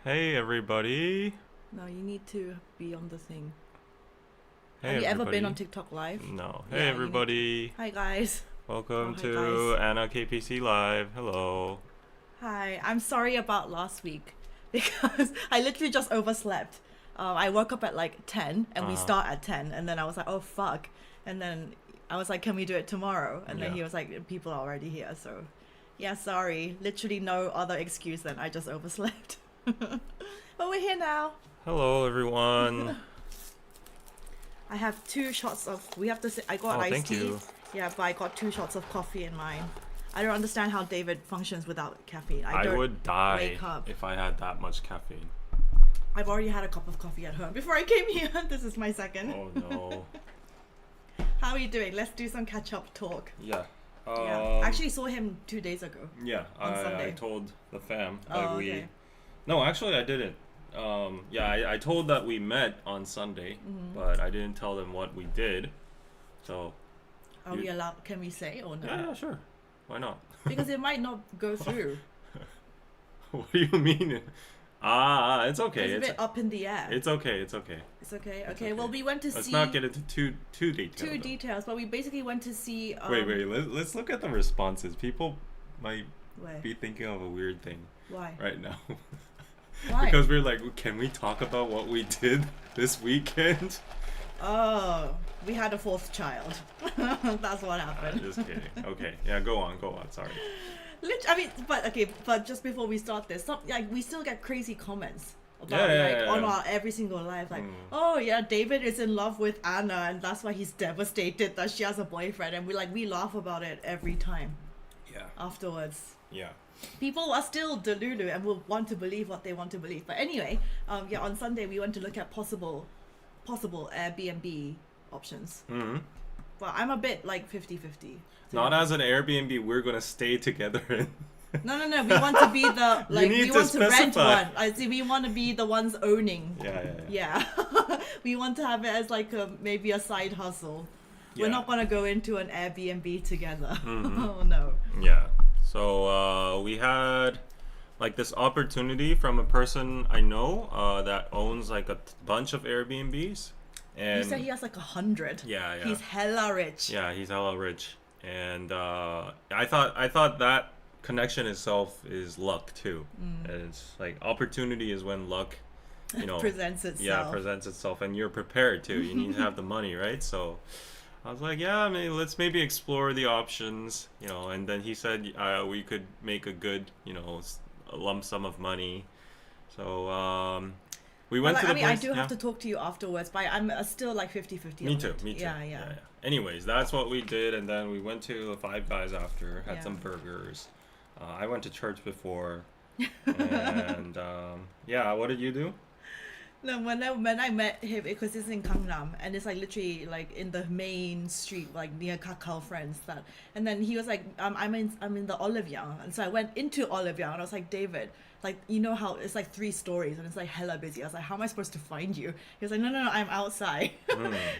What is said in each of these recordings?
Hey everybody. No, you need to be on the thing. Hey Have you ever everybody. been on TikTok Live? No. Yeah, Hey you everybody. Hi guys. Welcome Hi to guys. Anna KPC Live. Hello. Hi. I'm sorry about last week because I literally just overslept. I woke up at like 10 and we Uh-huh. start at 10 and then I was like, oh fuck. And then I was like, can we do it tomorrow? And then Yeah. he was like, people are already here. So yeah, sorry. Literally no other excuse than I just overslept. But we're here now. Hello everyone. I have 2 shots of. We have to. I got Oh, iced thank tea. you. Yeah, but I got 2 shots of coffee in mine. I don't understand how David functions without caffeine. I I don't would die wake up. if I had that much caffeine. I've already had a cup of coffee at home before I came here. This is my second. Oh no. How are you doing? Let's do some catch up talk. Yeah. Yeah. Actually saw him 2 days ago. Yeah, on I Sunday. told the fam Oh, that okay. No, actually I didn't. Yeah, I told that we met on Sunday, but I didn't tell them what we did. So, Are we allowed? Can we say or no? yeah, sure. Why not? Because it might not go through. What do you mean? It's okay. It's a bit up in the air. It's okay. It's okay. It's okay. It's Okay. Well, okay. we went to Let's see not get into too details. 2 details, but we basically went to see. Wait. Let's look at the responses. People might Where? be thinking of a weird thing Why? right now. Why? Because we're like, can we talk about what we did this weekend? Oh, we had a 4th child. That's what I'm happened. just kidding. Okay. Yeah. Go on. Sorry. But just before we start this, we still get crazy comments about Yeah. on our every single live, like, Mm. oh yeah, David is in love with Anna, and that's why he's devastated that she has a boyfriend, and we laugh about it every time Yeah. afterwards. Yeah. People are still delulu and will want to believe what they want to believe. But anyway, on Sunday we went to look at possible Airbnb options. hmm But I'm a bit like 50-50. Not as an Airbnb. We're gonna stay together in. No. We want to be the You need we to want to rent specify. one. I see. We want to be the ones owning. Yeah. Yeah. We want to have it as like maybe a side hustle. We're Yeah. not gonna go into an Airbnb together. Mhm. Oh no. Yeah. So we had like this opportunity from a person I know that owns like a bunch of Airbnbs, and You said he has like 100. Yeah. He's hella rich. Yeah, he's hella rich, and I thought that connection itself is luck too. And it's like opportunity is when luck, Presents itself. yeah, presents itself, and you're prepared too. You need to have the money, right? So I was like, yeah, I mean, let's maybe explore the options, and then he said we could make a good, a lump sum of money. So we went to the place. I do have to talk to you afterwards, but I'm still like 50-50. Me too. Yeah. Anyways, that's what we did, and then we went to the Five Guys after, had Yeah. some burgers. I went to church before, and yeah, what did you do? No, when I met him, because it's in Gangnam, and it's like literally like in the main street, like near Kakao Friends. And then he was like, I'm in the Olive Young, and so I went into Olive Young, and I was like, David, like, you know how it's like 3 stories, and it's like hella busy. I was like, how am I supposed to find you? He was like, no, I'm outside.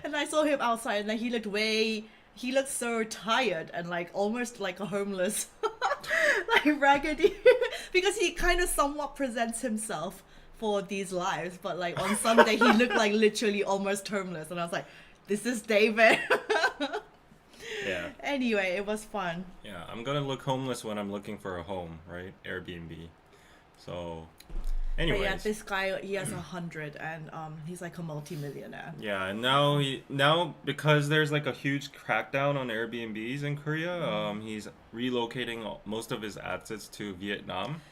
And I saw him outside, and then he looked so tired and like almost like a homeless, like raggedy, because he kind of somewhat presents himself for these lives, but like on Sunday he looked like literally almost homeless, and I was like, this is David. Yeah. Anyway, it was fun. Yeah, I'm gonna look homeless when I'm looking for a home, right? Airbnb. So, But anyways. yeah, this guy, he has 100, and he's like a multi-millionaire. Yeah, and now because there's like a huge crackdown on Airbnbs in Korea, he's relocating most of his assets to Vietnam.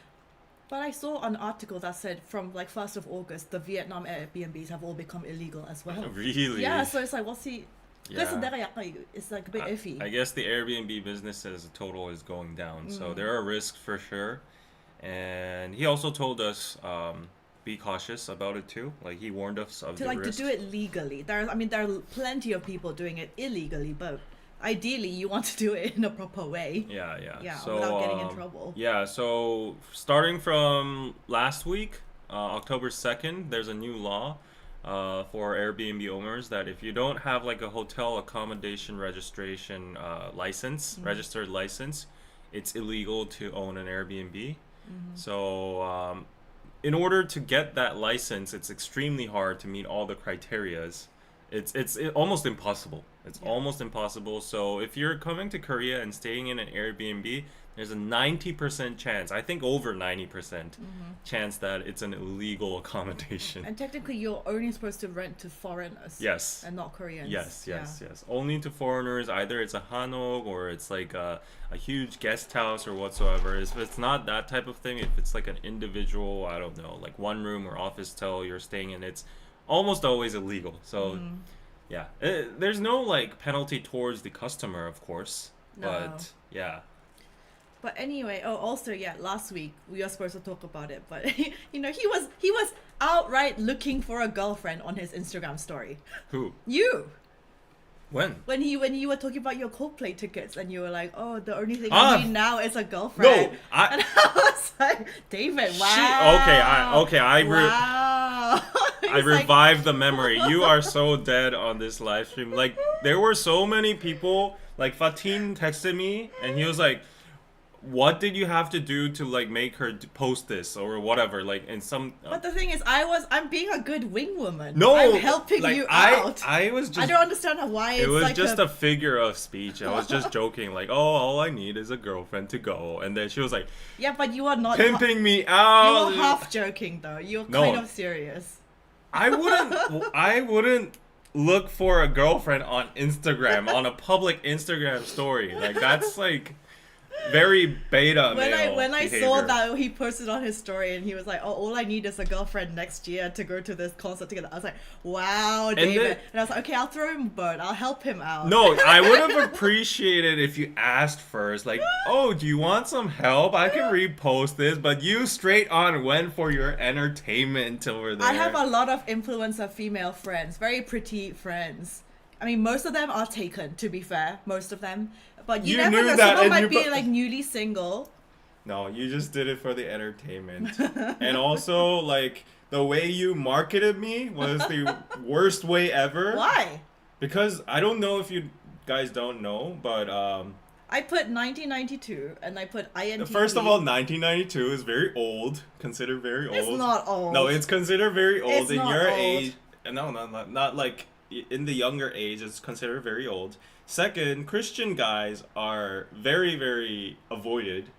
But I saw an article that said from like 1st of August, the Vietnam Airbnbs have all become illegal as well. Really? Yeah, so it's like, what's he? Yeah. It's like a bit iffy. I guess the Airbnb business as a total is going down, so there are risks for sure. And he also told us be cautious about it too. Like he warned us of the risks. To do it legally. There are plenty of people doing it illegally, but ideally you want to do it in a proper way. Yeah. Yeah, So, without getting in trouble. Yeah, so starting from last week, October 2nd, there's a new law for Airbnb owners that if you don't have like a hotel accommodation registration registered license, it's illegal to own an Airbnb. So in order to get that license, it's extremely hard to meet all the criterias. It's almost impossible. It's almost impossible. So if you're coming to Korea and staying in an Airbnb, there's a 90% chance, I think over 90% chance that it's an illegal accommodation. And technically, you're only supposed to rent to foreigners. Yes. And not Koreans. Yes. Only to foreigners. Either it's a hanok or it's like a huge guest house or whatsoever. If it's not that type of thing, if it's like an individual, I don't know, like one room or office tel you're staying in, it's almost always illegal. So, yeah. There's no like penalty towards the customer, of course. No. But, yeah. But anyway, also last week we were supposed to talk about it, but he was outright looking for a girlfriend on his Instagram story. Who? You. When? When you were talking about your Coldplay tickets and you were like, oh, the only thing I need now is a girlfriend. No, and I was like, David, wow. Wow. I revived the memory. You are so dead on this live stream. Like, there were so many people. Like, Fatin texted me and he was like, what did you have to do to like make her post this or whatever? Like, in some. But the thing is, I'm being a good wing woman. No, I'm helping like, you out. I was just. I don't understand why it's it was like just a figure of speech. I was just joking, like, oh, all I need is a girlfriend to go, and then she was like, yeah, but you are not pimping me out. You were half joking though. You're kind of serious. I wouldn't look for a girlfriend on Instagram on a public Instagram story. Like, that's like. Very beta when I behavior. saw that he posted on his story and he was like, oh, all I need is a girlfriend next year to go to this concert together. I was like, wow, David. And I was like, okay, I'll throw him a bone. I'll help him out. No, I would have appreciated if you asked first, like, oh, do you want some help? I can repost this, but you straight on went for your entertainment over there. I have a lot of influencer female friends, very pretty friends. I mean, most of them are taken, to be fair. Most of them. But you never know, someone might be like newly single. No, you just did it for the entertainment. And also, like, the way you marketed me was the worst way ever. Why? Because I don't know if you guys don't know, but I put 1992 and I put INTP. First of all, 1992 is very old. Considered very old. It's not old. No, it's considered very old it's in not your old. age. No, not like in the younger age. It's considered very old. Second, Christian guys are very, very avoided.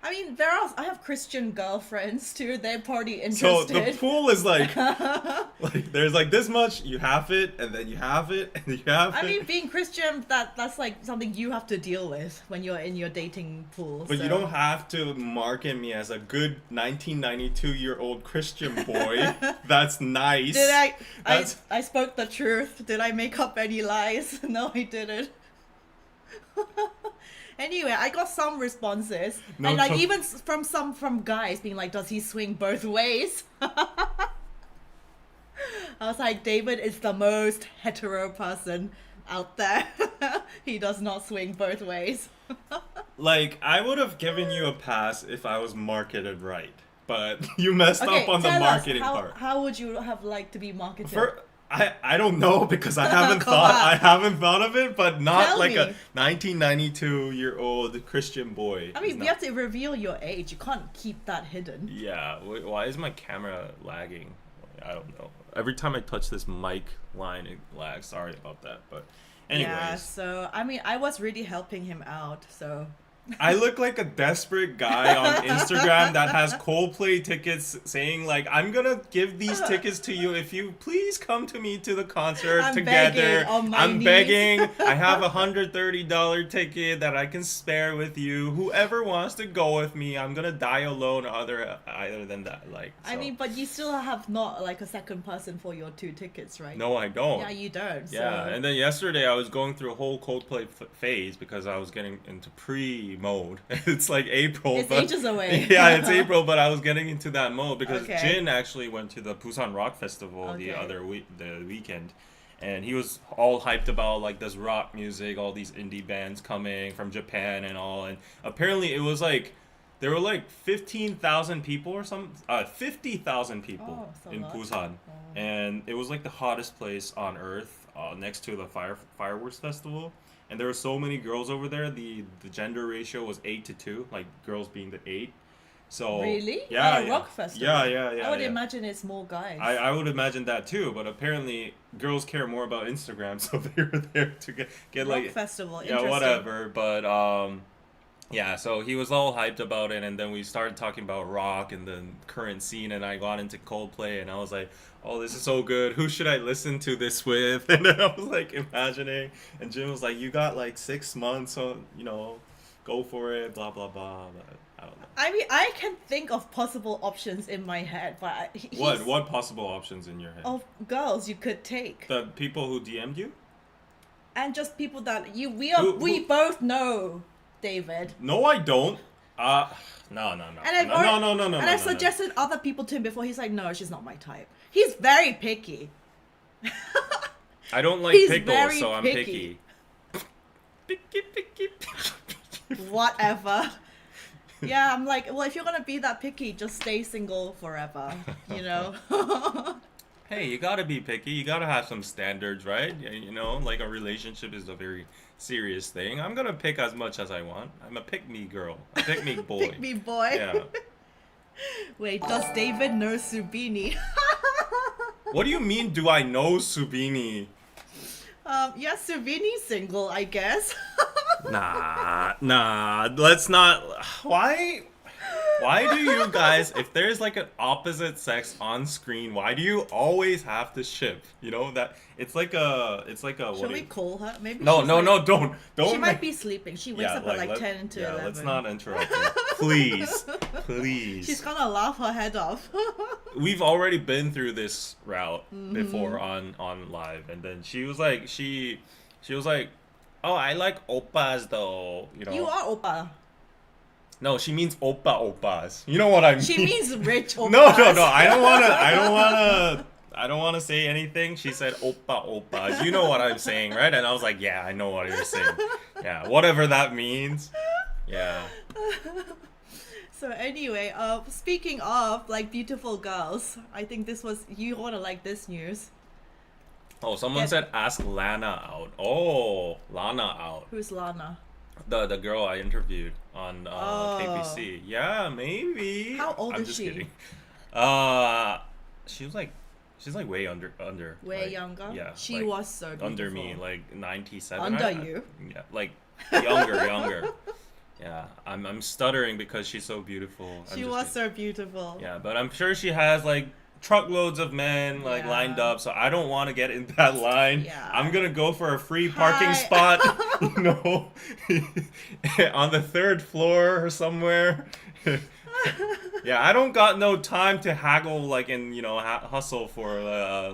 I mean, I have Christian girlfriends too. They're party interested. So the pool is like there's like this much. You have it, and then you have it, and you have it. I mean, being Christian, that's like something you have to deal with when you're in your dating pool. But you don't have to market me as a good 1992-year-old Christian boy. That's nice. Did I spoke the truth. Did I make up any lies? No, I didn't. Anyway, I got some responses, and like even from guys being like, "Does he swing both ways?" I was like, David is the most hetero person out there. He does not swing both ways. Like, I would have given you a pass if I was marketed right, but you messed up on the marketing part. How would you have liked to be marketed? I don't know because I haven't thought of it, but not Tell like me. a 1992-year-old Christian boy. I mean, we have to reveal your age. You can't keep that hidden. Yeah, why is my camera lagging? I don't know. Every time I touch this mic line, it lags. Sorry about that, but anyways. Yeah, so I mean, I was really helping him out, so. I look like a desperate guy on Instagram that has Coldplay tickets saying like, I'm gonna give these tickets to you if you please come to me to the concert together. I'm begging. I have $130 ticket that I can spare with you. Whoever wants to go with me, I'm gonna die alone other than that. Like, so. I mean, but you still have not like a second person for your 2 tickets, right? No, I don't. Yeah, you don't. Yeah, so. And then yesterday I was going through a whole Coldplay phase because I was getting into mode. It's like April. It's ages away. Yeah, it's April, but I was getting into that mode because Jin actually went to the Busan Rock Festival the weekend, and he was all hyped about like this rock music, all these indie bands coming from Japan and all, and apparently it was like there were like 15,000 people or some 50,000 people in Busan, and it was like the hottest place on earth next to the fireworks festival. And there were so many girls over there. The gender ratio was 8 to 2, like girls being the 8. So Really? yeah, At a yeah. rock festival? Yeah. I would yeah. imagine it's more guys. I would imagine that too, but apparently girls care more about Instagram, so they were there to get rock like festival. yeah, Interesting. whatever. But yeah, so he was all hyped about it, and then we started talking about rock and the current scene, and I got into Coldplay, and I was like, oh, this is so good. Who should I listen to this with? And then I was like imagining, and Jim was like, you got like 6 months, so go for it, blah blah blah. But I don't know. I mean, I can think of possible options in my head, but What possible options in your head? of girls you could take, The people who DM'd you? and just people that we Who- both know, David. No, I don't. No. And I've No, already- no, no, no, And no, I've no, no. suggested other people to him before. He's like, no, she's not my type. He's very picky. I don't like He's pickles, very so I'm picky. picky. Whatever. Yeah, I'm like, well, if you're gonna be that picky, just stay single forever. You know. Hey, you gotta be picky. You gotta have some standards, right? Like a relationship is a very serious thing. I'm gonna pick as much as I want. I'm a pick-me girl. A pick-me boy. Pick me, boy. Yeah. Wait, does David know Subini? What do you mean, do I know Subini? Yeah, Subini's single, I guess. Nah, let's not. Why do you guys, if there's like an opposite sex on screen, why do you always have to ship? That it's like a Should we call her? Maybe. No, she's no, like- no, don't. She might make- be sleeping. She wakes up at like 10 to 11. Let's not interrupt her. Please. She's gonna laugh her head off. We've already been through this route Mm-hmm. before on live, and then she was like, she was like, oh, I like oppas though. You are oppa. No, she means oppas. You know what I mean? She means rich oppas. No. I don't wanna say anything. She said oppas. You know what I'm saying, right? And I was like, yeah, I know what you're saying. Yeah, whatever that means. Yeah. So anyway, speaking of like beautiful girls, I think you wanna like this news. Oh, someone Yeah. said ask Lana out. Oh, Lana out. Who's Lana? The girl I interviewed on Oh. KPC. Yeah, maybe. How old I'm is just she? kidding. She's like way under. Way like, younger? Yeah. She like, was so beautiful. under me, like 97. Under you? Yeah, like younger. Yeah, I'm stuttering because she's so beautiful. She was so beautiful. Yeah, but I'm sure she has like truckloads of men like Yeah. lined up, so I don't want to get in that line. Yeah. I'm gonna go for a free parking Hi. spot, on the third floor or somewhere. Yeah, I don't got no time to haggle like and hustle for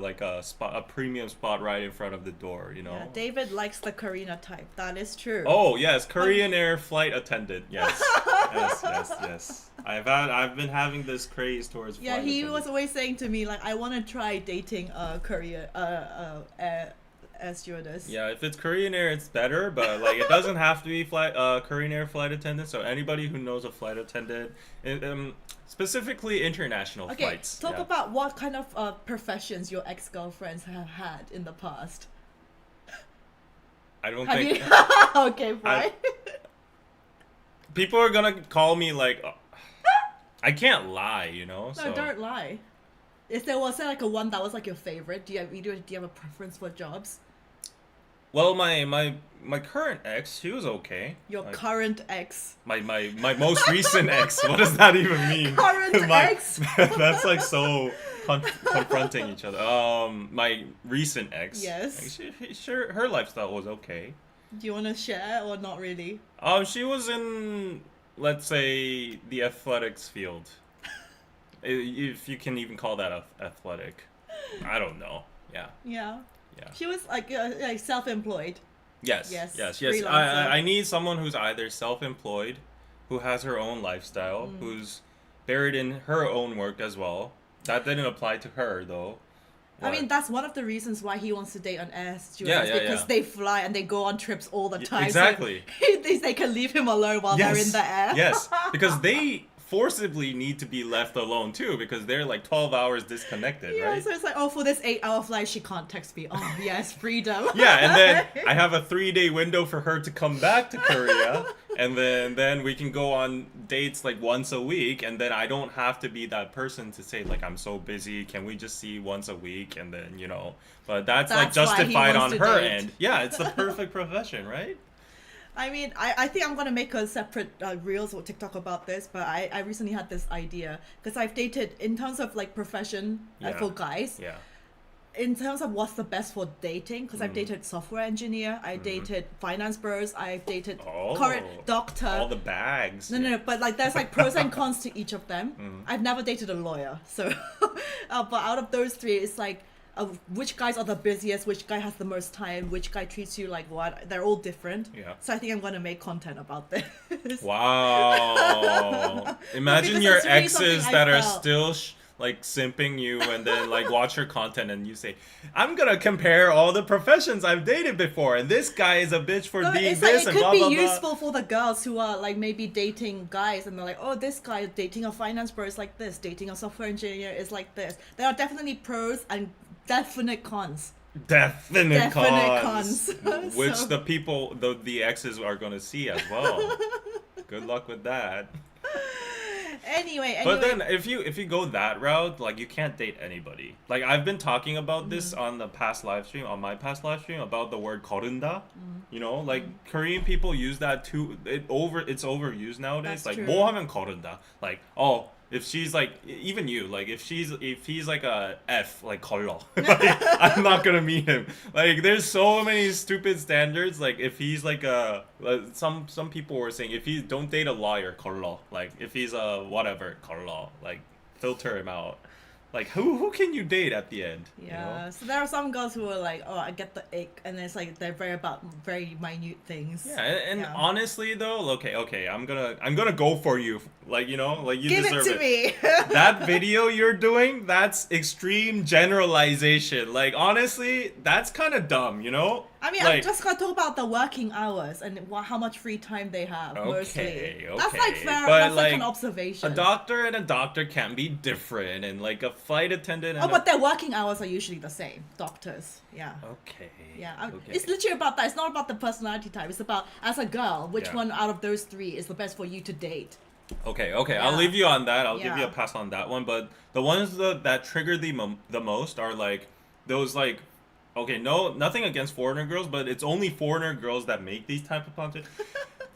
like a premium spot right in front of the door. Yeah, David likes the Karina type. That is true. Oh yes, Korean Air flight attendant. Yes, yes. I've been having this craze towards. Yeah, flight he attendant. was always saying to me like, I want to try dating Korea air stewardess. Yeah, if it's Korean Air, it's better, but like it doesn't have to be Korean Air flight attendant. So anybody who knows a flight attendant, specifically international Okay, flights. talk yeah. about what kind of professions your ex-girlfriends have had in the past. I don't Have think you? Okay, fine. people are gonna call me like. I can't lie, No, So don't lie. Was there like a one that was like your favorite? Do you have a preference for jobs? well, my current ex, she was okay. Your Like, current ex. my most recent ex. What does that even mean? Current ex? That's like so confronting each other. My recent ex. Yes. Sure, her lifestyle was okay. Do you want to share or not really? She was in, let's say, the athletics field. If you can even call that athletic. I don't know. Yeah. Yeah. Yeah. She was like self-employed. Yes. Yes, Yes. freelancer. I need someone who's either self-employed, who has her own lifestyle, who's buried in her own work as well. That didn't apply to her though. I mean, What? that's one of the reasons why he wants to date an air stewardess, because yeah. they fly and they go on trips all the time. exactly. So they can leave him alone while they're in the air. Yes, because they forcibly need to be left alone too because they're like 12 hours disconnected, Yeah, right? so it's like, oh, for this 8-hour flight, she can't text me. Oh, yes, freedom. Yeah, and then I have a 3-day window for her to come back to Korea, and then we can go on dates like once a week, and then I don't have to be that person to say like I'm so busy. Can we just see once a week? And then but that's like That's why he justified on wants to her date. end. Yeah, it's the perfect profession, right? I mean, I think I'm going to make a separate Reels or TikTok about this, but I recently had this idea because I've dated, in terms of like profession for guys, Yeah. in terms of what's the best for dating, because I've dated software engineer, I dated finance bros, I've dated current doctor. All the bags. No, but like there's like pros and cons to each of them. I've never dated a lawyer, so but out of those three, it's like which guys are the busiest, which guy has the most time, which guy treats you like what. They're all different. Yeah. So I think I'm gonna make content about this. Wow. Imagine Because your it's really exes something that I are felt. still like simping you and then like watch your content and you say, I'm gonna compare all the professions I've dated before and this guy is a bitch for No, being it's this like, and it blah could blah be blah. useful for the girls who are like maybe dating guys and they're like, oh, this guy is dating a finance bro is like this, dating a software engineer is like this. There are definitely pros and definite cons. Definite cons. Which So- the people, the exes are gonna see as well. Good luck with that. Anyway, But then if you go that route, like you can't date anybody. Like I've been talking about this on my past live stream about the word 거른다. You know, like Korean people use that too. It's overused nowadays. That's like true. 뭐 하면 거른다. Like if she's like even you like if he's like a F like 걸러. Like, I'm not gonna meet him. Like there's so many stupid standards. Like if he's like some people were saying if you don't date a lawyer 걸러. Like if he's a whatever 걸러. Like filter him out. Like who can you date at the end? yeah, You know? so there are some girls who are like, oh, I get the ick, and it's like they're very about very minute things. Yeah, and Yeah. honestly though, okay, I'm gonna go for you. Like like you Give it deserve to me. That video you're doing, that's extreme generalization. Like honestly, that's kind of dumb, you know? I mean, like, I'm just gonna talk about the working hours and how much free time they have. Mostly, Okay, that's like okay. fair. But, That's like an like, observation. a doctor and a doctor can be different, and like a flight attendant. And Oh, but their working hours are usually the same. Doctors, yeah. okay. Yeah, Okay. it's literally about that. It's not about the personality type. It's about, as a girl, which Yeah. one out of those three is the best for you to date. Okay. Yeah. I'll leave you on that. I'll give you Yeah. a pass on that one. But the ones that trigger the most are like those like. Okay, nothing against foreigner girls, but it's only foreigner girls that make these type of content.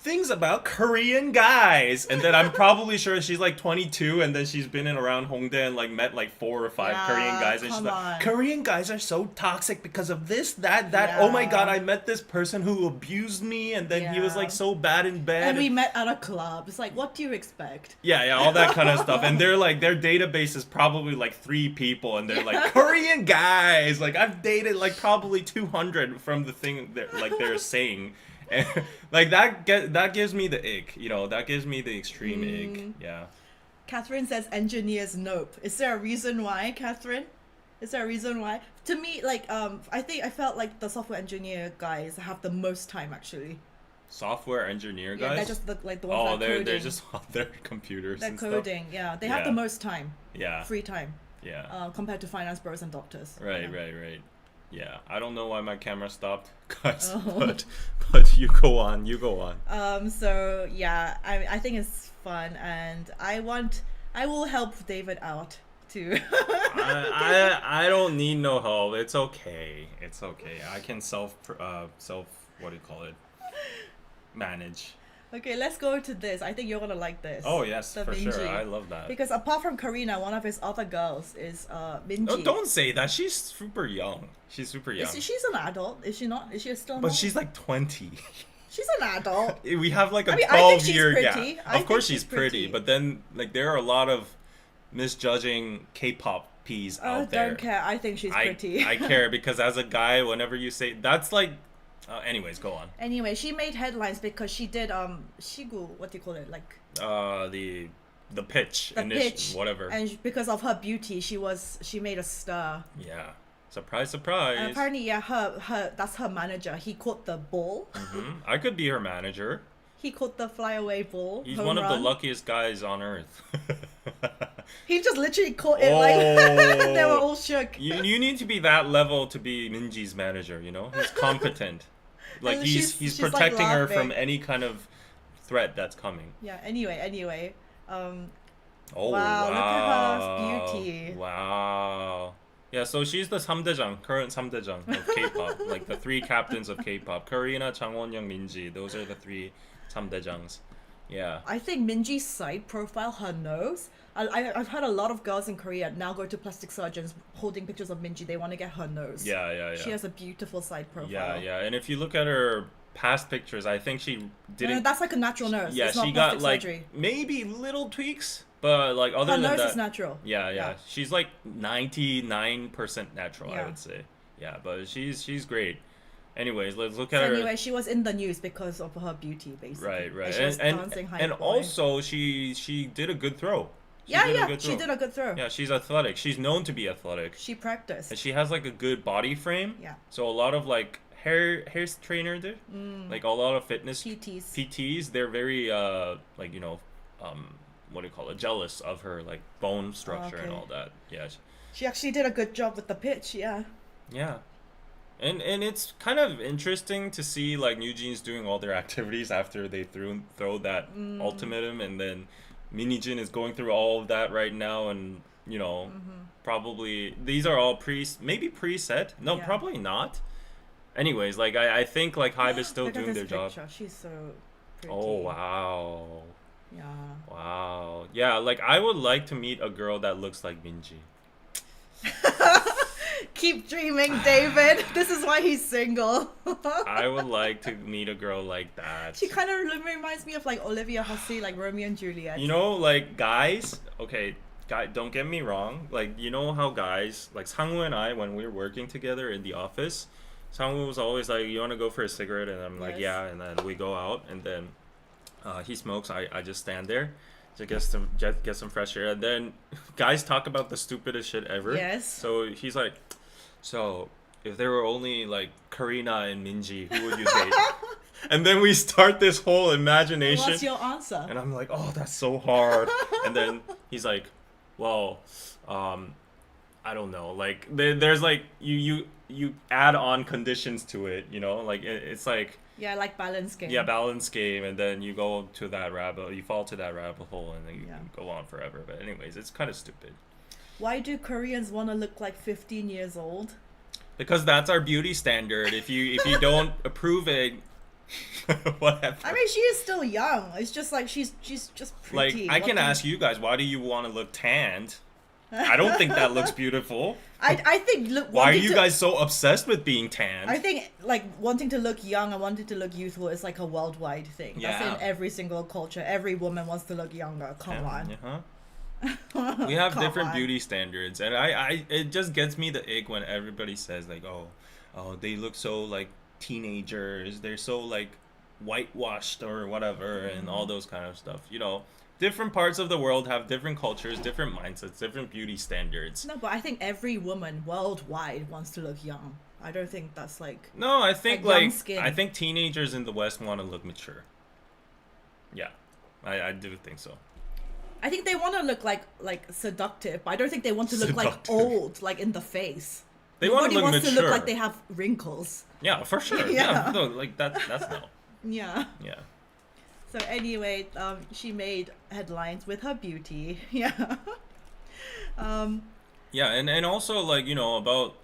Things about Korean guys, and then I'm probably sure she's like 22, and then she's been in around Hongdae and like met like 4 or 5 Yeah, Korean guys, and she's come like, on. Korean guys are so toxic because of this, that. Oh my Yeah. god, I met this person who abused me, and then he was Yeah. like so bad in bed. And we met at a club. It's like, what do you expect? Yeah, all that kind of stuff. And they're like, their database is probably like 3 people, and they're like, Korean guys. Like, I've dated like probably 200 from the thing that like they're saying. And like that gives me the ick, you know, that gives me the extreme ick. Yeah. Catherine says engineers nope. Is there a reason why, Catherine? Is there a reason why? To me, like, I felt like the software engineer guys have the most time actually. Software engineer Yeah, guys. they're just the ones that are they're coding. just on their computers. They're and coding. Yeah, they have Yeah. the most time, Stuff. Yeah. free time, Yeah. compared to finance bros and doctors. Right. Yeah. I don't know why my camera stopped, guys. Oh. But you go on. So yeah, I think it's fun, and I will help David out too. I don't need no help. It's okay. I can self what do you call it? Manage. Okay, let's go to this. I think you're gonna like this. Oh yes, The for sure. Minji. I love that. Because apart from Karina, one of his other girls is Minji. Oh, don't say that. She's super young. She's She's an adult, is she not? Is she still? But not? she's like 20. She's an adult. We have like a I mean, I think she's 12-year pretty. gap. I Of course think she's she's pretty, pretty. but then like there are a lot of misjudging K-pop Ps I out there. don't care. I think she's pretty. I care because as a guy, whenever you say that's like. Anyways, go on. Anyway, she made headlines because she did shigu, what do you call it, like The pitch. the pitch, Whatever. and because of her beauty, she made a star. Yeah. Surprise, surprise. And apparently, yeah, her that's her manager. He caught the ball. I could be her manager. He caught the flyaway ball. He's home one of the run. luckiest guys on earth. He just literally caught it like they were all shook. You need to be that level to be Minji's manager, you know? He's competent. Like And he's she's, protecting like, her from laughing. any kind of threat that's coming. Yeah. Anyway. Oh Wow, look at wow. her beauty. Wow. Yeah, so she's the 삼대장, current 삼대장 of K-pop. Like the three captains of K-pop. Karina, Changwon-young, Minji. Those are the three 삼대장s. Yeah. I think Minji's side profile, her nose. I've heard a lot of girls in Korea now go to plastic surgeons holding pictures of Minji. They want to get her nose. Yeah. She has a beautiful side profile. Yeah. And if you look at her past pictures, I think she didn't. No, that's like a natural nose. Yeah, it's not she plastic got like surgery. maybe little tweaks, but like other Her than nose that, is natural. yeah. She's like 99% natural, I Yeah. would say. Yeah, but she's great. Anyways, let's look at So her. anyway, she was in the news because of her beauty, basically. Right. And she was dancing high And boy. also she did a good throw. She Yeah, did a yeah, good she throw. did a good throw. Yeah, she's athletic. She's known to be athletic. She practiced. And she has like a good body frame. Yeah. So a lot of like hair trainer did, like a lot of fitness PTs. PTs, they're very like what do you call it? Jealous of her like bone structure and Okay. all that. Yeah. She actually did a good job with the pitch, yeah. Yeah. And it's kind of interesting to see like New Jeans doing all their activities after they throw that ultimatum, and then Mini Jin is going through all of that right now, and you know probably these are all maybe preset. No, Yeah. probably not. Anyways, like I think like Hybe is still Look at doing this their job. picture. She's so pretty. Oh wow. Yeah. Wow. Yeah, like I would like to meet a girl that looks like Minji. Keep dreaming, David. This is why he's single. I would like to meet a girl like that. She kind of reminds me of like Olivia Hussey, like Romeo and Juliet. You know, like guys, okay, don't get me wrong. Like, you know how guys, like Sangwoo and I, when we were working together in the office, Sangwoo was always like, you want to go for a cigarette? And I'm like, Yes. yeah. And then we go out, and then he smokes. I just stand there to get some fresh air. And then guys talk about the stupidest shit ever. Yes. So he's like, so if there were only like Karina and Minji, who would you date? And then we start this whole imagination. What's your answer? And I'm like, oh, that's so hard. And then he's like, well, I don't know. Like there's like you add on conditions to it, you know? Like it's like Yeah, like balance game. yeah, balance game, and then you go to that you fall to that rabbit hole, and then you Yeah. can go on forever. But anyways, it's kind of stupid. Why do Koreans want to look like 15 years old? Because that's our beauty standard. If you don't approve it, whatever. I mean, she is still young. It's just like she's just Like, pretty. I can ask you guys, why do you want to look tanned? I don't think that looks beautiful. I think look. Why are wanting you to- guys so obsessed with being tanned? I think like wanting to look young and wanting to look youthful is like a worldwide thing. That's Yeah. in every single culture. Every woman wants to look younger. Come on. Uh-huh. We have Come different on. beauty standards, and I it just gets me the ick when everybody says like, oh, they look so like teenagers. They're so like whitewashed or whatever, and all those kind of stuff. You know, different parts of the world have different cultures, different mindsets, different beauty standards. No, but I think every woman worldwide wants to look young. I don't think that's like. No, I think Like young like skin. I think teenagers in the West want to look mature. Yeah, I do think so. I think they want to look like seductive, but I don't think they want to look like Seductive. old, like in the face. They want Nobody to look wants mature. to look like they have wrinkles. Yeah, for sure. Yeah. Yeah, no, like that's no. Yeah. Yeah. So anyway, she made headlines with her beauty. Yeah. Yeah, and also like, you know, about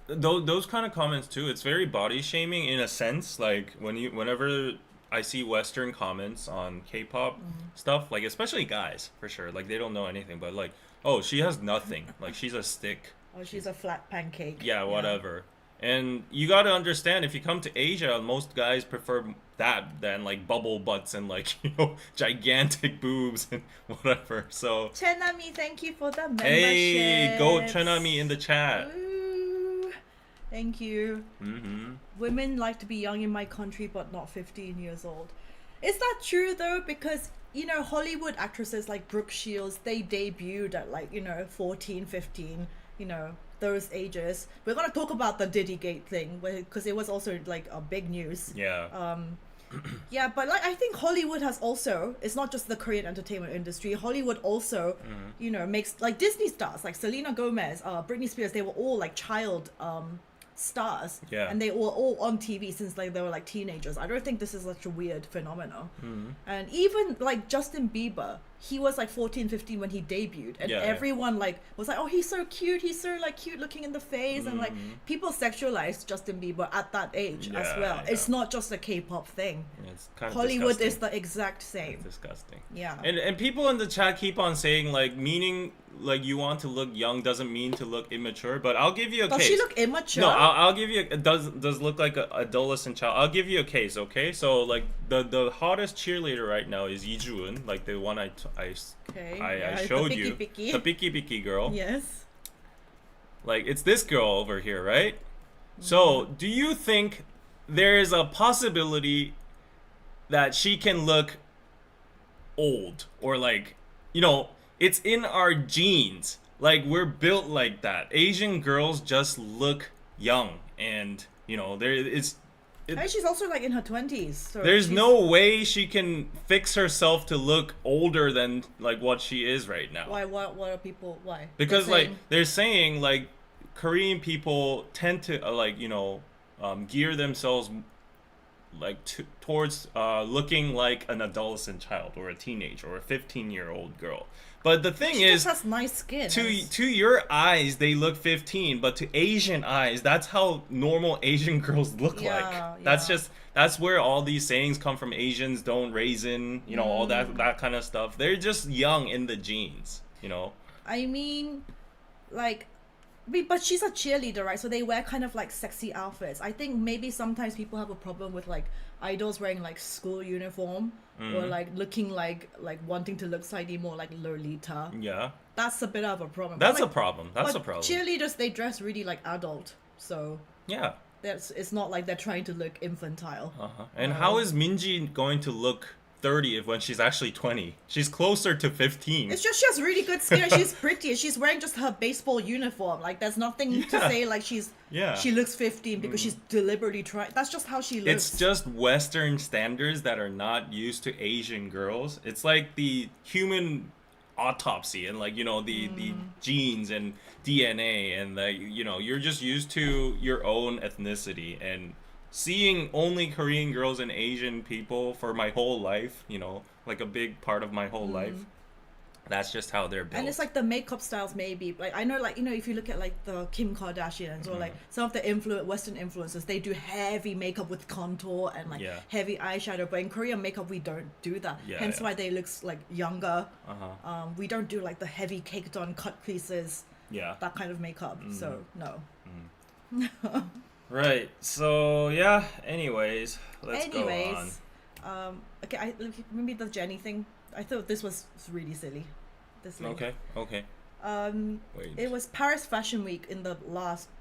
those kind of comments too. It's very body shaming in a sense. Like whenever I see Western comments on K-pop stuff, like especially guys for sure, like they don't know anything, but like, oh, she has nothing, like she's a stick. Oh, she's a flat pancake. Yeah, whatever. And you got to understand, if you come to Asia, most guys prefer that than like bubble butts and like, you know, gigantic boobs and whatever. So Chenami, thank you for the membership. hey, go Chunami in the chat. Ooh, thank you. Mm-hmm. Women like to be young in my country, but not 15 years old. Is that true though? Because, you know, Hollywood actresses like Brooke Shields, they debuted at like, you know, 14, 15, you know, those ages. We're going to talk about the Diddy Gate thing because it was also like a big news. Yeah. Yeah, but like I think Hollywood has also, it's not just the Korean entertainment industry. Hollywood also, you know, makes like Disney stars like Selena Gomez, Britney Spears. They were all like child stars, Yeah. and they were all on TV since like they were like teenagers. I don't think this is such a weird phenomenon. And even like Justin Bieber, he was like 14, 15 when he debuted, and Yeah, yeah. everyone like was like, oh, he's so cute, he's so like cute looking in the face, and like people sexualized Justin Bieber at that age as Yeah, well. yeah. It's not just a K-pop thing. It's kind of Hollywood disgusting. is the exact same. It's disgusting. Yeah. And people in the chat keep on saying like meaning like you want to look young doesn't mean to look immature, but I'll give you a Does case. she look immature? No, I'll give you does look like a adolescent child. I'll give you a case, okay? So like the hottest cheerleader right now is Lee Joo-eun, like the one I Okay. Yeah, the showed picky you, picky. the picky girl. Yes. Like it's this girl over here, right? So do you think there is a possibility that she can look old or like, you know, it's in our genes. Like we're built like that. Asian girls just look young, and you know And she's also like in her 20s. So there's she's- no way she can fix herself to look older than like what she is right now. Why? What are people? Why? Because They're like saying- they're saying like Korean people tend to like you know gear themselves like towards looking like an adolescent child or a teenager or a 15-year-old girl. But the thing she is, just has nice skin. to your eyes they look 15, but to Asian eyes that's how normal Asian girls look Yeah, like. That's yeah. just that's where all these sayings come from. Asians don't raisin, you know, all that kind of stuff. They're just young in the genes, you know. I mean, like, but she's a cheerleader, right? So they wear kind of like sexy outfits. I think maybe sometimes people have a problem with like idols wearing like school uniform or like looking like wanting to look slightly more like Lolita. Yeah, That's a bit of a problem. that's But, a problem. That's but a problem. Cheerleaders, they dress really like adult, so Yeah. it's not like they're trying to look infantile. And how is Minji going to look 30 if when she's actually 20? She's closer to 15. It's just she has really good skin and she's pretty and she's wearing just her baseball uniform. Like there's nothing to Yeah. say like she looks 15 because she's deliberately trying. That's just how she looks. It's just Western standards that are not used to Asian girls. It's like the human autopsy and like, you know, the genes and DNA and the, you know, you're just used to your own ethnicity, and seeing only Korean girls and Asian people for my whole life, you know, like a big part of my whole life. That's just how they're built. and it's like the makeup styles maybe. Like I know like, you know, if you look at like the Kim Kardashians or like some of the Western influencers, they do heavy makeup with contour and like Yeah. heavy eyeshadow. But in Korean makeup, we don't do that. Yeah, Hence yeah. why they looks like younger. Uh-huh. We don't do like the heavy caked on cut creases, Yeah. that kind of makeup. So no. Right. So, yeah, anyways, let's go on. Okay, maybe the Jenny thing. I thought this was really silly. This link. Okay. Wait. It was Paris Fashion Week in the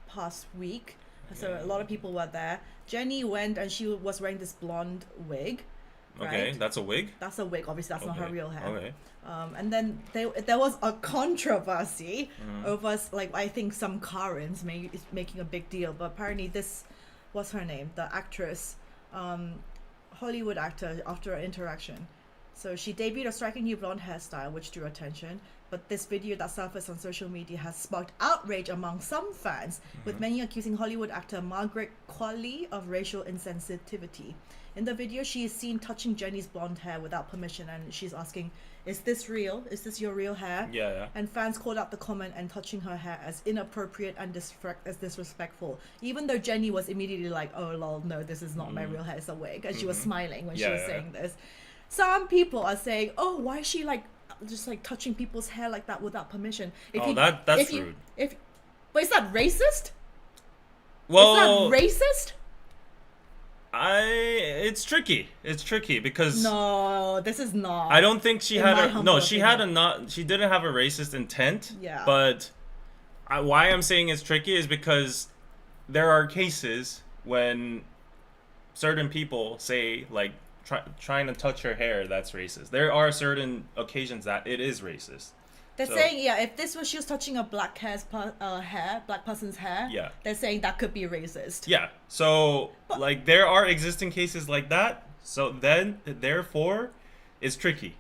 past week, so a lot of people were there. Jenny went and she was wearing this blonde wig. Okay, Right? that's a wig? That's a wig. Obviously, that's not her Okay, real hair. okay. And then there was a controversy over like I think some Karens making a big deal, but apparently this was her name, the actress, Hollywood actor, after an interaction. So she debuted a striking new blonde hairstyle, which drew attention. But this video that surfaced on social media has sparked outrage among some fans, with many accusing Hollywood actor Margaret Qualley of racial insensitivity. In the video, she is seen touching Jenny's blonde hair without permission, and she's asking, "Is this real? Is this your real hair?" Yeah. And fans called out the comment and touching her hair as inappropriate and as disrespectful. Even though Jenny was immediately like, "Oh lol, no, this is not my real hair, it's a wig," and she was smiling when she was saying this. Some people are saying, "Oh, why is she like just like touching people's hair like that without permission?" That's rude. But is that racist? Well, Is that racist? it's tricky. It's tricky because No, this is not. I don't think she In had my a humble she had a opinion. not she didn't have a racist intent. Yeah. But why I'm saying it's tricky is because there are cases when certain people say like trying to touch her hair, that's racist. There are certain occasions that it is racist. They're So- saying, yeah, if this was she was touching a black black person's hair, Yeah. they're saying that could be racist. Yeah. So like there are existing cases like that. So then, therefore, it's tricky.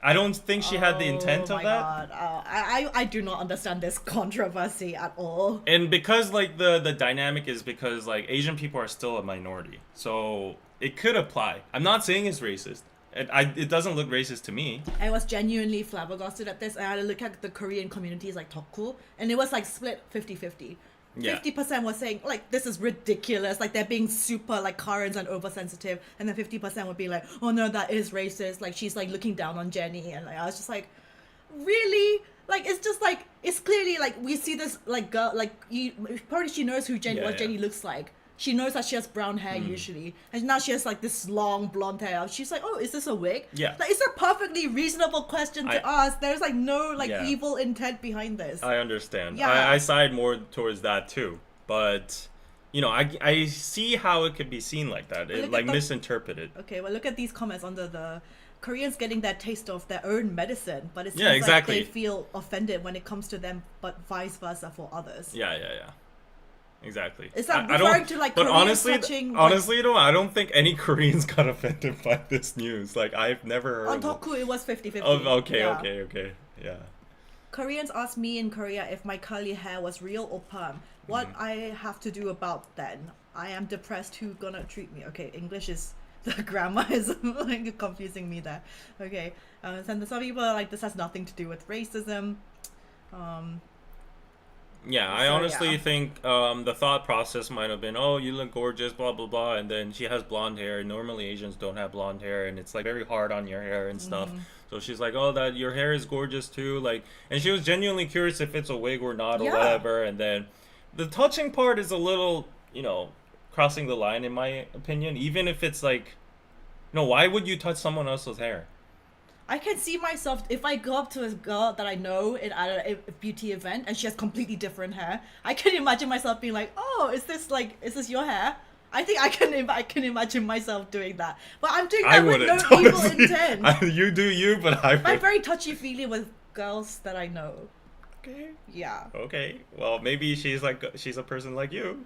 I don't think she had the intent Oh of my that. God. I do not understand this controversy at all. And because like the dynamic is because like Asian people are still a minority, so it could apply. I'm not saying it's racist. It doesn't look racist to me. I was genuinely flabbergasted at this. I had to look at the Korean communities like Tokku, and it was like split 50-50. Yeah. 50% was saying like this is ridiculous, like they're being super like Karens and oversensitive, and then 50% would be like, oh no, that is racist, like she's like looking down on Jenny, and like I was just like, really? Like it's just like it's clearly like we see this like girl, like you probably she knows who Jenny Yeah, what yeah. Jenny looks like. She knows that she has brown hair usually, and now she has like this long blonde hair. She's like, oh, is this a wig? Yeah. Like it's a perfectly reasonable question to ask. There's like no like Yeah. evil intent behind this. I understand. Yeah. I side more towards that too, but you know, I see how it could be seen like that. Look It at like the- misinterpreted. Okay, well, look at these comments under the Koreans getting that taste of their own medicine, but it seems Yeah, exactly. like they feel offended when it comes to them, but vice versa for others. Yeah. Exactly. Is that I don't- referring to, like, but Koreans honestly, touching, like- honestly, though, I don't think any Koreans got offended by this news. Like I've never heard. On of Tokku, it was 50-50. Oh, okay, Yeah. okay. Yeah. Koreans asked me in Korea if my curly hair was real or perm. What Mm-hmm. I have to do about then? I am depressed. Who gonna treat me? Okay, English is the grammar is like confusing me there. Okay, and some people are like this has nothing to do with racism. Yeah, I So, honestly yeah. think the thought process might have been, oh, you look gorgeous, blah blah blah, and then she has blonde hair. Normally Asians don't have blonde hair, and it's like very hard on your hair and stuff. Mm-hmm. So she's like, oh, that your hair is gorgeous too, like, and she was genuinely curious if it's a wig or not or Yeah. whatever. And then the touching part is a little, you know, crossing the line in my opinion. Even if it's like, no, why would you touch someone else's hair? I can see myself if I go up to a girl that I know in at a beauty event and she has completely different hair. I can imagine myself being like, "Oh, is this your hair?" I think I can imagine myself doing that, but I'm doing I that with wouldn't. no evil honestly. intent. You do you, but I I'm would. very touchy feely with girls that I know. Okay. Yeah, Okay. Well, maybe she's a person like you.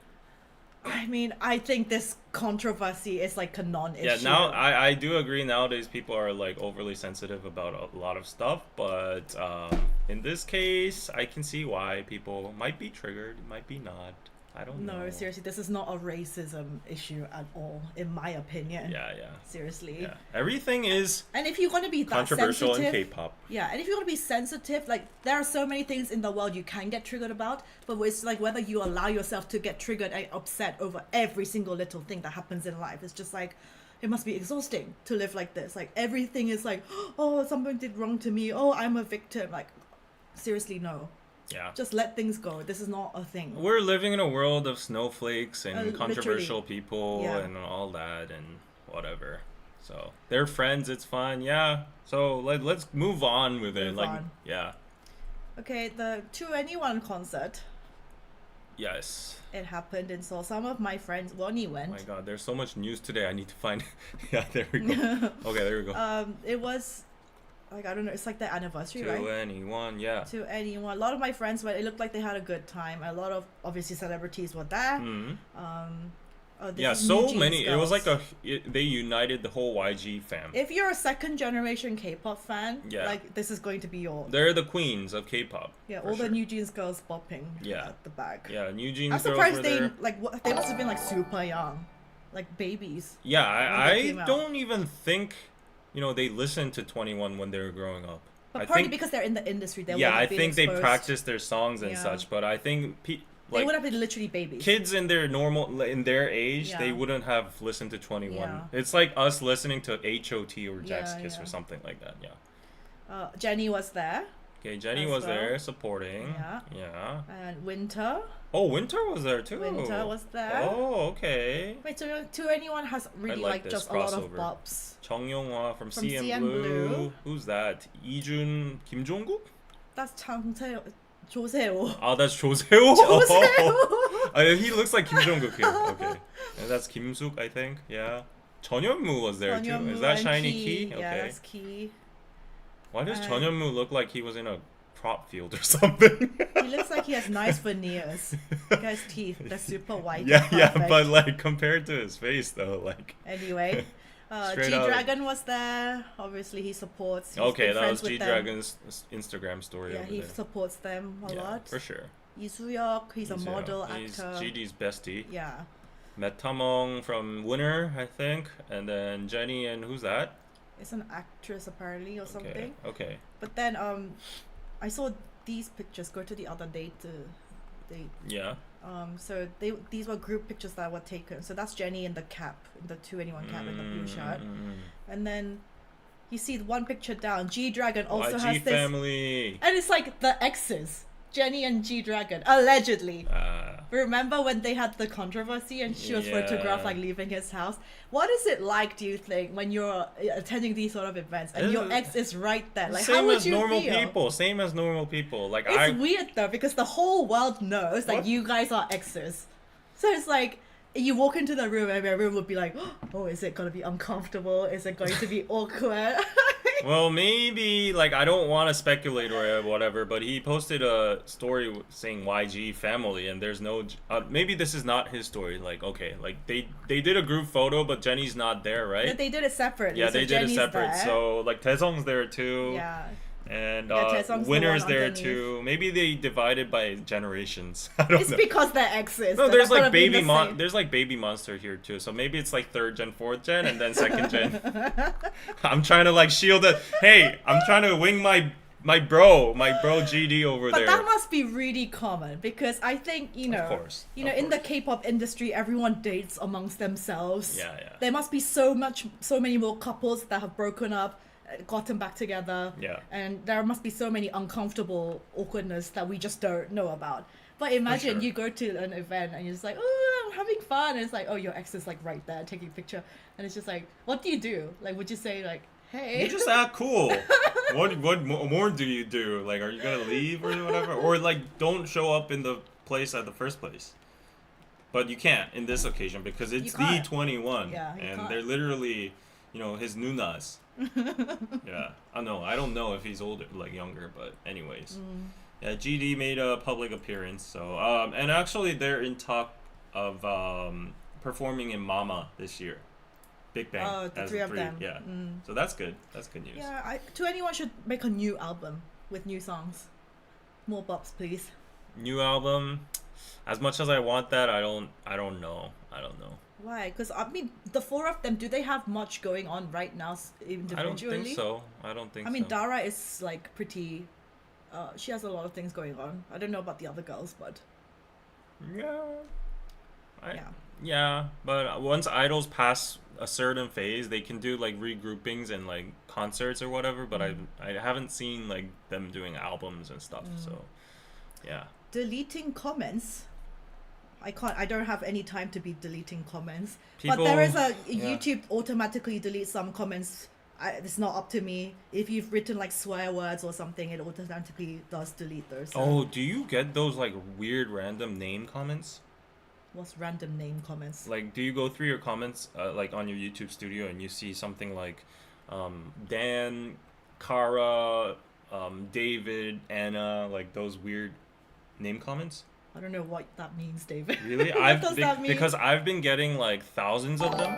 I mean, I think this controversy is like a non-issue. Yeah, now I do agree nowadays people are like overly sensitive about a lot of stuff, but in this case, I can see why people might be triggered, might be not. I don't know. No, seriously, this is not a racism issue at all, in my opinion. Yeah. Seriously. Yeah. Everything is And if you're gonna be that controversial in sensitive, K-pop. yeah, and if you're gonna be sensitive, like there are so many things in the world you can get triggered about, but it's like whether you allow yourself to get triggered and upset over every single little thing that happens in life. It's just like it must be exhausting to live like this. Like everything is like, oh, someone did wrong to me. Oh, I'm a victim. Like, seriously, no. Yeah. Just let things go. This is not a thing. We're living in a world of snowflakes and Literally. controversial people Yeah. and all that and whatever. So they're friends, it's fine, yeah. So let's move on with it. Move like on. yeah. Okay, the To Anyone concert. Yes. It happened in Seoul. Some of my friends, Wonnie Oh went. my god, there's so much news today. I need to find yeah, there we go. Okay, there we go. It was like I don't know. It's like their anniversary, right? To anyone, yeah. To anyone. A lot of my friends went. It looked like they had a good time. A lot of obviously celebrities were there. Mhm. Oh, this Yeah, is so New Jeans many. It was girls. like they united the whole YG fam. If you're a second generation K-pop fan, Yeah. like this is going to be your They're the queens of K-pop. yeah. for All sure. the New Jeans girls bopping Yeah. at the back. Yeah, New Jeans I'm girls surprised were they there. like what, they must have been like super young, like babies. Yeah, when they I came out. don't even think, they listened to 21 when they were growing up. But I partly think, because they're in the industry, they yeah, would I have been think they exposed. practiced their songs and Yeah. such, but I think They would have been literally babies. kids in their age, they Yeah. wouldn't have listened to 21. Yeah. It's like us listening to H.O.T. or Jack's Yeah, Kiss yeah. or something like that. Yeah. Jenny was there, Okay, Jenny As was well. there supporting. Yeah. Yeah. and Winter. Oh, Winter was there too. Winter was there. Oh, okay. Wait, To Anyone has really like like this just a lot of crossover. bops. Chung Yong-hwa from CN CN Blue. Blue. Who's that? Iijun Kim Jong-guk? That's 장세호, 조세호. Oh, that's Choseo. 조세호. He looks like Kim Jong-guk here. Okay. And that's Kim Suk, I think. Yeah. Chon Yeon-moo was there too. Is that and Shiny Key? Yeah, Okay. that's Key. Why does and- Chon Yeon-moo look like he was in a crop field or something? He looks like he has nice veneers. He has teeth. They're super white. yeah, and perfect. but like compared to his face though, like Anyway, Straight up. G-Dragon was there. Obviously, he supports. He's Okay, been that was friends with them. G-Dragon's Instagram story Yeah, over he there. supports them a Yeah, lot. for sure. Lee Soo-hyuk, he's a He's, model he's actor. GD's bestie. Yeah, Met Tamong from Winner, I think, and then Jenny and who's that? it's an actress apparently or something. Okay. But then I saw these pictures. Go to the other date. Yeah. So these were group pictures that were taken. So that's Jenny in the cap, in the 2NE1 cap, in the blue shirt. And then you see one picture down. G-Dragon also YG has this, family. and it's like the exes, Jenny and G-Dragon, allegedly. Remember when they had the controversy and she was photographed like leaving his house? What is it like, do you think, when you're attending these sort of events and your ex is right there? Like, how would you feel? Same as normal people. Like It's weird though, because the whole world knows that you guys are exes. So it's like you walk into the room and everyone would be like, oh, is it going to be uncomfortable? Is it going to be awkward? Well, maybe, like, I don't want to speculate or whatever, but he posted a story saying YG family, and there's no, maybe this is not his story. Like, okay, like, they did a group photo, but Jenny's not there, right? But they did it separately. Yeah, so they did Jenny's it separate. there. So, like, Taesong's there too. Yeah. And Taesong's the Winner's one there underneath. too. Maybe they divided by generations. I don't It's know. because they're exes. No, They're there's not gonna like be in the same- there's like baby monster here too. So maybe it's like 3rd gen, 4th gen, and then 2nd gen. I'm trying to like shield it. Hey, I'm trying to wing my bro GD over But there. that must be really common because I think, Of course. in the K-pop industry, everyone dates amongst themselves. Yeah. There must be so many more couples that have broken up, gotten back together. Yeah. And there must be so many uncomfortable awkwardness that we just don't know about. But imagine sure. you go to an event and you're just like, oh, I'm having fun. And it's like, oh, your ex is like right there taking a picture. And it's just like, what do you do? Like, would you say like, hey? You just act cool. What more do you do? Like, are you gonna leave or whatever? Or like, don't show up in the place at the first place. But you can't in this occasion because it's the can't. 21, Yeah, you and can't. they're literally, his nunas. Yeah, I know. I don't know if he's older, like younger, but anyways. Yeah, GD made a public appearance. So, and actually, they're in talk of performing in Mama this year. Big Bang. Oh, the as three of them. Yeah. So that's good. That's good news. Yeah, 2NE1 should make a new album with new songs. More bops, please. New album. As much as I want that, I don't know. Why? Because I mean, the 4 of them, do they have much going on right now individually? I don't think so. I mean, Dara is like pretty. She has a lot of things going on. I don't know about the other girls, but Yeah. yeah. Yeah, but once idols pass a certain phase, they can do like regroupings and like concerts or whatever. But I haven't seen like them doing albums and stuff. So, yeah. Deleting comments. I don't have any time to be deleting comments. People- but there is a yeah. YouTube automatically deletes some comments. It's not up to me. If you've written like swear words or something, it automatically does delete those. So Oh, do you get those like weird random name comments? what's random name comments? Like, do you go through your comments like on your YouTube studio and you see something like Dan, Kara, David, Anna, like those weird name comments? I don't know what that means, David. Really? What does that mean? Because I've been getting like thousands of them,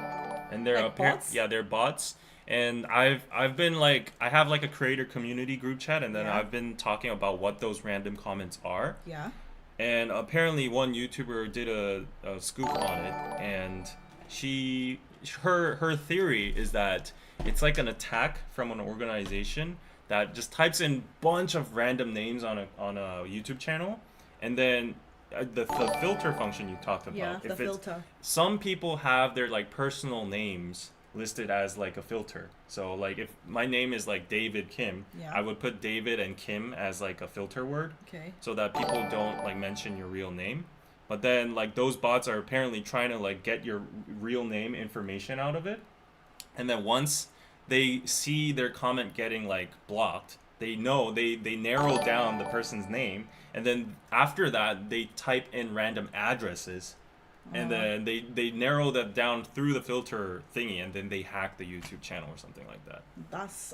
and they're Like up here. bots? Yeah, they're bots. And I've been like, I have like a creator community group chat, and then Yeah. I've been talking about what those random comments are. Yeah. And apparently one YouTuber did a scoop on it, and her theory is that it's like an attack from an organization that just types in bunch of random names on a YouTube channel, and then the filter function you talked about. Yeah, the if it's, filter. some people have their like personal names listed as like a filter. So like if my name is like David Kim, Yeah. I would put David and Kim as like a filter word Okay. so that people don't like mention your real name. But then like those bots are apparently trying to like get your real name information out of it. And then once they see their comment getting like blocked, they know they narrow down the person's name, and then after that they type in random addresses and then they narrow that down through the filter thingy, and then they hack the YouTube channel or something like that.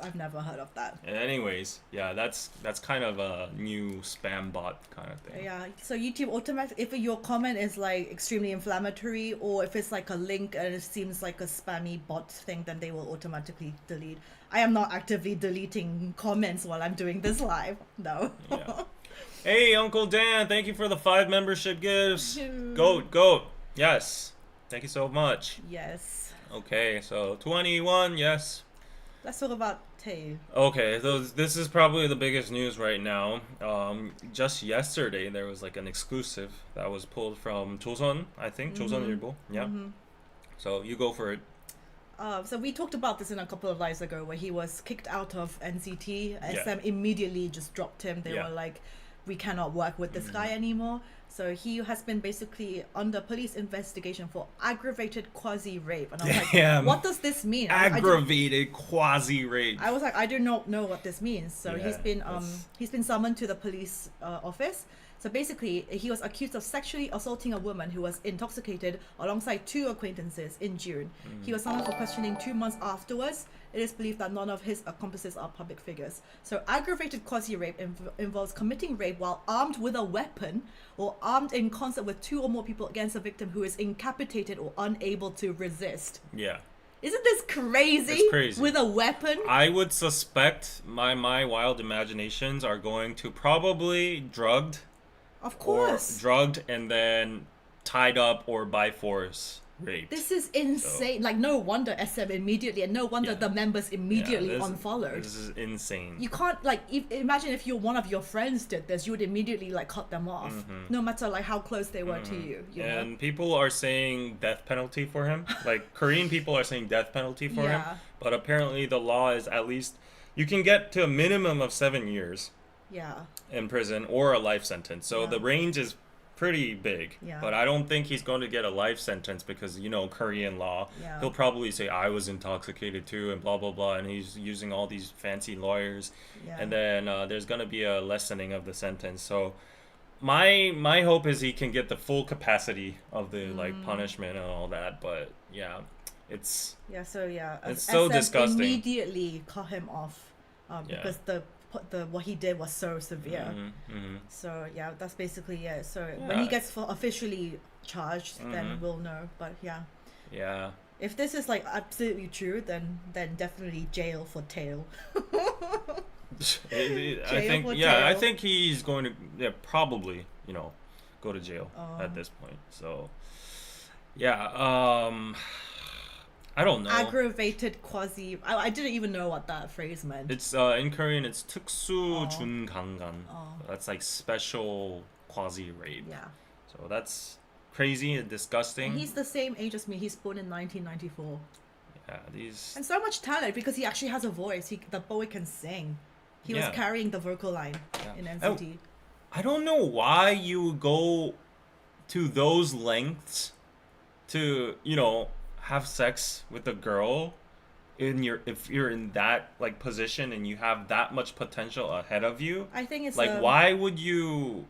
I've never heard of that. And anyways, yeah, that's kind of a new spam bot kind of thing. Yeah, so YouTube automatically, if your comment is like extremely inflammatory, or if it's like a link and it seems like a spammy bot thing, then they will automatically delete. I am not actively deleting comments while I'm doing this live. No. Yeah. Hey, Uncle Dan, thank you for the 5 membership gifts. Goat. Yes. Thank you so much. Yes. Okay, so 21, yes. Let's talk about Taeil. Okay, so this is probably the biggest news right now. Just yesterday, there was like an exclusive that was pulled from Joseon, I think. Joseonilbo. Yeah. So you go for it. So we talked about this in a couple of lives ago, where he was kicked out of NCT. Yeah. SM immediately just dropped him. They were like, we cannot work with this guy anymore. So he has been basically under police investigation for aggravated quasi-rape. And I was like, what does this mean? Aggravated quasi-rape. I was like, I do not know what this means. So Yeah, he's been summoned to the police office. So basically, he was accused of sexually assaulting a woman who was intoxicated alongside 2 acquaintances in June. He was summoned for questioning 2 months afterwards. It is believed that none of his accomplices are public figures. So aggravated quasi-rape involves committing rape while armed with a weapon or armed in concert with 2 or more people against a victim who is incapacitated or unable to resist. Yeah. Isn't this crazy? It's crazy. With a weapon? I would suspect my wild imaginations are going to probably drugged. Of course. Or drugged and then tied up or by force raped. This is insane. Like, no wonder SM immediately, and no wonder the members immediately unfollowed. This is insane. You can't, like, imagine if one of your friends did this, you would immediately, like, cut them off. No matter, like, how close they were to you. You and know? people are saying death penalty for him. Like, Korean people are saying death penalty for him. But apparently the law is at least, you can get to a minimum of 7 years. In prison or a life sentence. So the range is pretty big. But I don't think he's going to get a life sentence because, you know, Korean law. He'll probably say, I was intoxicated too, and blah, blah, blah. And he's using all these fancy lawyers. And then there's going to be a lessening of the sentence. So my hope is he can get the full capacity of the like punishment and all that. But yeah, it's it's so disgusting. Immediately cut him off because what he did was so severe. So yeah, that's basically it. So when he gets officially charged, then we'll know. But yeah, if this is like absolutely true, then definitely jail for Taeil. I think he's going to probably go to jail at this point. So I don't know. Aggravated quasi. I didn't even know what that phrase meant. It's in Korean. It's 특수 준강간. That's like special quasi rape. Yeah. So that's crazy and disgusting. And he's the same age as me. He's born in 1994. Yeah, these. And so much talent because he actually has a voice. The boy can sing. He was carrying the vocal line in NCT. I don't know why you go to those lengths to have sex with a girl if you're in that like position and you have that much potential ahead of you. I think it's like why would you?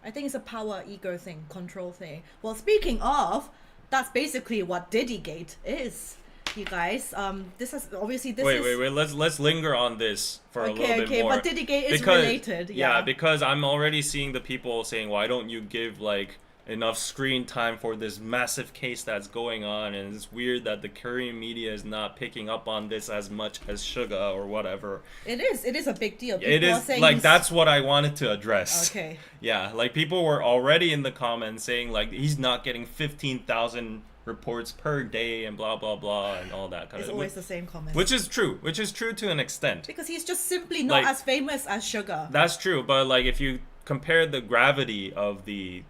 I think it's a power ego thing, control thing. Well, speaking of, that's basically what Diddy Gate is, you guys. This is obviously Wait. Let's linger on this for a little bit more. Okay, but Diddy Gate is related. Yeah, because I'm already seeing the people saying, why don't you give like enough screen time for this massive case that's going on, and it's weird that the Korean media is not picking up on this as much as Suga or whatever. It is a big deal. People it is like that's what I wanted to address. Okay. Yeah, like people were already in the comments saying like he's not getting 15,000 reports per day and blah blah blah and all that kind it's of. It's always the same comment. Which is true to an extent. Because he's just simply not as famous as Suga. That's true, but like if you compare the gravity of the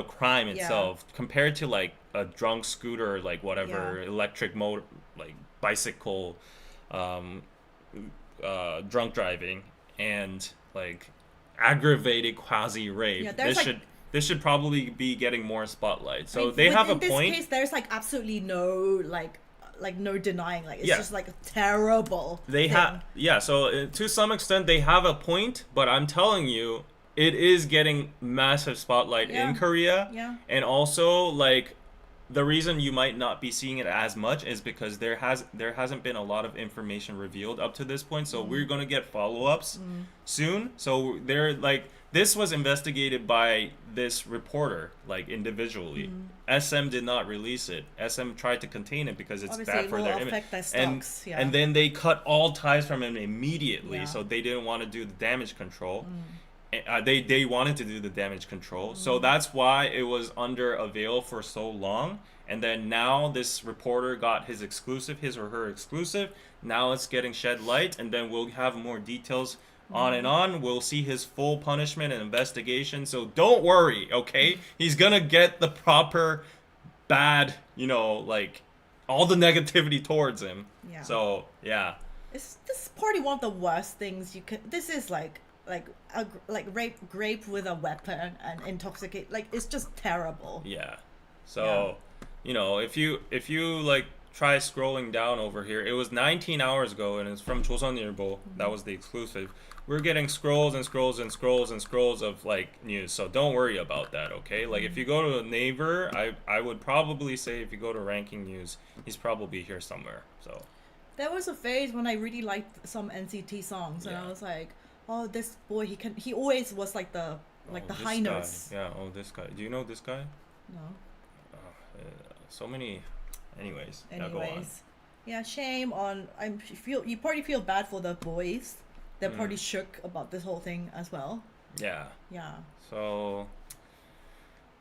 crime itself compared to like a drunk scooter, like whatever electric motor, like bicycle, drunk driving, and like aggravated quasi rape, this should probably be getting more spotlight. So they have a point. In this case, there's like absolutely no like no denying, like it's just like a terrible they have so to some extent they have a point, but I'm telling you, it is getting massive spotlight in Korea. And also, like, the reason you might not be seeing it as much is because there hasn't been a lot of information revealed up to this point. So we're gonna get follow-ups soon. So they're like, this was investigated by this reporter, like individually. SM did not release it. SM tried to contain it because it's Obviously, bad it for will their affect their and stocks, yeah. and then they cut all ties from him immediately. Yeah. So they didn't want to do the damage control. They wanted to do the damage control, so that's why it was under a veil for so long. And then now this reporter got his or her exclusive. Now it's getting shed light, and then we'll have more details on and on. We'll see his full punishment and investigation. So don't worry, okay? He's gonna get the proper bad, like all the negativity towards him. Yeah. So yeah. This is probably one of the worst things you can. This is like rape with a weapon and intoxicate. Like, it's just terrible. Yeah. So, if you like try scrolling down over here, it was 19 hours ago, and it's from Joseonilbo. That was the exclusive. We're getting scrolls and scrolls and scrolls and scrolls of like news. So don't worry about that, okay? Like, if you go to Naver, I would probably say if you go to Ranking News, he's probably here somewhere. So There was a phase when I really liked some NCT songs, and I was like, oh, this boy, he always was like the high notes. Yeah. Oh, this guy. Do you know this guy? No. So many. Anyways. Yeah, go on. Yeah, shame on. You probably feel bad for the boys. They're probably shook about this whole thing as well. Yeah. Yeah. So.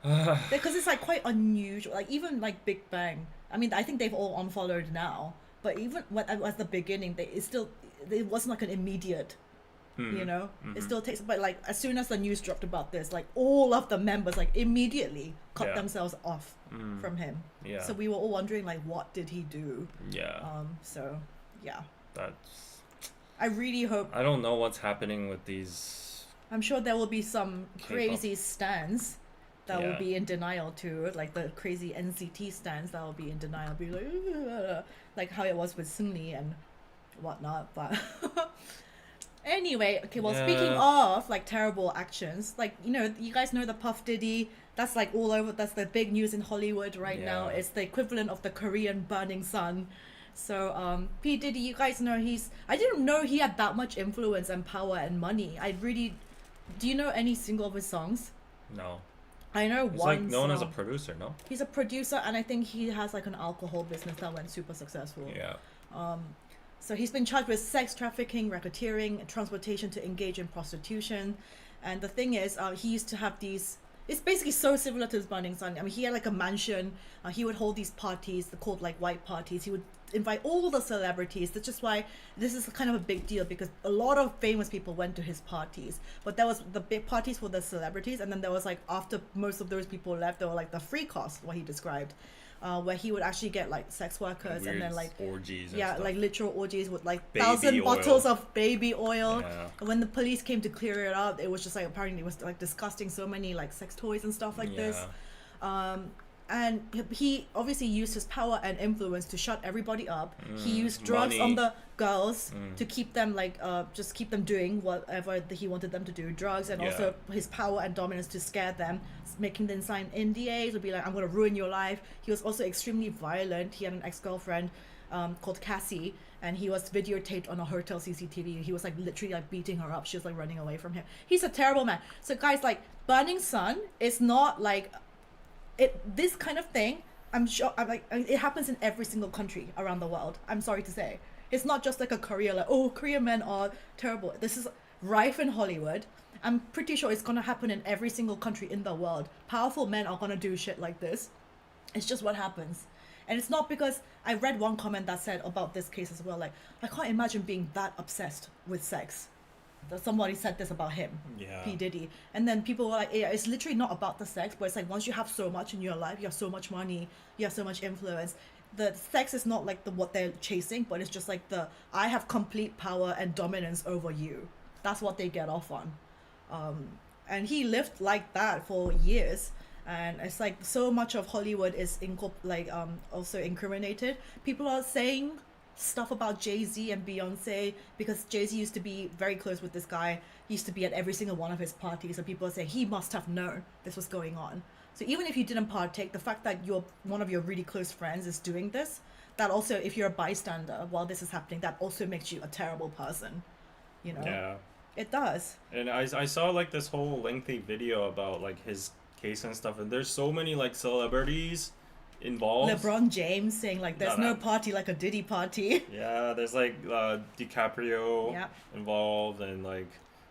Because it's like quite unusual. Like, even like Big Bang. I mean, I think they've all unfollowed now. But even at the beginning, it wasn't like an immediate. It still takes, but like as soon as the news dropped about this, like all of the members like immediately cut themselves off from him. Yeah. So we were all wondering like, what did he do? Yeah. So yeah. That's. I really hope. I don't know what's happening with these. I'm sure there will be some K-pop. crazy stans that will be in denial too, like the crazy NCT stans that will be in denial, be like, "Ugh," like how it was with Seungri and whatnot, but. Anyway, okay, well, speaking of like terrible actions, like, you guys know the Puff Diddy, that's like all over, that's the big news in Hollywood right now. It's the equivalent of the Korean burning sun. So P Diddy, you guys know I didn't know he had that much influence and power and money. Do you know any single of his songs? No. I know He's one like known song. as a producer, no? He's a producer, and I think he has like an alcohol business that went super successful. Yeah. So he's been charged with sex trafficking, racketeering, transportation to engage in prostitution. And the thing is, he used to have these... It's basically so similar to his Burning Sun. I mean, he had like a mansion. He would hold these parties, they're called like white parties. He would invite all the celebrities. That's just why this is kind of a big deal, because a lot of famous people went to his parties. But there was the big parties for the celebrities, and then there was like, after most of those people left, there were like the free cost, what he described. Where he would actually get like sex workers Weird and then like orgies and stuff. like literal orgies with like Baby 1,000 oil. bottles of baby oil. Yeah. And when the police came to clear it up, it was just like, apparently it was like disgusting, so many like sex toys and stuff like this. And he obviously used his power and influence to shut everybody up. He used drugs money. on the girls to keep them like just keep them doing whatever he wanted them to do, drugs, and also his power and dominance to scare them, making them sign NDAs, would be like, I'm gonna ruin your life. He was also extremely violent. He had an ex-girlfriend called Cassie, and he was videotaped on a hotel CCTV. He was like literally like beating her up. She was like running away from him. He's a terrible man. So guys, like, Burning Sun is not like this kind of thing. I'm sure it happens in every single country around the world. I'm sorry to say, it's not just like a Korea, like, oh, Korean men are terrible. This is rife in Hollywood. I'm pretty sure it's gonna happen in every single country in the world. Powerful men are gonna do shit like this. It's just what happens. And it's not because... I read one comment that said about this case as well, like, I can't imagine being that obsessed with sex. That somebody said this about him, P. Diddy. And then people were like, yeah, it's literally not about the sex, but it's like, once you have so much in your life, you have so much money, you have so much influence, the sex is not like what they're chasing, but it's just like I have complete power and dominance over you. That's what they get off on. And he lived like that for years. And it's like so much of Hollywood is also incriminated. People are saying stuff about Jay-Z and Beyonce, because Jay-Z used to be very close with this guy. He used to be at every single one of his parties, and people are saying he must have known this was going on. So even if you didn't partake, the fact that one of your really close friends is doing this, that also, if you're a bystander while this is happening, that also makes you a terrible person. You know? Yeah. It does. And I saw like this whole lengthy video about like his case and stuff, and there's so many like celebrities involved. LeBron James saying like there's no party like a Diddy party. Yeah, there's like DiCaprio Yeah. involved, and like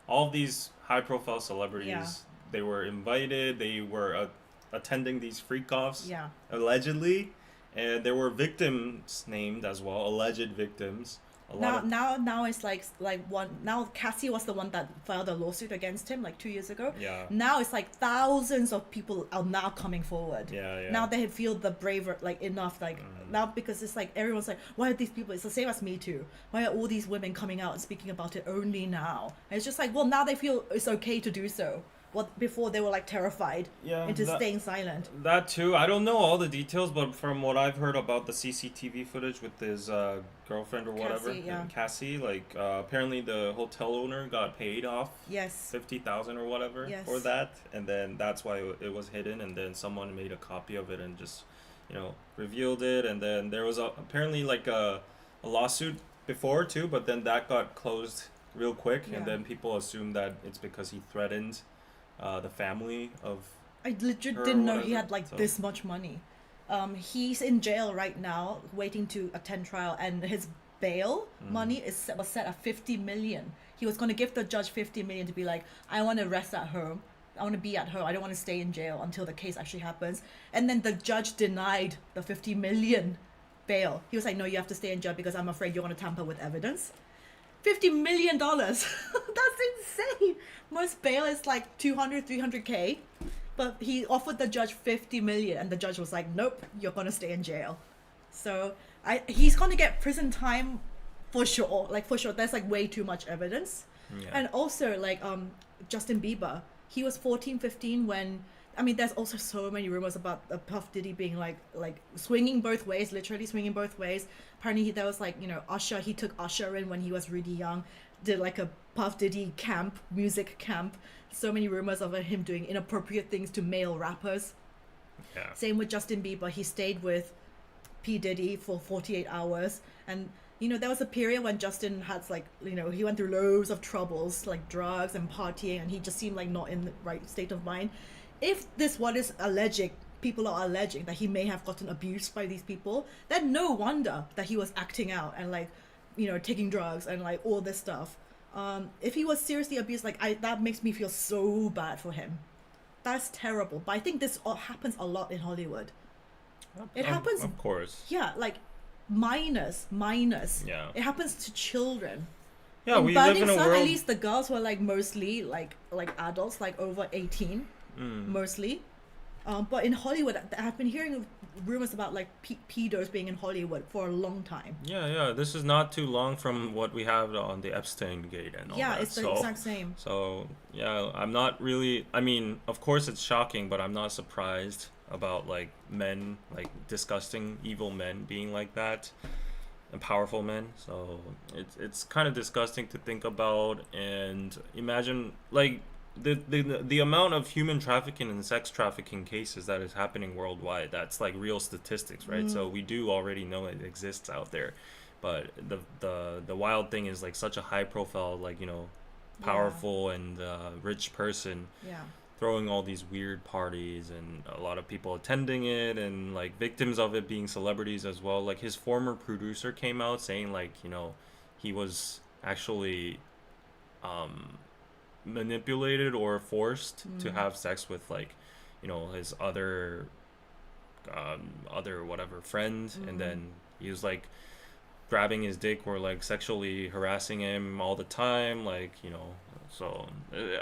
all of these high profile celebrities. Yeah. They were invited, they were attending these freak offs, Yeah. allegedly, and there were victims named as well, alleged victims. Now it's like one. Now Cassie was the one that filed a lawsuit against him like 2 years ago. Yeah. Now it's like thousands of people are now coming forward. Yeah. Now they feel the braver like enough like now, because it's like everyone's like, why are these people? It's the same as Me Too. Why are all these women coming out and speaking about it only now? And it's just like, well, now they feel it's okay to do so. What before they were like terrified into staying silent. That too. I don't know all the details, but from what I've heard about the CCTV footage with his girlfriend or whatever, Cassie, like apparently the hotel owner got paid off. Yes. 50,000 or whatever for that, and then that's why it was hidden, and then someone made a copy of it and just, revealed it, and then there was apparently like a lawsuit before too, but then that got closed real quick, and then people assume that it's because he threatened the family of. I legit didn't know he had like this much money. He's in jail right now, waiting to attend trial, and his bail money was set at 50 million. He was going to give the judge 50 million to be like, I want to rest at home. I want to be at home. I don't want to stay in jail until the case actually happens. And then the judge denied the 50 million bail. He was like, no, you have to stay in jail because I'm afraid you're going to tamper with evidence. $50 million. That's insane. Most bail is like 200, 300K. But he offered the judge 50 million, and the judge was like, nope, you're going to stay in jail. So he's going to get prison time for sure. Like, for sure. There's like way too much evidence. Yeah. And also, like, Justin Bieber, he was 14, 15 when... I mean, there's also so many rumors about Puff Diddy being like swinging both ways, literally swinging both ways. Apparently, there was like, Usher. He took Usher in when he was really young, did like a Puff Diddy camp, music camp. So many rumors of him doing inappropriate things to male rappers. Yeah. Same with Justin Bieber. He stayed with P. Diddy for 48 hours. And, there was a period when Justin had like, he went through loads of troubles, like drugs and partying, and he just seemed like not in the right state of mind. If this what is alleging, people are alleging that he may have gotten abused by these people, then no wonder that he was acting out and like, taking drugs and like all this stuff. If he was seriously abused, that makes me feel so bad for him. That's terrible. But I think this happens a lot in Hollywood. It happens. Of course. Yeah, like minors. Yeah. It happens to children. Yeah, we live in a world. At least the girls were like mostly like adults, like over 18. Mostly, but in Hollywood, I've been hearing rumors about like pedos being in Hollywood for a long time. Yeah. This is not too long from what we have on the Epstein gate and all that. Yeah, it's the exact same. So yeah, I'm not really. I mean, of course it's shocking, but I'm not surprised about like men, like disgusting, evil men being like that, and powerful men. So it's kind of disgusting to think about, and imagine like. The amount of human trafficking and sex trafficking cases that is happening worldwide, that's like real statistics, right? So we do already know it exists out there, but the wild thing is like such a high profile, like powerful and rich person throwing all these weird parties, and a lot of people attending it, and like victims of it being celebrities as well. Like his former producer came out saying like he was actually manipulated or forced to have sex with like his other whatever friend, and then he was like grabbing his dick or like sexually harassing him all the time, like so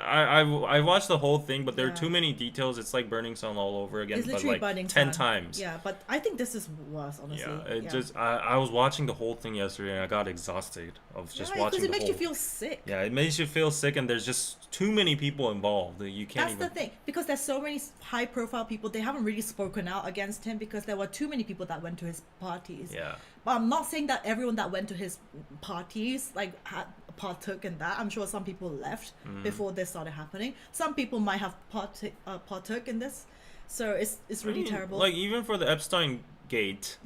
I watched the whole thing, but there are too many details. It's like Burning Sun all over again, it's but like 10 times. Yeah, but I think this is worse, honestly. Just I was watching the whole thing yesterday, and I got exhausted of just watching. Because it makes you feel sick. Yeah, it makes you feel sick, and there's just too many people involved. You can't. That's the thing, because there's so many high-profile people. They haven't really spoken out against him because there were too many people that went to his parties. Yeah. But I'm not saying that everyone that went to his parties like had partook in that. I'm sure some people left before this started happening. Some people might have partook in this, so it's really terrible. Like even for the Epstein gate,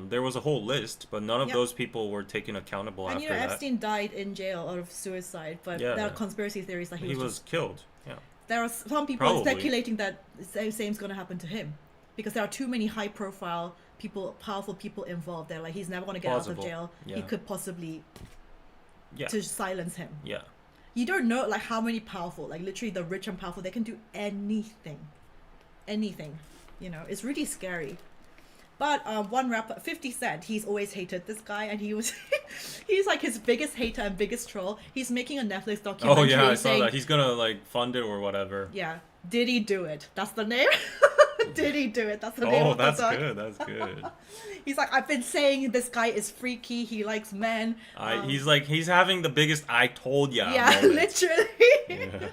there was a whole list, but none of those people were taken accountable and after that. Epstein died in jail out of suicide, but there are conspiracy theories that he was killed. Yeah. There are some people speculating that the same's going to happen to him, because there are too many high-profile people, powerful people involved. They're like, he's never going to get out of jail. He could possibly to silence him. Yeah. You don't know like how many powerful, like literally the rich and powerful, they can do anything. You know, it's really scary. But one rapper, 50 Cent, he's always hated this guy, and he's like his biggest hater and biggest troll. He's making a Netflix documentary. Oh yeah, I saw that. He's gonna like fund it or whatever. Yeah, Diddy do it. That's the name. Diddy do it. That's the name of the doc. Oh, that's good. He's like, I've been saying this guy is freaky. He likes men. He's having the biggest "I told ya" Yeah, moment. literally. Yeah.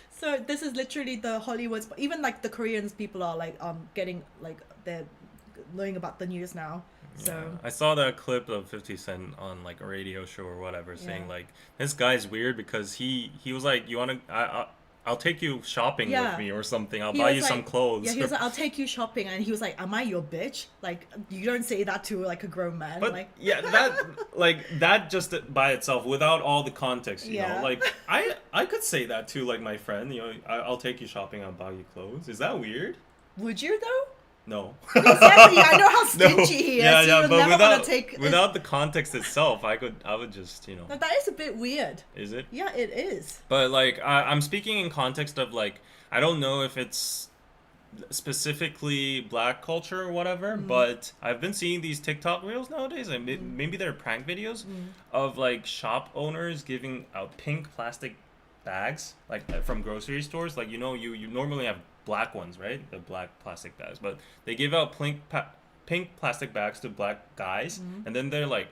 So this is literally the Hollywoods. Even like the Koreans, people are like getting like they're knowing about the news now. So I saw that clip of 50 Cent on like a radio show or whatever, saying like, this guy's weird because he was like, you want to I'll take you shopping with me or something. I'll buy you some clothes. Yeah, he was like, I'll take you shopping, and he was like, am I your bitch? Like, you don't say that to like a grown man. But like that just by itself, without all the context, you know, like I could say that to like my friend, you know, I'll take you shopping, I'll buy you clothes. Is that weird? Would you though? No. Exactly. I know how stingy he is. Yeah, but without without the context itself, I would just, you know. No, that is a bit weird. Is it? Yeah, it is. But like I'm speaking in context of like, I don't know if it's specifically black culture or whatever, but I've been seeing these TikTok reels nowadays, and maybe they're prank videos of like shop owners giving out pink plastic bags like from grocery stores. Like, you know, you normally have black ones, right? The black plastic bags, but they give out pink plastic bags to black guys, and then they're like,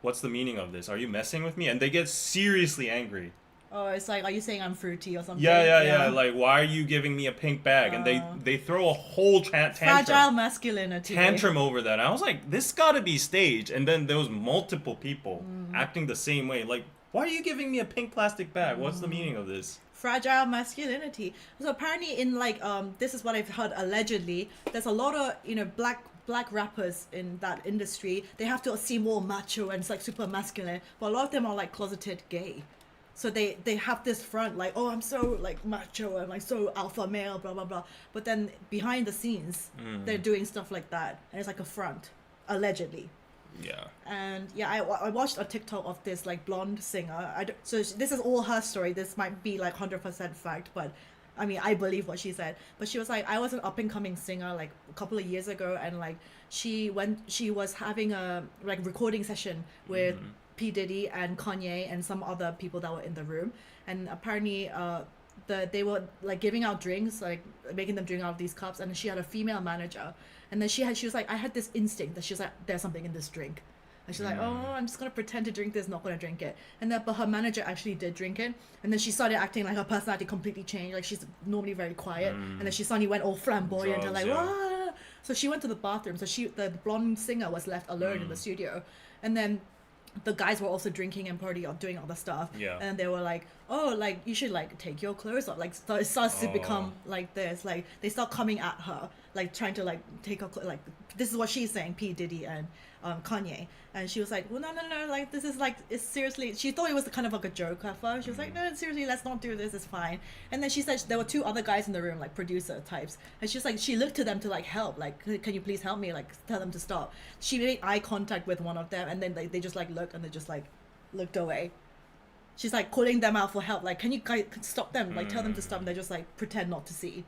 what's the meaning of this? Are you messing with me? And they get seriously angry. Oh, it's like, are you saying I'm fruity or something? Yeah. Like, why are you giving me a pink bag? And they throw a whole tantrum. Fragile masculinity. Tantrum over that. And I was like, this gotta be staged. And then there was multiple people acting the same way. Like, why are you giving me a pink plastic bag? What's the meaning of this? Fragile masculinity. So apparently in like this is what I've heard allegedly, there's a lot of, you know, black rappers in that industry. They have to seem more macho and it's like super masculine, but a lot of them are like closeted gay. So they have this front like, oh, I'm so like macho and like so alpha male, blah blah blah, but then behind the scenes they're doing stuff like that, and it's like a front, allegedly. Yeah. And yeah, I watched a TikTok of this like blonde singer. So this is all her story. This might be like 100% fact, but I mean, I believe what she said. But she was like, I was an up and coming singer like a couple of years ago, and like she was having a like recording session with P Diddy and Kanye and some other people that were in the room, and apparently they were like giving out drinks, like making them drink out of these cups, and she had a female manager. And then she was like, I had this instinct that she was like, there's something in this drink. And she's like, oh, I'm just going to pretend to drink this, not going to drink it. And then, but her manager actually did drink it. And then she started acting like her personality completely changed. Like, she's normally very quiet. And then she suddenly went all flamboyant and like, wah. So she went to the bathroom. So the blonde singer was left alone in the studio. And then the guys were also drinking and partying or doing other stuff. Yeah. And they were like, oh, like, you should, like, take your clothes off. Like, so it starts to become like this. Like, they start coming at her, like, trying to, like, take her like, this is what she's saying, P. Diddy and Kanye. And she was like, well, no, like, this is, like, it's seriously, she thought it was kind of like a joke at first. She was like, no, seriously, let's not do this, it's fine. And then she said there were two other guys in the room, like, producer types. And she's like, she looked to them to, like, help. Like, can you please help me? Like, tell them to stop. She made eye contact with one of them, and then they just, like, looked, and they just, like, looked away. She's like calling them out for help, like, can you guys stop them, like tell them to stop, and they just like pretend not to see.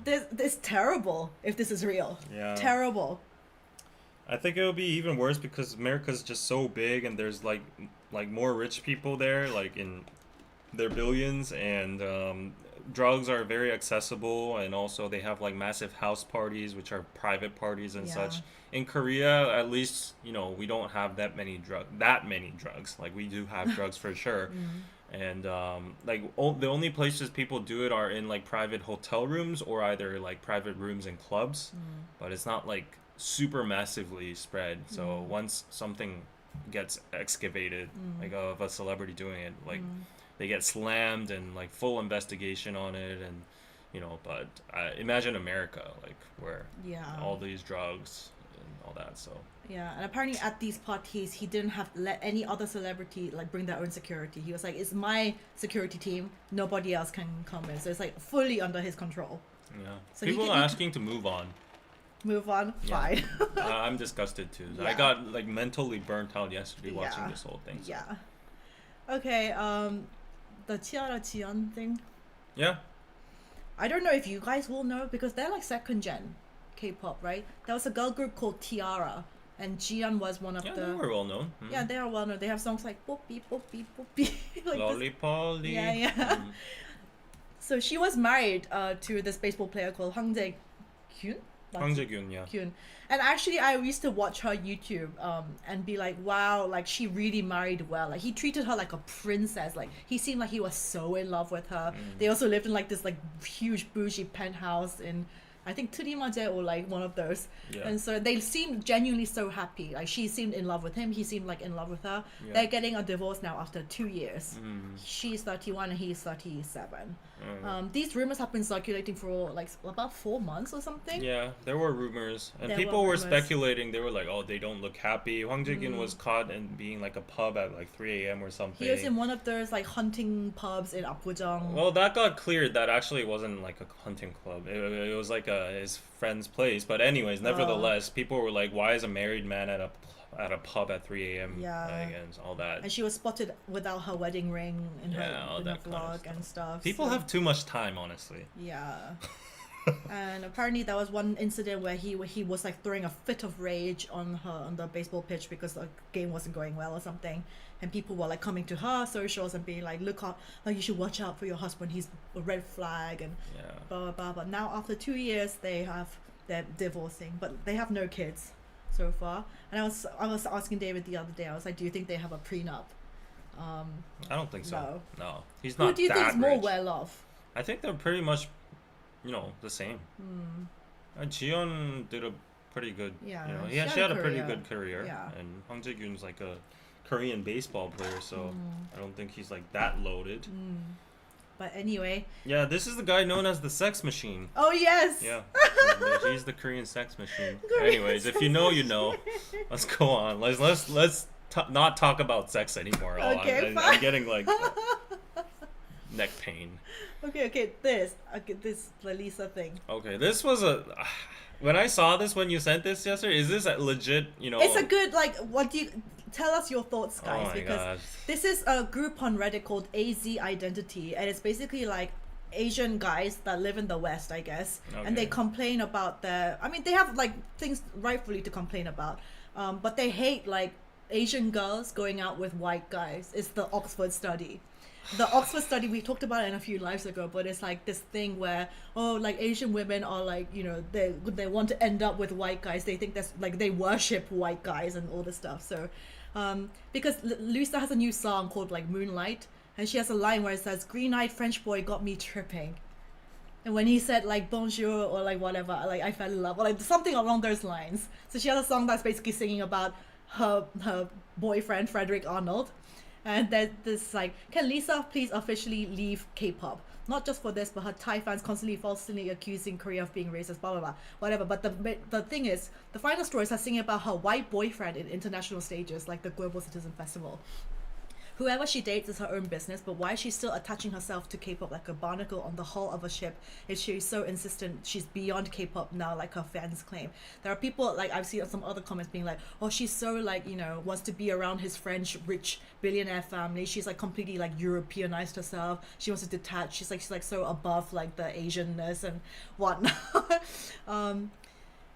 This terrible if this is real. Yeah, terrible. I think it would be even worse because America's just so big, and there's like more rich people there, like in their billions, and drugs are very accessible, and also they have like massive house parties, which are private parties and such. In Korea, at least, you know, we don't have that many drugs. Like, we do have drugs for sure. And like the only places people do it are in like private hotel rooms or either like private rooms in clubs. But it's not like super massively spread. So once something gets excavated, like of a celebrity doing it, like they get slammed and like full investigation on it, and but imagine America, like where Yeah. all these drugs and all that. So Yeah, and apparently at these parties, he didn't have let any other celebrity like bring their own security. He was like, "It's my security team. Nobody else can come in." So it's like fully under his control. yeah, So people he are can- asking to move on. Move on. Yeah. Fine. I'm disgusted too. I Yeah. got like mentally burnt out yesterday watching Yeah. this whole thing. So. Yeah. Okay. The Tiara Jian thing. Yeah. I don't know if you guys will know because they're like second gen K-pop, right? There was a girl group called Tiara, and Jian was one of Yeah, the. they were well known. Yeah, they are well known. They have songs like "Poppy, Poppy, Poppy." like this- Lollipolly. Yeah, yeah. So she was married to this baseball player called Hang Jae-kyun. Hwang Jae-kyun, yeah. Kyun. And actually, I used to watch her YouTube and be like, wow, like she really married well. Like he treated her like a princess. Like he seemed like he was so in love with her. They also lived in like this like huge bougie penthouse in, I think, Turimaje or like one of those. Yeah. And so they seemed genuinely so happy. Like she seemed in love with him. He seemed like in love with her. Yeah. They're getting a divorce now after 2 years. She's 31 and he's 37. These rumors have been circulating for like about 4 months or something. Yeah, there were rumors, and There people were were rumors. speculating. They were like, "Oh, they don't look happy." Hwang Jae-kyun was caught in being like a pub at like 3 a.m. or something. He was in one of those like hunting pubs in Apgujeong. Well, that got cleared. That actually wasn't like a hunting club. It was like his friend's place. But anyways, nevertheless, people were like, "Why is a married man at a pub at 3 a.m.?" Yeah. Like, and all that. And she was spotted without her wedding ring in Yeah, all her, in her that kind of vlog stuff. and stuff. People so- have too much time, honestly. Yeah. And apparently there was one incident where he was like throwing a fit of rage on her on the baseball pitch because the game wasn't going well or something, and people were like coming to her socials and being like, "Look out, like you should watch out for your husband. He's a red flag," and Yeah. blah blah blah. But now after 2 years, they're divorcing, but they have no kids so far. And I was asking David the other day. I was like, "Do you think they have a prenup?" I don't think so. No. No, he's not Who do you that think is more rich. well off? I think they're pretty much, the same. Jiyeon did a pretty good. Yeah, She had a pretty career. good career. Yeah. And Hwang Jae-kyun's like a Korean baseball player, so I don't think he's like that loaded. But anyway, Yeah, this is the guy known as the Sex Machine. oh yes. Yeah, he's the Korean sex machine. Korean Anyways, if you know, you know. Let's go on. Let's not talk about sex anymore. Okay, I'm fine. getting like neck pain. Okay, this Lalisa thing. Okay, this was when I saw this when you sent this yesterday. Is this a legit? It's a good like. What do you tell us your thoughts, guys? Oh my because gosh. this is a group on Reddit called AZ Identity, and it's basically like Asian guys that live in the West, I guess, and they Okay. complain about their. I mean, they have like things rightfully to complain about, but they hate like Asian girls going out with white guys. It's the Oxford study. The Oxford study, we talked about it in a few lives ago, but it's like this thing where, like Asian women are like, they want to end up with white guys. They think that's like, they worship white guys and all this stuff. So, because Luisa has a new song called like Moonlight, and she has a line where it says, "Green-eyed French boy got me tripping." And when he said like bonjour or like whatever, like I fell in love, or like something along those lines. So she has a song that's basically singing about her boyfriend, Frederick Arnold. And there's this like, can Lisa please officially leave K-pop? Not just for this, but her Thai fans constantly falsely accusing Korea of being racist, blah blah blah, whatever. But the thing is, the final stories are singing about her white boyfriend in international stages like the Global Citizen Festival. Whoever she dates is her own business, but why is she still attaching herself to K-pop like a barnacle on the hull of a ship? Is she so insistent she's beyond K-pop now, like her fans claim? There are people, like I've seen some other comments being like, oh, she's so like, wants to be around his French rich billionaire family. She's like completely like Europeanized herself. She wants to detach. She's like so above like the Asianness and whatnot.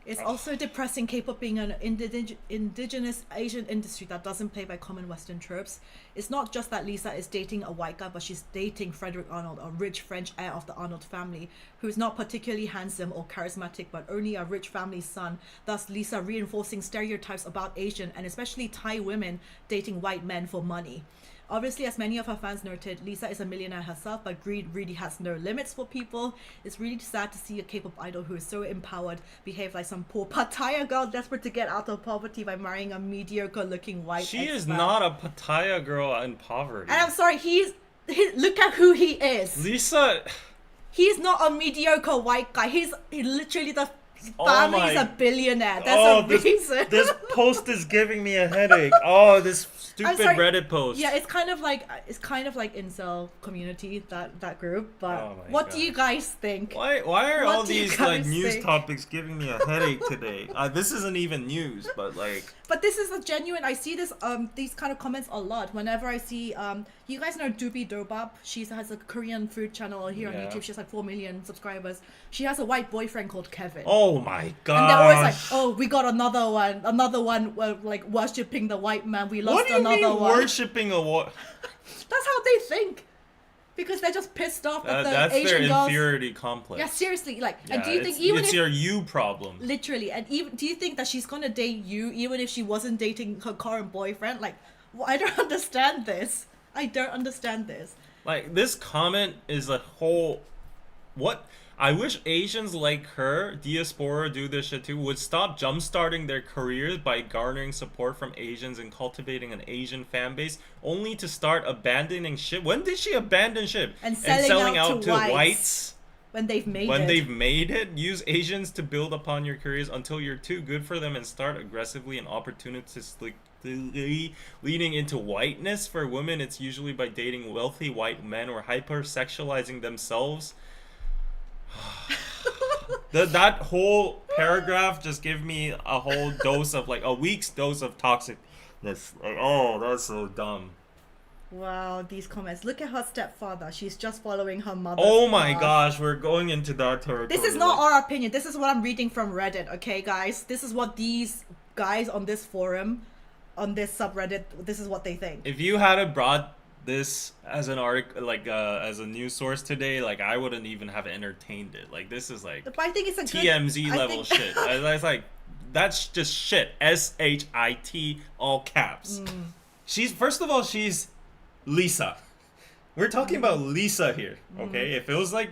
It's also depressing K-pop being an indigenous Asian industry that doesn't play by common Western tropes. It's not just that Lisa is dating a white guy, but she's dating Frederick Arnold, a rich French heir of the Arnold family, who's not particularly handsome or charismatic, but only a rich family's son. Thus, Lisa reinforcing stereotypes about Asian and especially Thai women dating white men for money. Obviously, as many of her fans noted, Lisa is a millionaire herself, but greed really has no limits for people. It's really sad to see a K-pop idol who is so empowered behave like some poor Pattaya girl desperate to get out of poverty by marrying a mediocre-looking white She is expert. not a Pattaya girl in poverty. And I'm sorry, look at who he is. Lisa. He's not a mediocre white guy. He's literally the Oh family my- is a billionaire. There's a reason. This post is giving me a headache. Oh, this stupid sorry. Reddit post. Yeah, it's kind of like incel community, that group. But Oh my what do God. you guys think? Why are What all do you these like guys news think? topics giving me a headache today? This isn't even news, but like But this is a genuine. I see this these kind of comments a lot whenever I see you guys know Doobie Dobab. She has a Korean food channel here on Yeah. YouTube. She has like 4 million subscribers. She has a white boyfriend called Kevin. oh my god. And they're always like, oh, we got another one, like worshipping the white man. We lost what do you another mean one. worshipping a what? That's how they think, because they're just pissed off at the That's Asian their girls. inferiority complex. Yeah, seriously, like, Yeah, and do you think it's, even it's if your you problem? literally, and even do you think that she's gonna date you even if she wasn't dating her current boyfriend? Like, I don't understand this. I don't understand this. Like this comment is a whole what I wish Asians like her, diaspora do this shit too, would stop jumpstarting their careers by garnering support from Asians and cultivating an Asian fan base, only to start abandoning shit. When did she abandon shit? And selling out to whites. whites? When they've made When it. they've made it, use Asians to build upon your careers until you're too good for them and start aggressively and opportunistically leading into whiteness. For women, it's usually by dating wealthy white men or hypersexualizing themselves. That whole paragraph just gave me a whole dose of like a week's dose of toxicness. Like, oh, that's so dumb. Wow, these comments. Look at her stepfather. She's just following her mother. Oh my gosh, we're going into that territory. This is not our opinion. This is what I'm reading from Reddit, okay, guys? This is what these guys on this forum, on this subreddit, this is what they think. If you had brought this as an article, like as a news source today, like I wouldn't even have entertained it. Like this is like But I think it's a good... TMZ I level think- shit. That's like that's just shit. SHIT all caps. She's first of all she's Lisa. We're talking about Lisa here, okay? If it was like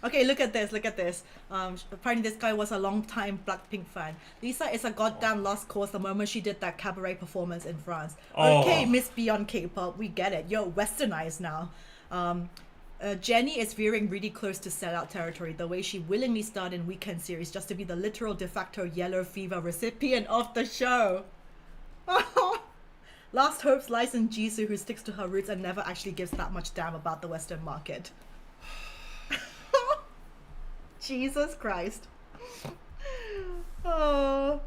Okay, look at this, look at this. Apparently this guy was a long time Blackpink fan. Lisa is a goddamn lost cause the moment she did that cabaret performance in France. Okay, Oh. Miss Beyond K-pop, we get it. You're westernized now. Jenny is veering really close to sellout territory, the way she willingly starred in Weekend series just to be the literal de facto yellow fever recipient of the show. Last hope's licensed Jisoo who sticks to her roots and never actually gives that much damn about the Western market. Jesus Christ. Oh.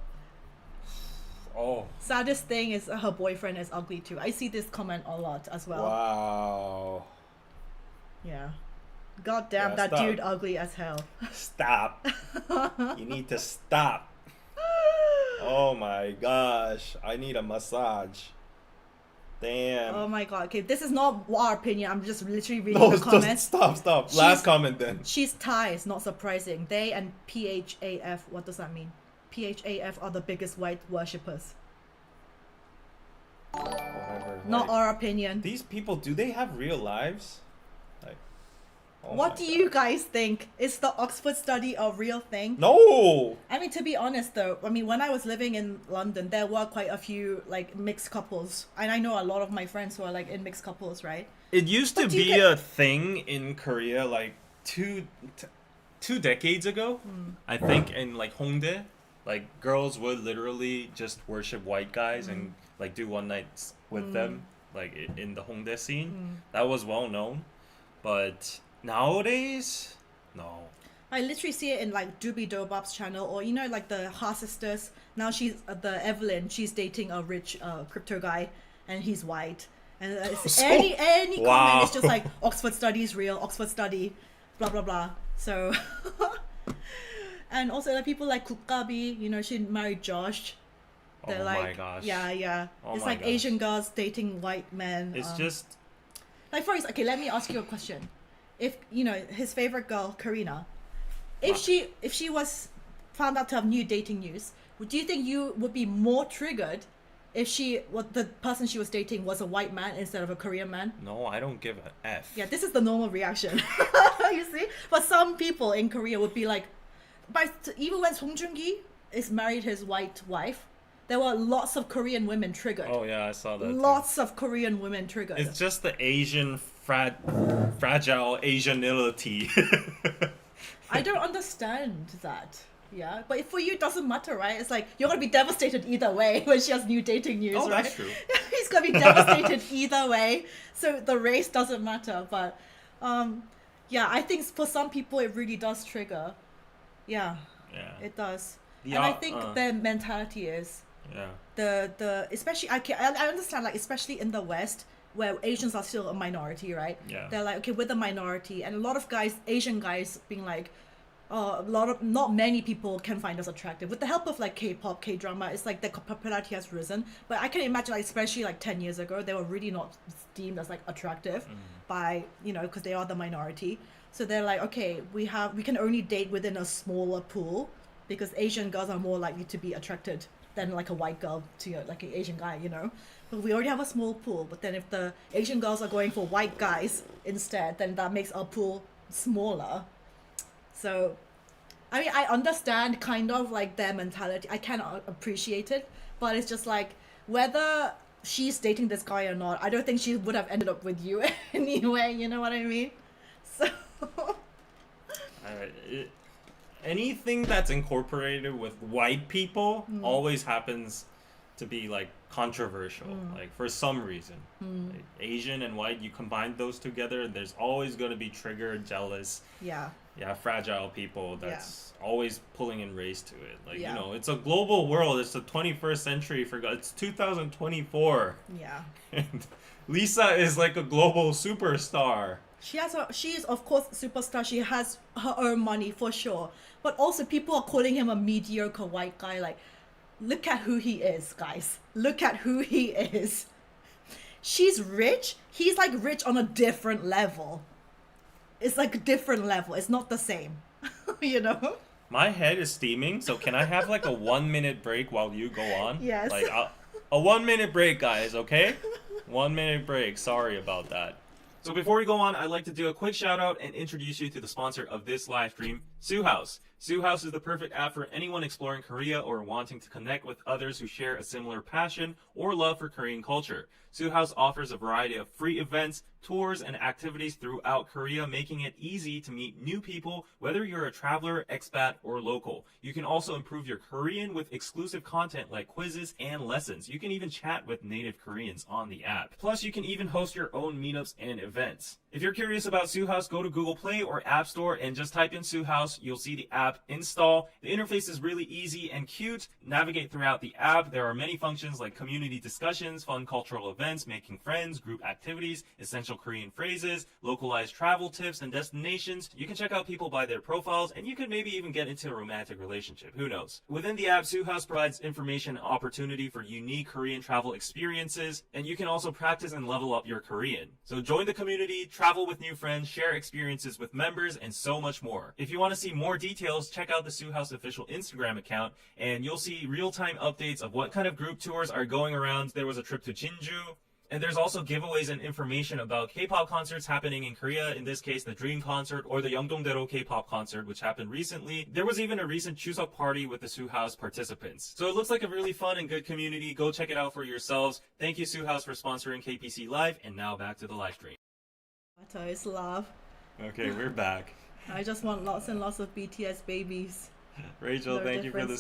oh Saddest thing is her boyfriend is ugly too. I see this comment a lot as well. wow. Yeah. God damn, Yeah, that stop. dude ugly as hell. Stop. You need to stop. Oh my gosh. I need a massage. Damn. Oh my god. Okay, this is not our opinion. I'm just literally reading No, the just comments. stop. She's- Last comment then. She's Thai, it's not surprising. They and PHAF, what does that mean? PHAF are the biggest white worshippers. Whatever. Not like, our opinion. these people, do they have real lives? Like, oh What my do God. you guys think? Is the Oxford study a real thing? No. I mean, to be honest though, I mean, when I was living in London, there were quite a few like mixed couples. And I know a lot of my friends who are like in mixed couples, right? It used to But do you be get- a thing in Korea like two decades ago. I think in like Hongdae, like girls would literally just worship white guys and like do one nights with them, like in the Hongdae scene. That was well known, but nowadays, no. I literally see it in like Doobie Dobab's channel, or you know, like the Ha sisters. Now she's the Evelyn. She's dating a rich crypto guy, and he's white. And it's So- any Wow. comment is just like Oxford study is real, Oxford study, blah blah blah. So, and also like people like Kukabi, you know, she married Josh. They're Oh like, my gosh. yeah. Oh it's my like gosh. Asian girls dating white men. It's just like for example, okay, let me ask you a question. If you know his favorite girl, Karina, if she was found out to have new dating news, do you think you would be more triggered if the person she was dating was a white man instead of a Korean man. No, I don't give an F. Yeah, this is the normal reaction. You see? But some people in Korea would be like, even when Song Joong-ki is married his white wife, there were lots of Korean women triggered. Oh yeah, I saw that. Lots of Korean women triggered. It's just the Asian fragile Asianility. I don't understand that. Yeah, but for you, it doesn't matter, right? It's like you're gonna be devastated either way when she has new dating news, Oh, right? that's true. He's gonna be devastated either way, so the race doesn't matter. But, yeah, I think for some people it really does trigger. Yeah, it does. And I think their mentality is the especially I understand, like, especially in the West where Asians are still a minority, right? Yeah. They're like, okay, we're the minority, and a lot of guys, Asian guys, being like, not many people can find us attractive. With the help of like K-pop, K-drama, it's like the popularity has risen. But I can imagine, like, especially like 10 years ago, they were really not deemed as like attractive by, because they are the minority. So they're like, okay, we can only date within a smaller pool because Asian girls are more likely to be attracted than like a white girl to like an Asian guy, But we already have a small pool. But then if the Asian girls are going for white guys instead, then that makes our pool smaller. So, I mean, I understand kind of like their mentality. I cannot appreciate it, but it's just like, whether she's dating this guy or not, I don't think she would have ended up with you anyway. You know what I mean? So. Anything that's incorporated with white people always happens to be like controversial, like for some reason. Like, Asian and white, you combine those together, there's always going to be triggered, jealous, fragile people that's always pulling in race to it. Like, it's a global world, it's the 21st century, it's 2024. Yeah. And Lisa is like a global superstar. She is of course a superstar. She has her own money for sure. But also people are calling him a mediocre white guy. Like, look at who he is, guys. Look at who he is. She's rich. He's like rich on a different level. It's like a different level. It's not the same. My head is steaming, so can I have like a 1 minute break while you go on? Yes. Like a 1 minute break, guys, okay? 1 minute break. Sorry about that. So before we go on, I'd like to do a quick shout out and introduce you to the sponsor of this live stream, Sue House. Sue House is the perfect app for anyone exploring Korea or wanting to connect with others who share a similar passion or love for Korean culture. Sue House offers a variety of free events, tours, and activities throughout Korea, making it easy to meet new people, whether you're a traveler, expat, or local. You can also improve your Korean with exclusive content like quizzes and lessons. You can even chat with native Koreans on the app. Plus, you can even host your own meetups and events. If you're curious about Sue House, go to Google Play or App Store and just type in Sue House. You'll see the app install. The interface is really easy and cute. Navigate throughout the app. There are many functions like community discussions, fun cultural events, making friends, group activities, essential Korean phrases, localized travel tips and destinations. You can check out people by their profiles, and you can maybe even get into a romantic relationship. Who knows? Within the app, Sue House provides information and opportunity for unique Korean travel experiences, and you can also practice and level up your Korean. So join the community, travel with new friends, share experiences with members, and so much more. If you want to see more details, check out the Sue House official Instagram account, and you'll see real-time updates of what kind of group tours are going around. There was a trip to Jinju, and there's also giveaways and information about K-pop concerts happening in Korea, in this case the Dream Concert or the Yeongdongdaero K-pop concert, which happened recently. There was even a recent Chuseok party with the Sue House participants. So it looks like a really fun and good community. Go check it out for yourselves. Thank you, Sue House, for sponsoring KPC Live, and now back to the live stream. It's love. Okay, we're back. I just want lots and lots of BTS babies. Rachel, thank you for the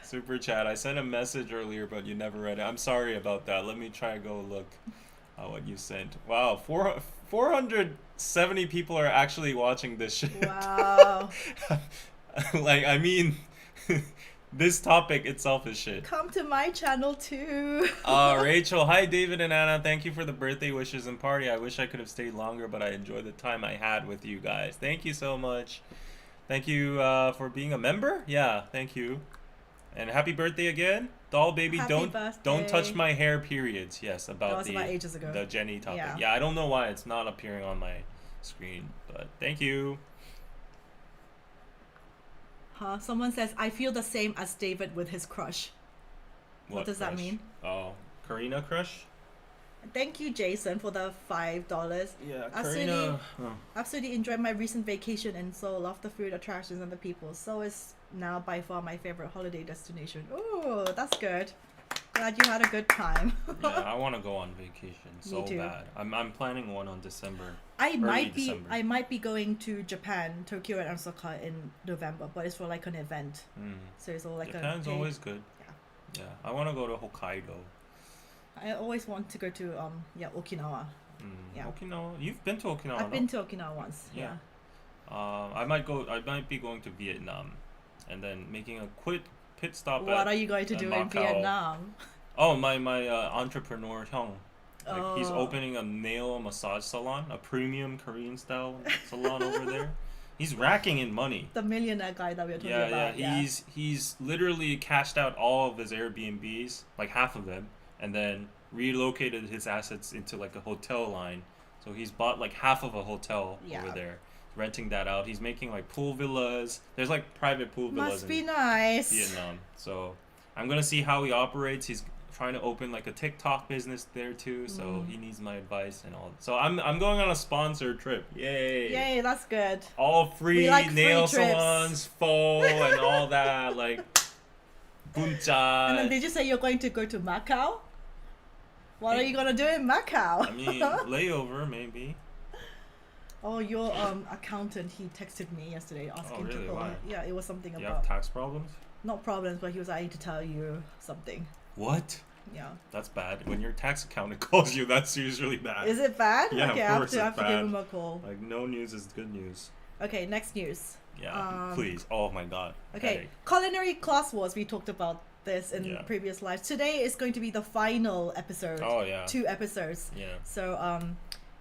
super chat. I sent a message earlier, but you never read it. I'm sorry about that. Let me try to go look at what you sent. Wow, 470 people are actually watching this shit. Wow. Like, I mean, this topic itself is shit. Come to my channel too. Rachel, hi David and Anna. Thank you for the birthday wishes and party. I wish I could have stayed longer, but I enjoyed the time I had with you guys. Thank you so much. Thank you for being a member. Yeah, thank you. And happy birthday again. Doll baby, don't touch my hair, periods. Yes, about ages ago. The Jenny topic. Yeah, I don't know why it's not appearing on my screen, but thank you. Someone says, I feel the same as David with his crush. What does that crush? mean? Oh, Karina crush? Thank you, Jason, for the $5. Yeah, Absolutely, Karina. absolutely enjoyed my recent vacation in Seoul. Love the food, attractions, and the people. Seoul is now by far my favorite holiday destination. Oh, that's good. Glad you had a good time. Yeah, I want to go on vacation so too. bad. I'm planning one on December. I December. might be going to Japan, Tokyo, and Osaka in November, but it's for like an event. So it's all like Japan's a always good. Yeah, I want to go to Hokkaido. I always want to go to Okinawa. Yeah. Okinawa. You've been to Okinawa? I've been to Okinawa once. Yeah. I might be going to Vietnam, and then making a pit stop. What are you going to do in Macau. Vietnam? Oh, my entrepreneur Hyung. Like, he's Oh. opening a nail massage salon, a premium Korean style salon over there. He's racking in money. The millionaire guy that we were talking Yeah, about. yeah. He's literally cashed out all of his Airbnbs, like half of them, and then relocated his assets into like a hotel line. So he's bought like half of a hotel over there, renting that out. He's making like pool villas. There's like private pool villas Must be in nice. Vietnam. So I'm gonna see how he operates. He's trying to open like a TikTok business there too. So he needs my advice and all. So I'm going on a sponsored trip. Yay! Yay, that's good. All free We like free nail trips. salons, pho, and all that. Like buncha. And then did you say you're going to go to Macau? What are you gonna do in Macau? I mean, layover maybe. Oh, your accountant, he texted me yesterday asking really? to call. Why? Yeah, it was something You about have tax problems? not problems, but he was like, I need to tell you something. What? Yeah. That's bad. When your tax accountant calls you, that's usually bad. Is it bad? Yeah, okay, of I course have it's to give bad. him a call. Like, no news is good news. Okay, next news. Yeah, please. Oh my god. Okay, Headache. culinary class wars. We talked about this in Yeah. previous lives. Today is going to be the final episode. Oh yeah. 2 episodes. Yeah. So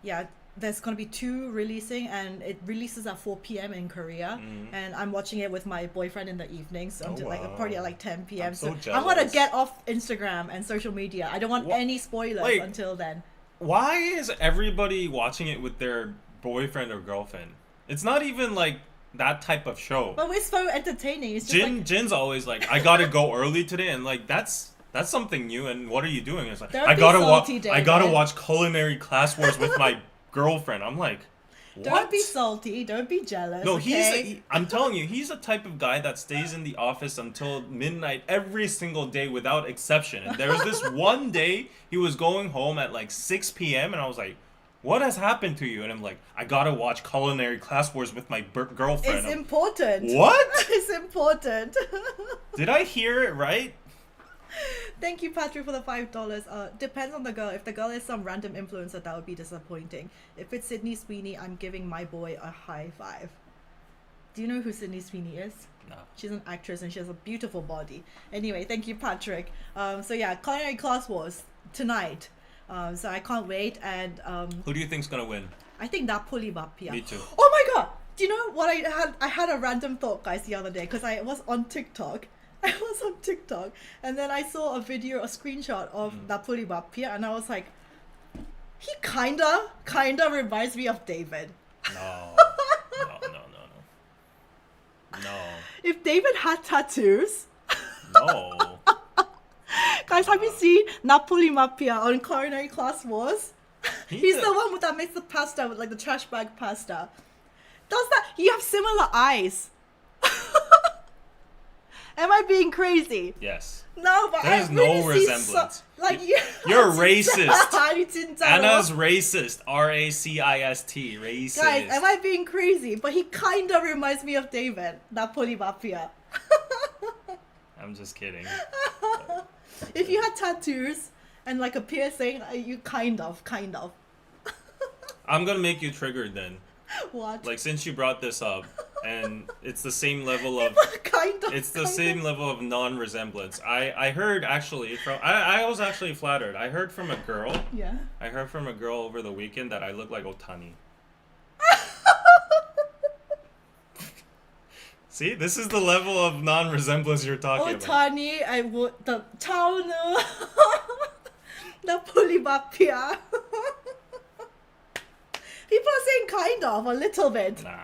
yeah, there's gonna be 2 releasing, and it releases at 4 p.m. in Korea. And I'm watching it with my boyfriend in the evenings until like wow. probably at like 10 p.m. I'm so I'm gonna jealous. get off Instagram and social media. I don't want Wha- any spoilers Wait. until then. Why is everybody watching it with their boyfriend or girlfriend? It's not even like that type of show. But it's so entertaining. It's just Jin's always like, I gotta go early today, and like that's something new. And what are you doing? It's like, Don't I be gotta watch. salty, I gotta David. watch culinary class wars with my girlfriend. I'm like, what? Don't be salty. Don't be jealous. No, okay? I'm telling you, he's the type of guy that stays in the office until midnight every single day without exception. And there was this one day he was going home at like 6 p.m. and I was like, what has happened to you? And I'm like, I gotta watch culinary class wars with my girlfriend. It's important. What? It's important. Did I hear it right? Thank you, Patrick, for the $5. Depends on the girl. If the girl is some random influencer, that would be disappointing. If it's Sydney Sweeney, I'm giving my boy a high five. Do you know who Sydney Sweeney is? No. She's an actress and she has a beautiful body. Anyway, thank you, Patrick. So yeah, culinary class wars tonight. So I can't wait, and Who do you think's gonna win? I think that Puli Bapia. Me too. Oh my god! Do you know what I had? I had a random thought, guys, the other day because I was on TikTok. And then I saw a video, a screenshot of that Puli Bapia, and I was like, he kinda reminds me of David. No. No. If David had tattoos, No. guys, have you seen Napoli Mapia on Culinary Class Wars? He's the one that makes the pasta with like the trash bag pasta. Does that? You have similar eyes. Am I being crazy? Yes. No, but There's I really no see resemblance. like You're racist. Anna's Guys, racist. R-A-C-I-S-T. Racist. am I being crazy? But he kind of reminds me of David, Napoli Mapia. I'm just kidding. If you had tattoos and like a piercing, you kind of. I'm gonna make you triggered then. What? Like, since you brought this up, and it's the same level of kind of. it's the same level of non-resemblance. I heard actually from I was actually flattered. I heard from a girl. Yeah. I heard from a girl over the weekend that I look like Otani. See, this is the level of non-resemblance you're talking about. Otani, I would the town, Napoli Mapia. People are saying kind of, a little bit. Nah,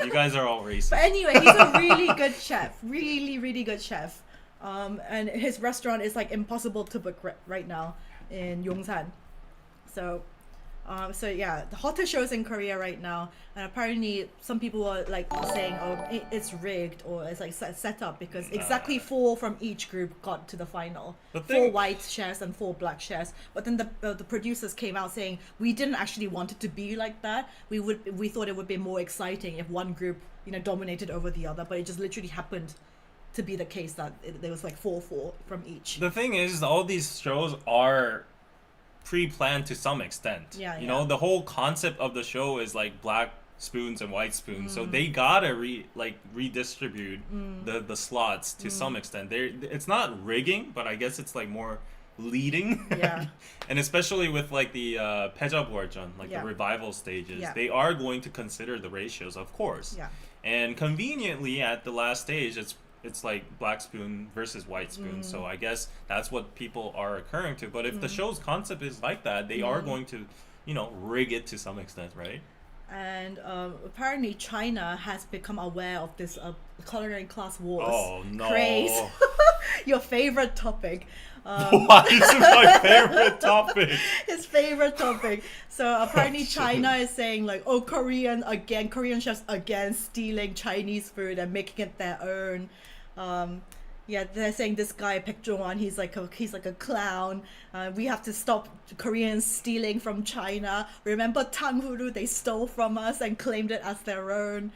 you guys are all racist. But anyway, he's a really good chef. Really, really good chef. And his restaurant is like impossible to book right now in Yongsan. So, so yeah, the hottest shows in Korea right now, and apparently some people are like saying, "Oh, it's rigged," or it's like set up because exactly 4 from each group got to the final. The 4 thing- white shares and 4 black shares. But then the producers came out saying we didn't actually want it to be like that. We thought it would be more exciting if one group dominated over the other, but it just literally happened to be the case that there was like 4 from each. The thing is, all these shows are pre-planned to some extent. Yeah, you yeah. know, the whole concept of the show is like black spoons and white spoons, so they gotta redistribute the slots to some extent. It's not rigging, but I guess it's like more leading. Yeah. And especially with like the Pejab version, like Yeah. the revival stages, Yeah. they are going to consider the ratios, of course. Yeah. And conveniently at the last stage, it's like black spoon versus white spoon. So I guess that's what people are occurring to. But if the show's concept is like that, they are going to, rig it to some extent, right? And apparently China has become aware of this culinary class wars Oh no! craze. Your favorite topic. Why is it my favorite topic? His favorite topic. So apparently China is saying like, oh, Korean chefs again stealing Chinese food and making it their own. Yeah, they're saying this guy Baek Jong-won, he's like a clown. We have to stop Koreans stealing from China. Remember Tanghuru, they stole from us and claimed it as their own.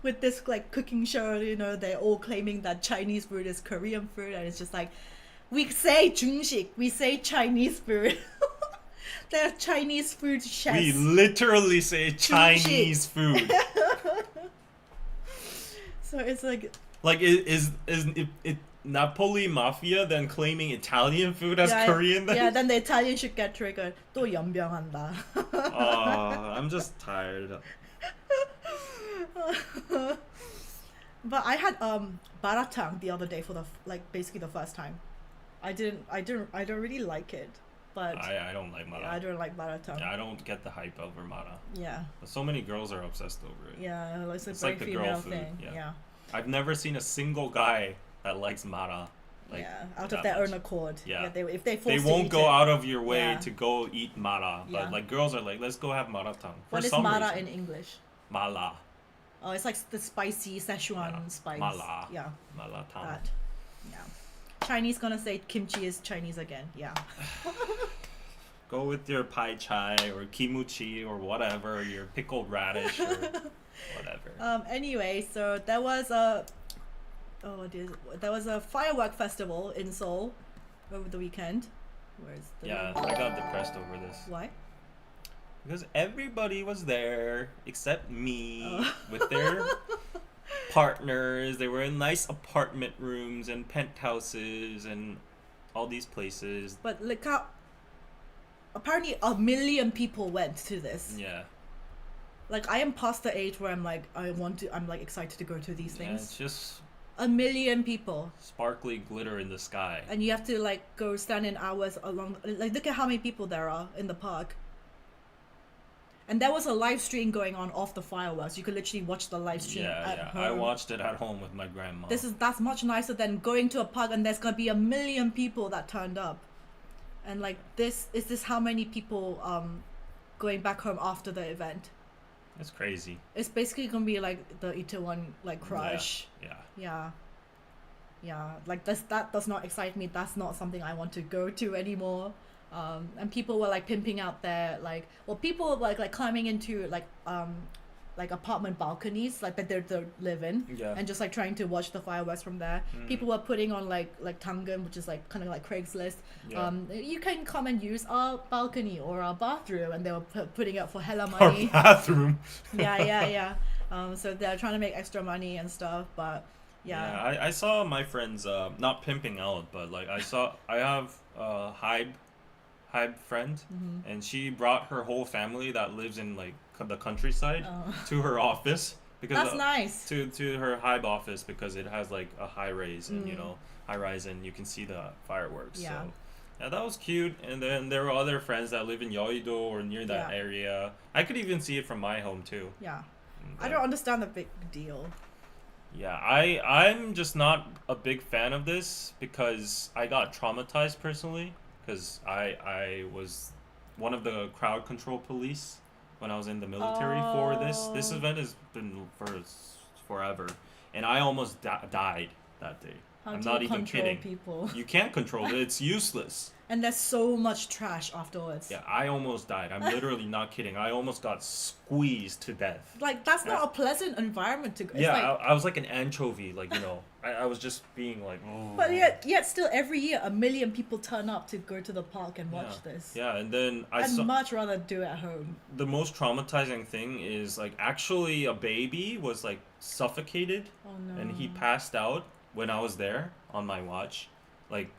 With this like cooking show, they're all claiming that Chinese food is Korean food, and it's just like, we say 중식, we say Chinese food. They're Chinese food chefs. We literally say Chinese food. So it's like, Is it Napoli Mafia then claiming Italian food as Korean then? Yeah, then the Italian should get triggered. 또 연병한다. I'm just tired. But I had baratang the other day for basically the first time. I don't really like it, but I don't like Mara. I don't like baratang. Yeah, I don't get the hype over Mara. Yeah. But so many girls are obsessed over it. Yeah, it's a It's very like the female girl food, thing. yeah. Yeah. I've never seen a single guy that likes Mara. Out of that their much. own accord. Yeah. If they They force won't go out of your way Yeah. to go eat Mara. But Yeah. like girls are like, let's go have maratang. For What is some mara reason. in English? Mala. Oh, it's like the spicy Szechuan Yeah. spice. Mala. Yeah, Malatang. that. Yeah. Chinese gonna say kimchi is Chinese again. Yeah. Go with your pai chai or kimuchi or whatever, your pickled radish or whatever. Anyway, so there was a firework festival in Seoul over the weekend. Where's the Yeah, I got depressed over this. Why? Because everybody was there except me Oh. with their partners. They were in nice apartment rooms and penthouses and all these places. But look how apparently 1 million people went to this. Yeah. Like I am past the age where I'm like I'm like excited to go to these Yeah, things. it's just 1 million people. sparkly glitter in the sky. And you have to like go stand in hours along, like look at how many people there are in the park. And there was a live stream going on off the fireworks. You could literally watch the live stream at home. I watched it at home with my grandma. That's much nicer than going to a park and there's gonna be 1 million people that turned up. And like this how many people going back home after the event. It's crazy. It's basically gonna be like the Itaewon like crush. Yeah. Yeah. Like that does not excite me. That's not something I want to go to anymore. And people were like pimping out their people were like climbing into like apartment balconies like that they live in, Yeah. and just like trying to watch the fireworks from there. People were putting on like Tangan, which is like kind of like Craigslist. Yeah. You can come and use our balcony or our bathroom, and they were putting up for hella Our money. bathroom. yeah. So they're trying to make extra money and stuff, but yeah. I saw my friends not pimping out, but like I have a Hybe friend, and she brought her whole family that lives in like the countryside to her office because That's nice. to her Hybe office because it has like a high rise and high rise and you can see the fireworks. Yeah. So yeah, that was cute. And then there were other friends that live in Yeouido or near that Yeah. area. I could even see it from my home too. Yeah. I But- don't understand the big deal. Yeah, I'm just not a big fan of this because I got traumatized personally because I was one of the crowd control police when I was in the military for this. This Oh, event has been for forever, and I almost died that day. how I'm do you not even control kidding. people? You can't control it. It's useless. And there's so much trash afterwards. Yeah, I almost died. I'm literally not kidding. I almost got squeezed to death. Like that's Uh, not a pleasant environment to go. It's Yeah, like, I was like an anchovy, like, I was just being like, but oh. yet still every year a million people turn up to go to the park and Yeah. watch this. Yeah, and then I I'd saw much rather do it at home. the most traumatizing thing is like actually a baby was like suffocated Oh and he no. passed out when I was there on my watch. Like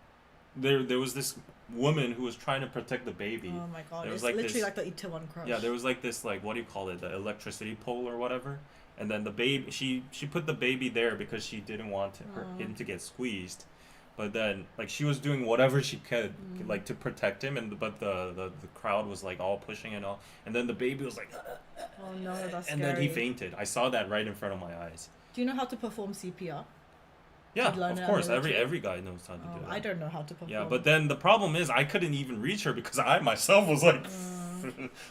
there was this woman who was trying to protect the baby. Oh my god. There was It's like literally this like the Itaewon crush. Yeah, there was like this like what do you call it? The electricity pole or whatever. And then the baby she put the baby there because she didn't want him to get squeezed. But then like she was doing whatever she could like to protect him but the crowd was like all pushing and all. And then the baby was like Oh no, that's and scary. then he fainted. I saw that right in front of my eyes. Do you know how to perform CPR? Yeah, You'd learn of it course. military. Every guy knows how to do that. I don't know how to perform. Yeah, but then the problem is I couldn't even reach her because I myself was like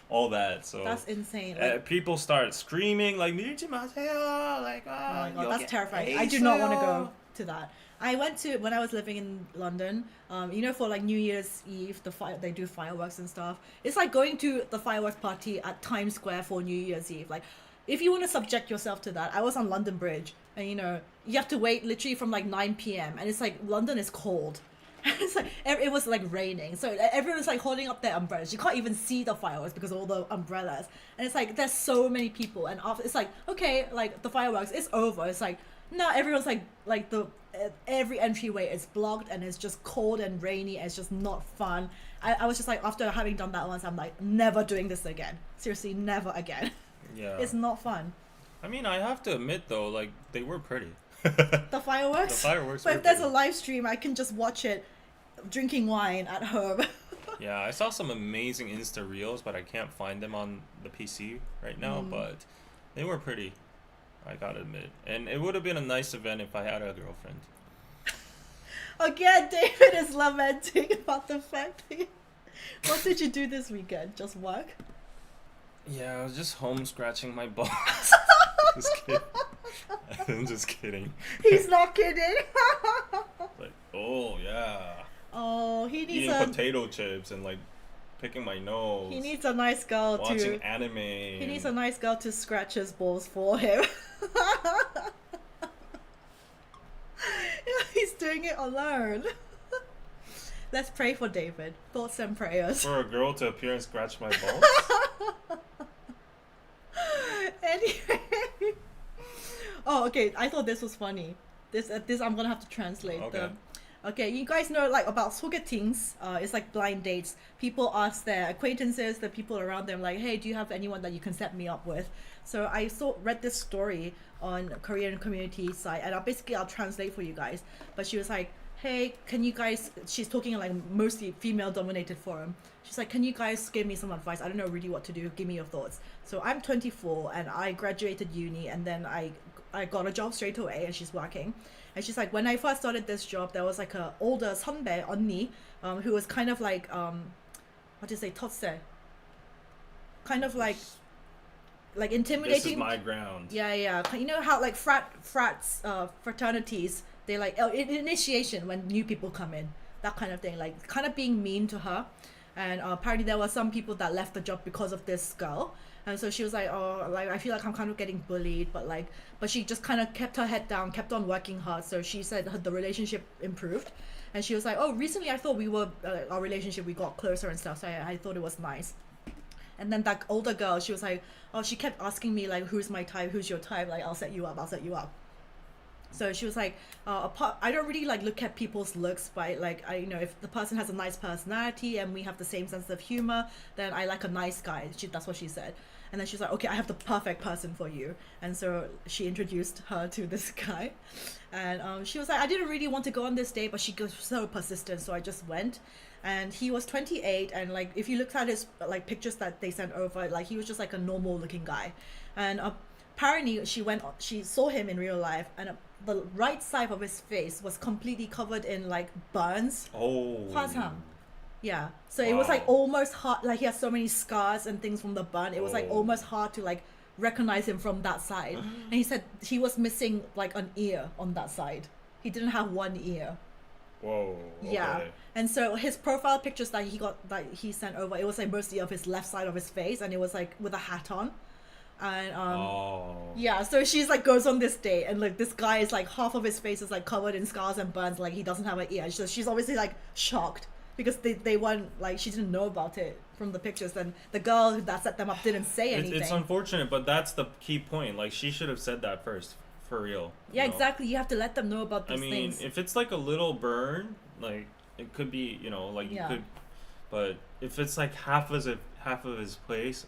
all that. So That's insane. Like, people start screaming like "밀지 마세요," like oh my god, 여기 that's terrifying. I do not want to 있어요. go to that. I went to when I was living in London. For like New Year's Eve, they do fireworks and stuff. It's like going to the fireworks party at Times Square for New Year's Eve. Like, if you want to subject yourself to that, I was on London Bridge, and you have to wait literally from like 9 p.m. and it's like London is cold. It's like it was like raining, so everyone's like holding up their umbrellas. You can't even see the fireworks because of all the umbrellas, and it's like there's so many people. And after it's like okay, like the fireworks is over. It's like no, everyone's like the every entryway is blocked and it's just cold and rainy. And it's just not fun. I was just like after having done that once, I'm like never doing this again. Seriously, never again. Yeah. It's not fun. I mean, I have to admit though, like they were pretty. The fireworks. The fireworks But were if there's a pretty. live stream, I can just watch it, drinking wine at home. Yeah, I saw some amazing Insta reels, but I can't find them on the PC right now. But they were pretty, I gotta admit. And it would have been a nice event if I had a girlfriend. Again, David is lamenting about the fact that what did you do this weekend? Just work? Yeah, I was just home scratching my balls. Just kidding. I'm just kidding. He's not kidding. Like, oh yeah, Oh, he needs eating a potato chips and like picking my nose. he needs a nice girl watching to anime. he needs a nice girl to scratch his balls for him. He's doing it alone. Let's pray for David. Thoughts and prayers. For a girl to appear and scratch my balls. Anyway. Oh, okay. I thought this was funny. This I'm gonna have to translate. Okay. Okay, you guys know like about sogetings. It's like blind dates. People ask their acquaintances, the people around them, like, "Hey, do you have anyone that you can set me up with?" So I read this story on Korean community site, and I'll translate for you guys. But she was like, "Hey, can you guys?" She's talking in like mostly female-dominated forum. She's like, "Can you guys give me some advice? I don't know really what to do. Give me your thoughts." So I'm 24 and I graduated uni, and then I got a job straight away, and she's working. And she's like, when I first started this job, there was like a older 선배 언니, who was kind of like what do you say, 텃세, kind of like intimidating. This is my ground. Yeah. You know how like fraternities, they like initiation when new people come in, that kind of thing, like kind of being mean to her. And apparently there were some people that left the job because of this girl. And so she was like, oh, like I feel like I'm kind of getting bullied, but she just kind of kept her head down, kept on working hard. So she said the relationship improved. And she was like, oh, recently I thought our relationship, we got closer and stuff. So I thought it was nice. And then that older girl, she was like, oh, she kept asking me like, who's my type, who's your type? Like, I'll set you up. So she was like, I don't really like look at people's looks, but like if the person has a nice personality and we have the same sense of humor, then I like a nice guy. That's what she said. And then she's like, okay, I have the perfect person for you. And so she introduced her to this guy. And she was like, I didn't really want to go on this date, but she was so persistent, so I just went. And he was 28, and like if you looked at his like pictures that they sent over, like he was just like a normal looking guy. And apparently she saw him in real life, and the right side of his face was completely covered in like burns. Oh. 화상. Yeah. So it was like Wow. almost hard. Like he has so many scars and things from the burn. It was like Oh. almost hard to like recognize him from that side. And he said he was missing like an ear on that side. He didn't have one ear. Whoa. Yeah. Okay. And so his profile pictures that he sent over, it was like mostly of his left side of his face, and it was like with a hat on. And Oh. yeah, so she's like goes on this date, and like this guy is like half of his face is like covered in scars and burns, like he doesn't have an ear. So she's obviously like shocked because they weren't like, she didn't know about it from the pictures, and the girl that set them up didn't say anything. It's unfortunate, but that's the key point. Like, she should have said that first, for real. Yeah, you know? exactly. You have to let them know about these I mean, things. if it's like a little burn, like it could be, like Yeah. you could, but if it's like half of his face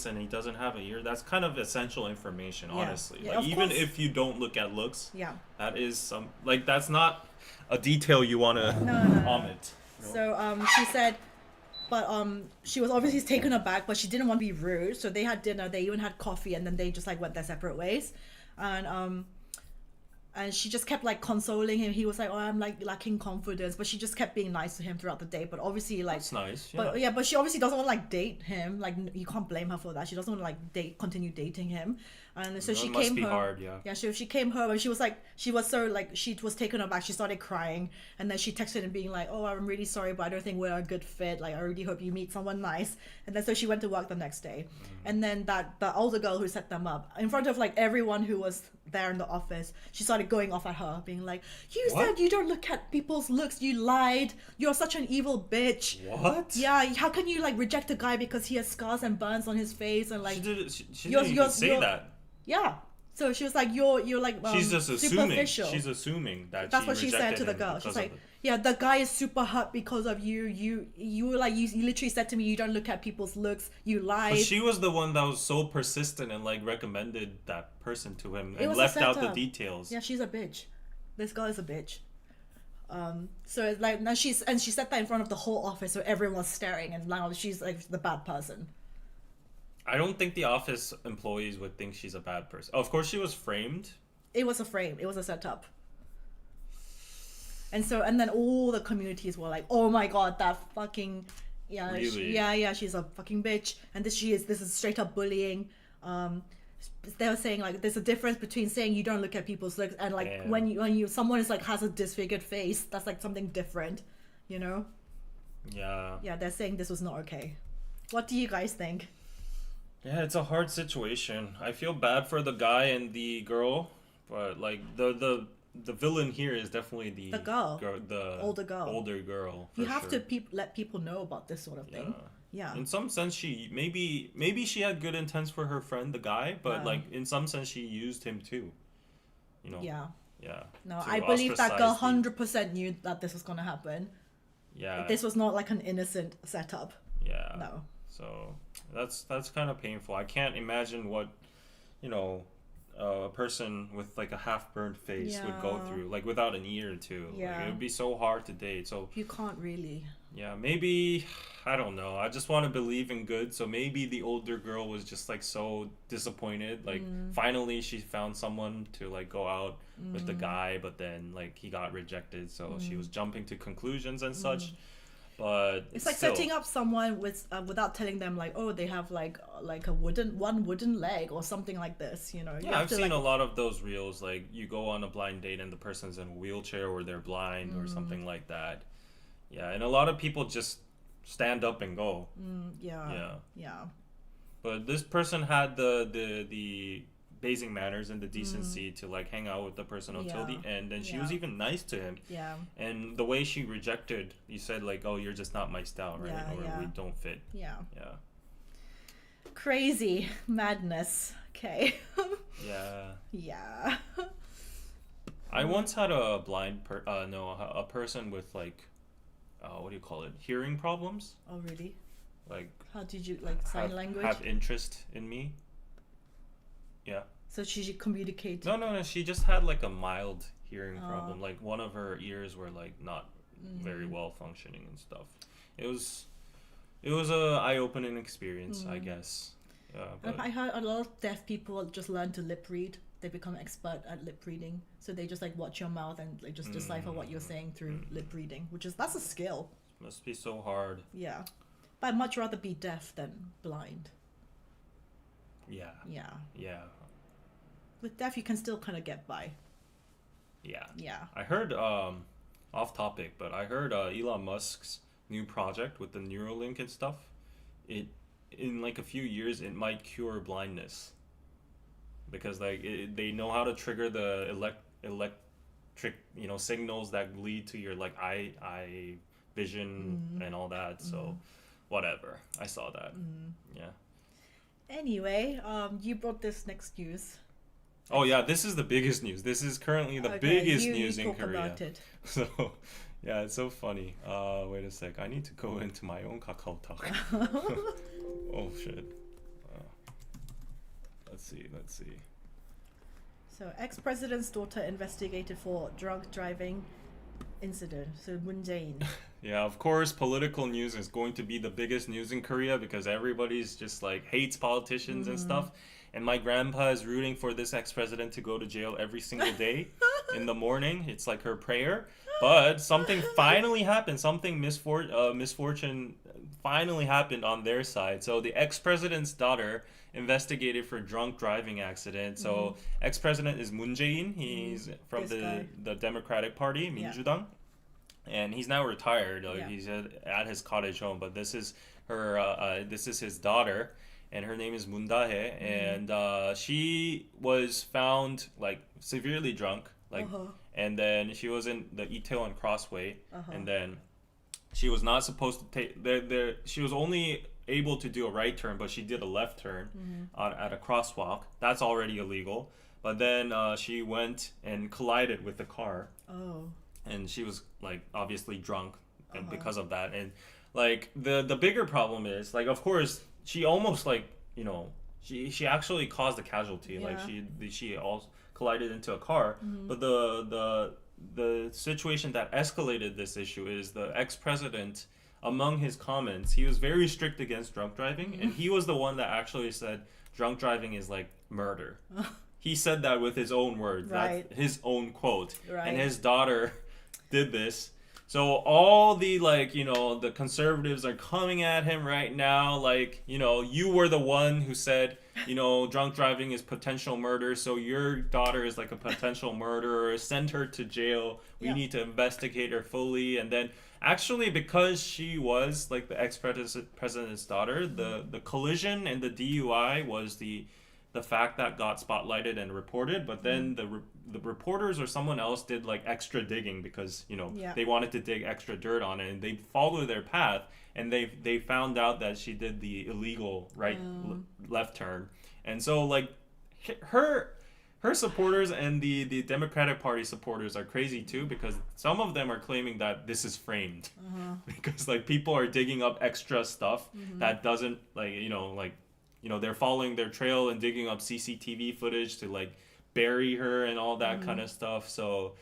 and he doesn't have a ear, that's kind of essential information, Yeah. honestly. Yeah, Like, of even course. if you don't look at looks, Yeah. that is some, like, that's not a detail you want to No. omit. You know? So she said, but she was obviously taken aback, but she didn't want to be rude. So they had dinner, they even had coffee, and then they just like went their separate ways. And she just kept like consoling him. He was like, "Oh, I'm like lacking confidence," but she just kept being nice to him throughout the day. But obviously, like, That's nice. Yeah. but she obviously doesn't want to like date him. Like, you can't blame her for that. She doesn't want to like continue dating him. And so That she must came be home. hard, yeah. Yeah, she came home, and she was so like, she was taken aback. She started crying, and then she texted him being like, "Oh, I'm really sorry, but I don't think we're a good fit. Like, I really hope you meet someone nice." And then so she went to work the next day, and then the older girl who set them up in front of like everyone who was there in the office, she started going off at her, being like, "You What? said you don't look at people's looks. You lied. You're such an evil bitch." What? Yeah, how can you like reject a guy because he has scars and burns on his face and like, She yours- didn't even yours- say your- that. yeah. So she was like, you're like She's just assuming. superficial. She's assuming that That's what she said rejected to the him girl. because She's of like, yeah, the guy is super hurt because of you. You were like, you literally said to me, you don't look at people's looks. You lied. But she was the one that was so persistent and like recommended that person to him It and was a left out the setup. details. Yeah, she's a bitch. This girl is a bitch. So it's like now she said that in front of the whole office, so everyone was staring, and now she's like the bad person. I don't think the office employees would think she's a bad person. Of course, she was framed. It was a frame. It was a setup. And then all the communities were like, "Oh my god, that fucking, yeah, Really? yeah, she's a fucking bitch." And this is straight up bullying. They were saying like, there's a difference between saying you don't look at people's looks and like Yeah. when someone is like has a disfigured face, that's like something different, you know? Yeah. Yeah, they're saying this was not okay. What do you guys think? Yeah, it's a hard situation. I feel bad for the guy and the girl, but like the villain here is definitely the girl. the Older girl. Older girl. You for have sure. to let people know about this sort of thing. Yeah. In some sense, she maybe she had good intents for her friend, the guy, but Yeah. like in some sense, she used him too. You know. Yeah. Yeah. No, to I believe that girl ostracize the- 100% knew that this was gonna happen. Yeah. This was not like an innocent setup. Yeah. No. So that's kind of painful. I can't imagine what, a person with like a half burned face would go Yeah. through, like without an ear too. Like, Yeah. it would be so hard to date. So You can't really. yeah, maybe I don't know. I just want to believe in good. So maybe the older girl was just like so disappointed. Like finally she found someone to like go out with the guy, but then like he got rejected. So she was jumping to conclusions and such. But It's like still, setting up someone with without telling them like, oh, they have like a one wooden leg or something like this, you know. You Yeah, have I've to, seen like, a lot of those reels. Like you go on a blind date and the person's in a wheelchair or they're blind or something like that. Yeah, and a lot of people just stand up and go. yeah. But this person had the basic manners and the decency to like hang out with the person until Yeah. the end, and she was Yeah. even nice to him. Yeah. And the way she rejected, you said like, "Oh, you're just not my style, right? Yeah, or yeah. we don't fit." Yeah. Yeah, Crazy madness. Okay. yeah. Yeah. I once had a a person with like, what do you call it? Hearing problems. Oh, really? Like How did you like sign language? have interest in me. Yeah. So she should communicate. No. She just had like a mild hearing problem. Like one of her ears were like not very well functioning and stuff. It was a eye-opening experience, I guess. But I heard a lot of deaf people just learn to lip read. They become expert at lip reading. So they just like watch your mouth and like just decipher what you're saying through lip reading, that's a skill. must be so hard. Yeah. But I'd much rather be deaf than blind. Yeah. Yeah. Yeah. With deaf, you can still kind of get by. Yeah. Yeah. I heard off topic, but I heard Elon Musk's new project with the Neuralink and stuff. It in like a few years it might cure blindness. Because like they know how to trigger the electric, signals that lead to your like eye vision and all that. So whatever. I saw that. Yeah. Anyway, you brought this next news. Oh yeah, this is the biggest news. This is currently the biggest news in Korea. About it. So, yeah, it's so funny. Wait a sec. I need to go into my own Kakao Talk. Oh shit. Let's see. So, ex-president's daughter investigated for drunk driving incident. So, Moon Jae-in. Yeah, of course, political news is going to be the biggest news in Korea because everybody's just like hates politicians and stuff. And my grandpa is rooting for this ex-president to go to jail every single day in the morning. It's like her prayer. But something finally happened. Something misfortune finally happened on their side. So the ex-president's daughter investigated for drunk driving accident. So ex-president is Moon Jae-in. He's from the Democratic Party, Minjudang. And he's now retired. He's at his cottage home. But this is his daughter. And her name is Moon Dae, and she was found like severely drunk, and then she was in the Itaewon Crossway, and then she was not supposed to take there. She was only able to do a right turn, but she did a left turn at a crosswalk. That's already illegal. But then she went and collided with the car. Oh. And she was like obviously drunk, and because of that, and like the bigger problem is like of course. She almost like she actually caused a casualty. Like she also collided into a car. But the situation that escalated this issue is the ex-president. Among his comments, he was very strict against drunk driving, and he was the one that actually said drunk driving is like murder. He said that with his own words. Right. That's his own quote. Right. And his daughter did this. So all the the conservatives are coming at him right now. Like, you were the one who said, drunk driving is potential murder. So your daughter is like a potential murderer. Send her to jail. We need to investigate her fully. And then actually, because she was like the ex-president's daughter, the collision and the DUI was the fact that got spotlighted and reported, but then the reporters or someone else did like extra digging because they wanted to dig extra dirt on it, and they followed their path, and they found out that she did the illegal left turn, and so like her supporters and the Democratic Party supporters are crazy too, because some of them are claiming that this is framed because like people are digging up extra stuff that doesn't they're following their trail and digging up CCTV footage to like bury her and all that kind of stuff. So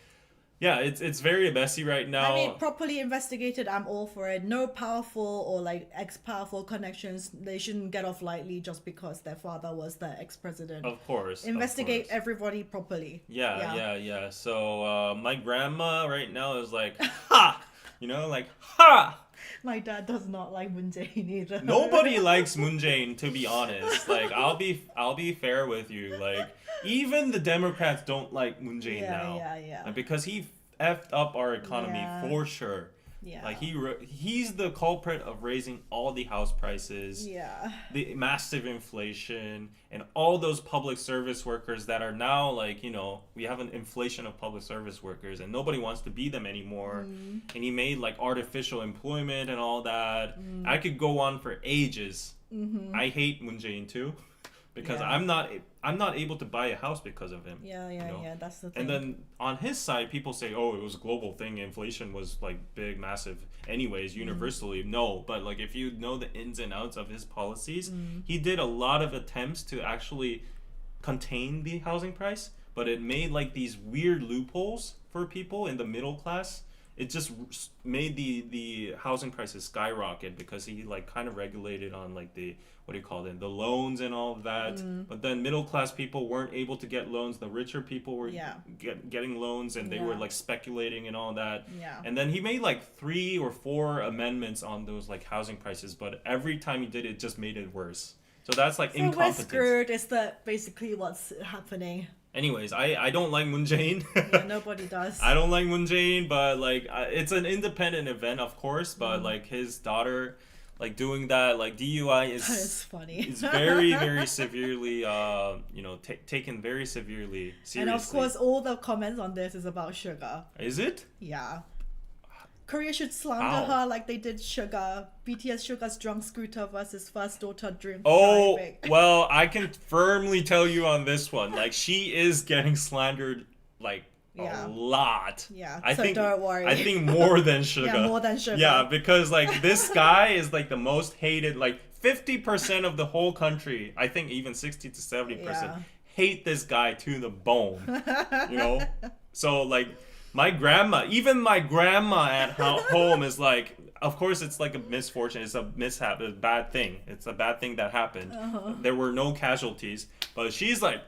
yeah, it's very messy right now. I mean, properly investigated, I'm all for it. No powerful or like ex-powerful connections. They shouldn't get off lightly just because their father was the ex-president. Of course. Investigate everybody properly. Yeah. So my grandma right now is like, ha! Like, ha! My dad does not like Moon Jae-in either. Nobody likes Moon Jae-in, to be honest. Like, I'll be fair with you. Like, even the Democrats don't like Moon Jae-in now. Yeah. Because he effed up our economy for sure. Yeah. Like he's the culprit of raising all the house prices. Yeah. The massive inflation and all those public service workers that are now like, we have an inflation of public service workers and nobody wants to be them anymore. And he made like artificial employment and all that. I could go on for ages. I hate Moon Jae-in too. Because I'm not able to buy a house because of him. Yeah, that's the thing. And then on his side, people say, oh, it was a global thing. Inflation was like big, massive anyways, universally. No, but like if you know the ins and outs of his policies, he did a lot of attempts to actually contain the housing price, but it made like these weird loopholes for people in the middle class. it just made the housing prices skyrocket because he like kind of regulated on like the what do you call it, the loans and all of that. But then middle class people weren't able to get loans. The richer people were getting loans, and they were like speculating and all that. And then he made like 3 or 4 amendments on those like housing prices, but every time he did it, just made it worse. So that's like incompetence. We're screwed. Is that basically what's happening? Anyways, I don't like Moon Jae-in. Yeah, nobody does. I don't like Moon Jae-in, but like it's an independent event, of course. But like his daughter, like doing that, like DUI is That is funny. It's very very severely, taken very severely seriously. And of course, all the comments on this is about Sugar. Is it? Yeah. Korea should slander her like they did Sugar. BTS Sugar's drunk scooter versus first daughter drink driving. Well, I can firmly tell you on this one, like she is getting slandered like a lot. Yeah, I think, don't worry. I think more than Sugar. Yeah, more than Sugar. Yeah, because like this guy is like the most hated, like 50% of the whole country, I think even 60 to 70% hate this guy to the bone. You know? So like even my grandma at home is like, of course it's like a misfortune, it's a mishap, it's a bad thing. It's a bad thing that happened. There were no casualties, but she's like,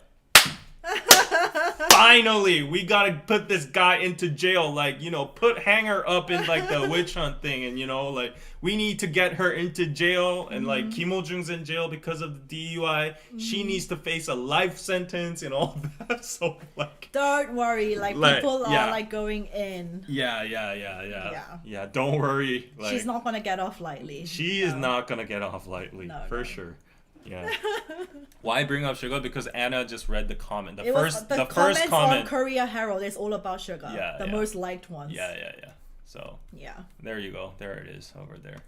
finally, we gotta put this guy into jail, like, hang her up in like the witch hunt thing, and like we need to get her into jail, and like Kim Il-jung's in jail because of the DUI. She needs to face a life sentence and all that. So like, don't worry, like people are like going in. Yeah. Don't worry. Like, she's not gonna get off lightly. She is not gonna get off lightly, for sure. Yeah. Why bring up Sugar? Because Anna just read the comment. The first comment on Korea Herald is all about Sugar. Yeah, the most liked ones. Yeah. So there you go. There it is over there.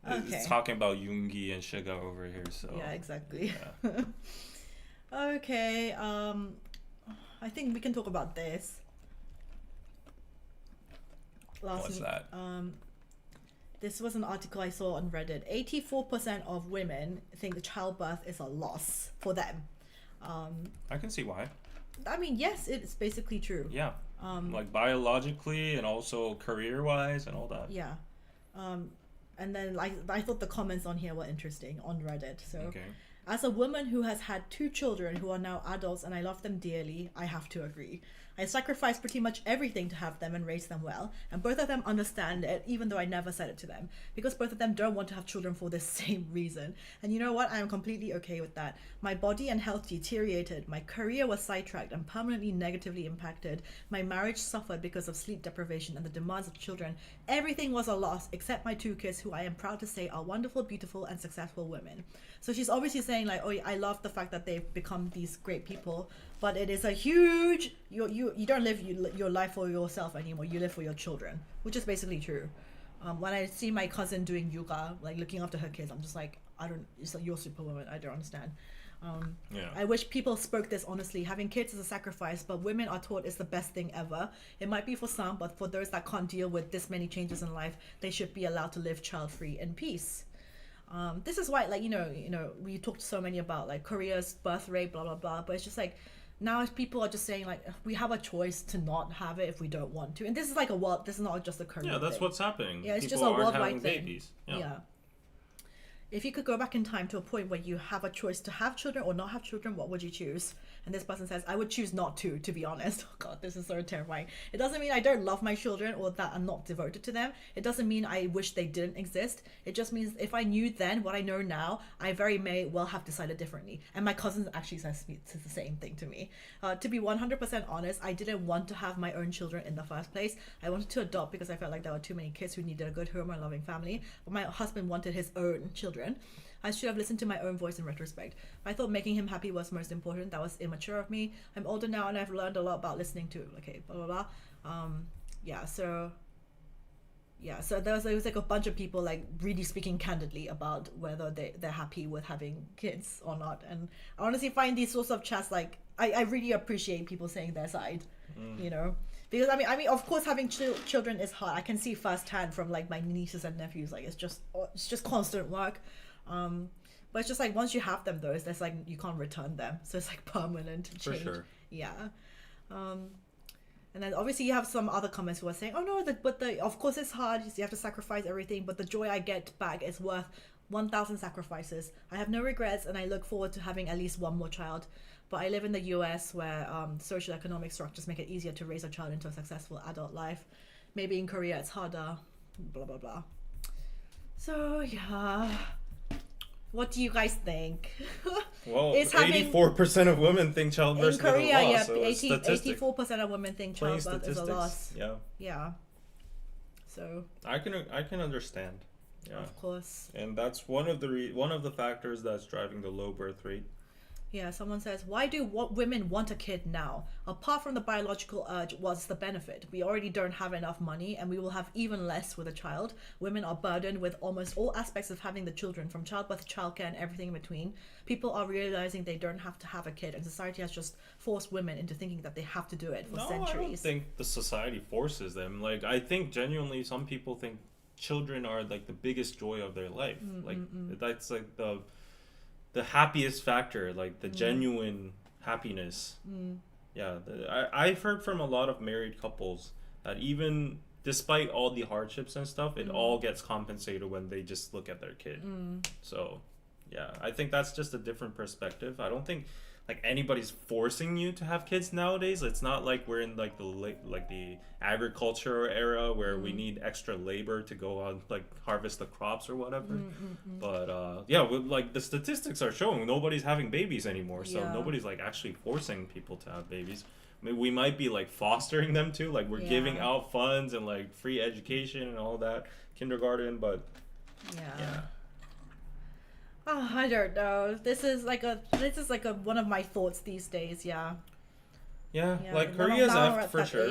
Okay. It's talking about Yoongi and Sugar over here. So yeah, exactly. Yeah. Okay. I think we can talk about this. What's that? This was an article I saw on Reddit. 84% of women think the childbirth is a loss for them. I can see why. I mean, yes, it's basically true. Yeah. Like biologically and also career-wise and all that. Yeah. And then I thought the comments on here were interesting on Reddit. So, as a woman who has had 2 children who are now adults and I love them dearly, I have to agree. I sacrificed pretty much everything to have them and raise them well, and both of them understand it, even though I never said it to them, because both of them don't want to have children for the same reason. And you know what? I am completely okay with that. My body and health deteriorated, my career was sidetracked and permanently negatively impacted, my marriage suffered because of sleep deprivation and the demands of children. Everything was a loss except my 2 kids, who I am proud to say are wonderful, beautiful, and successful women. So she's obviously saying like, oh, I love the fact that they've become these great people, but it is a huge, you don't live your life for yourself anymore, you live for your children, which is basically true. When I see my cousin doing yoga, like looking after her kids, I'm just like, it's like, you're superwoman, I don't understand. I wish people spoke this honestly. Having kids is a sacrifice, but women are taught it's the best thing ever. It might be for some, but for those that can't deal with this many changes in life, they should be allowed to live child-free in peace. This is why, like, we talked so many about like Korea's birth rate, blah blah blah, but it's just like, now people are just saying like, we have a choice to not have it if we don't want to, and this is like this is not just a Korean thing. That's what's happening. Yeah, it's people just a worldwide thing. Babies. Yeah. If you could go back in time to a point where you have a choice to have children or not have children, what would you choose? And this person says, I would choose not to be honest. Oh God, this is so terrifying. It doesn't mean I don't love my children or that I'm not devoted to them. It doesn't mean I wish they didn't exist. It just means if I knew then what I know now, I very may well have decided differently. And my cousin actually says the same thing to me. To be 100% honest, I didn't want to have my own children in the first place. I wanted to adopt because I felt like there were too many kids who needed a good home and loving family. But my husband wanted his own children. I should have listened to my own voice in retrospect. I thought making him happy was most important. That was immature of me. I'm older now and I've learned a lot about listening to, blah, blah, blah. So there was like a bunch of people like really speaking candidly about whether they're happy with having kids or not. And I honestly find these sorts of chats, like, I really appreciate people saying their side, Because I mean, of course, having children is hard. I can see firsthand from like my nieces and nephews. Like it's just constant work. But it's just like once you have them, though, it's like you can't return them. So it's like permanent change. For sure. Yeah. And And then obviously you have some other comments who are saying, oh no, of course it's hard, you have to sacrifice everything, but the joy I get back is worth 1,000 sacrifices. I have no regrets and I look forward to having at least one more child. But I live in the US where social economic structures make it easier to raise a child into a successful adult life. Maybe in Korea it's harder, blah, blah, blah. So yeah, what do you guys think? Well, 84% of women think childbirth is a Korea, loss. yeah, So 84% of women think plain childbirth is a loss. Yeah. Yeah. So I can understand. Yeah. of course. And that's one of the factors that's driving the low birth rate. Yeah, someone says, why do women want a kid now? Apart from the biological urge, what's the benefit? We already don't have enough money and we will have even less with a child. Women are burdened with almost all aspects of having the children, from childbirth to childcare and everything in between. People are realizing they don't have to have a kid, and society has just forced women into thinking that they have to do it for centuries. I don't think the society forces them. Like, I think genuinely some people think children are like the biggest joy of their life. That's like the happiest factor, like the genuine happiness. Yeah, I've heard from a lot of married couples that even despite all the hardships and stuff, it all gets compensated when they just look at their kid. So yeah, I think that's just a different perspective. I don't think like anybody's forcing you to have kids nowadays. It's not like we're in like the agriculture era where we need extra labor to go on like harvest the crops or whatever. But yeah, like the statistics are showing nobody's having babies anymore. So nobody's like actually forcing people to have babies. I mean, we might be like fostering them too. Like we're giving out funds and like free education and all that, kindergarten. But yeah. Oh, I don't know. This is like one of my thoughts these days. Yeah, like Korea's F for sure.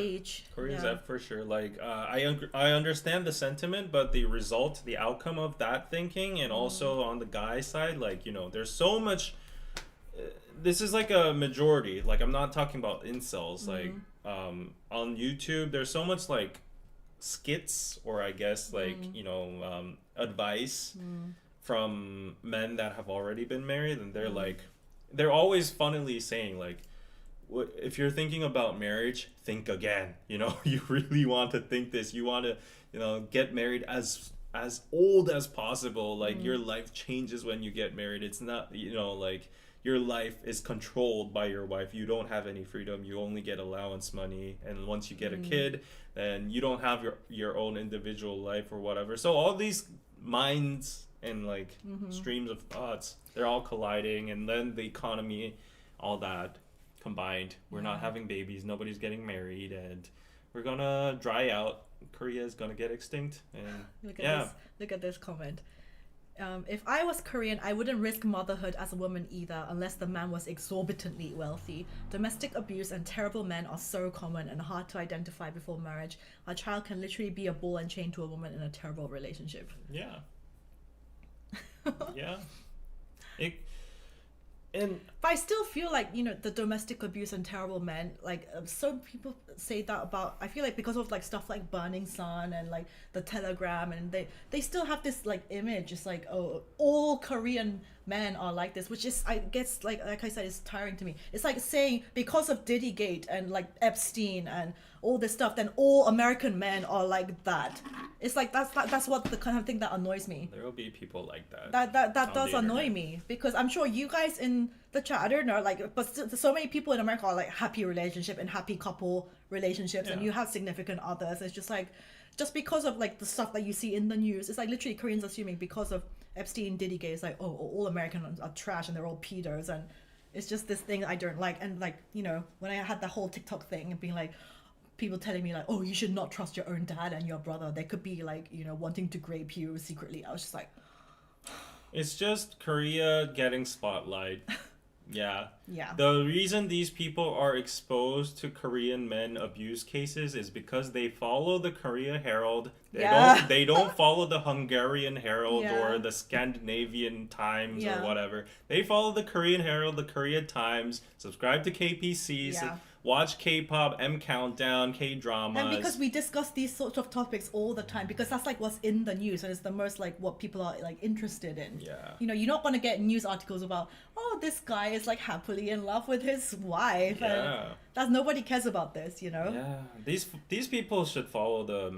Korea's F for sure. Like I understand the sentiment, but the result, the outcome of that thinking, and also on the guy side, like, you know, there's so much. This is like a majority. Like, I'm not talking about incels. Like on YouTube, there's so much like skits, or I guess like you know advice from men that have already been married, and they're like, they're always funnily saying like, if you're thinking about marriage, think again. You know, you really want to think this. You want to, you know, get married as old as possible. Like your life changes when you get married. It's not, you know, like your life is controlled by your wife. You don't have any freedom. You only get allowance money. And once you get a kid, then you don't have your own individual life or whatever. So all these minds and like streams of thoughts, they're all colliding, and then the economy, all that combined, we're not having babies, nobody's getting married, and we're gonna dry out. Korea is gonna get extinct. And look at this comment. If I was Korean, I wouldn't risk motherhood as a woman either, unless the man was exorbitantly wealthy. Domestic abuse and terrible men are so common and hard to identify before marriage. A child can literally be a ball and chain to a woman in a terrible relationship. Yeah. But I still feel like, you know, the domestic abuse and terrible men, like some people say that about, I feel like because of like stuff like Burning Sun and like the Telegram, and they still have this like image, it's like, oh, all Korean men are like this, which is, I guess, like I said, it's tiring to me. It's like saying because of Diddy Gate and like Epstein and all this stuff, then all American men are like that. It's like that's what the kind of thing that annoys me. There will be people like that. That does annoy me, because I'm sure you guys in the chat, I don't know, like, but so many people in America are like happy relationship and happy couple relationships, and you have significant others. It's just like, just because of like the stuff that you see in the news, it's like literally Koreans assuming because of Epstein, Diddy Gate, it's like, oh, all Americans are trash and they're all pedos, and it's just this thing I don't like. And like, you know, when I had the whole TikTok thing and being like, people telling me like, oh, you should not trust your own dad and your brother, they could be like, you know, wanting to grape you secretly. I was just like, it's just Korea getting spotlight. Yeah. The reason these people are exposed to Korean men abuse cases is because they follow the Korea Herald. They don't follow the Hungarian Herald or the Scandinavian Times or whatever. They follow the Korean Herald, the Korea Times, subscribe to KPC, watch K-pop, M Countdown, K-dramas. And because we discuss these sorts of topics all the time, because that's like what's in the news and it's the most like what people are like interested in. Yeah. You know, you're not gonna get news articles about, oh, this guy is like happily in love with his wife. Yeah. And that's nobody cares about this, you know? Yeah. These people should follow the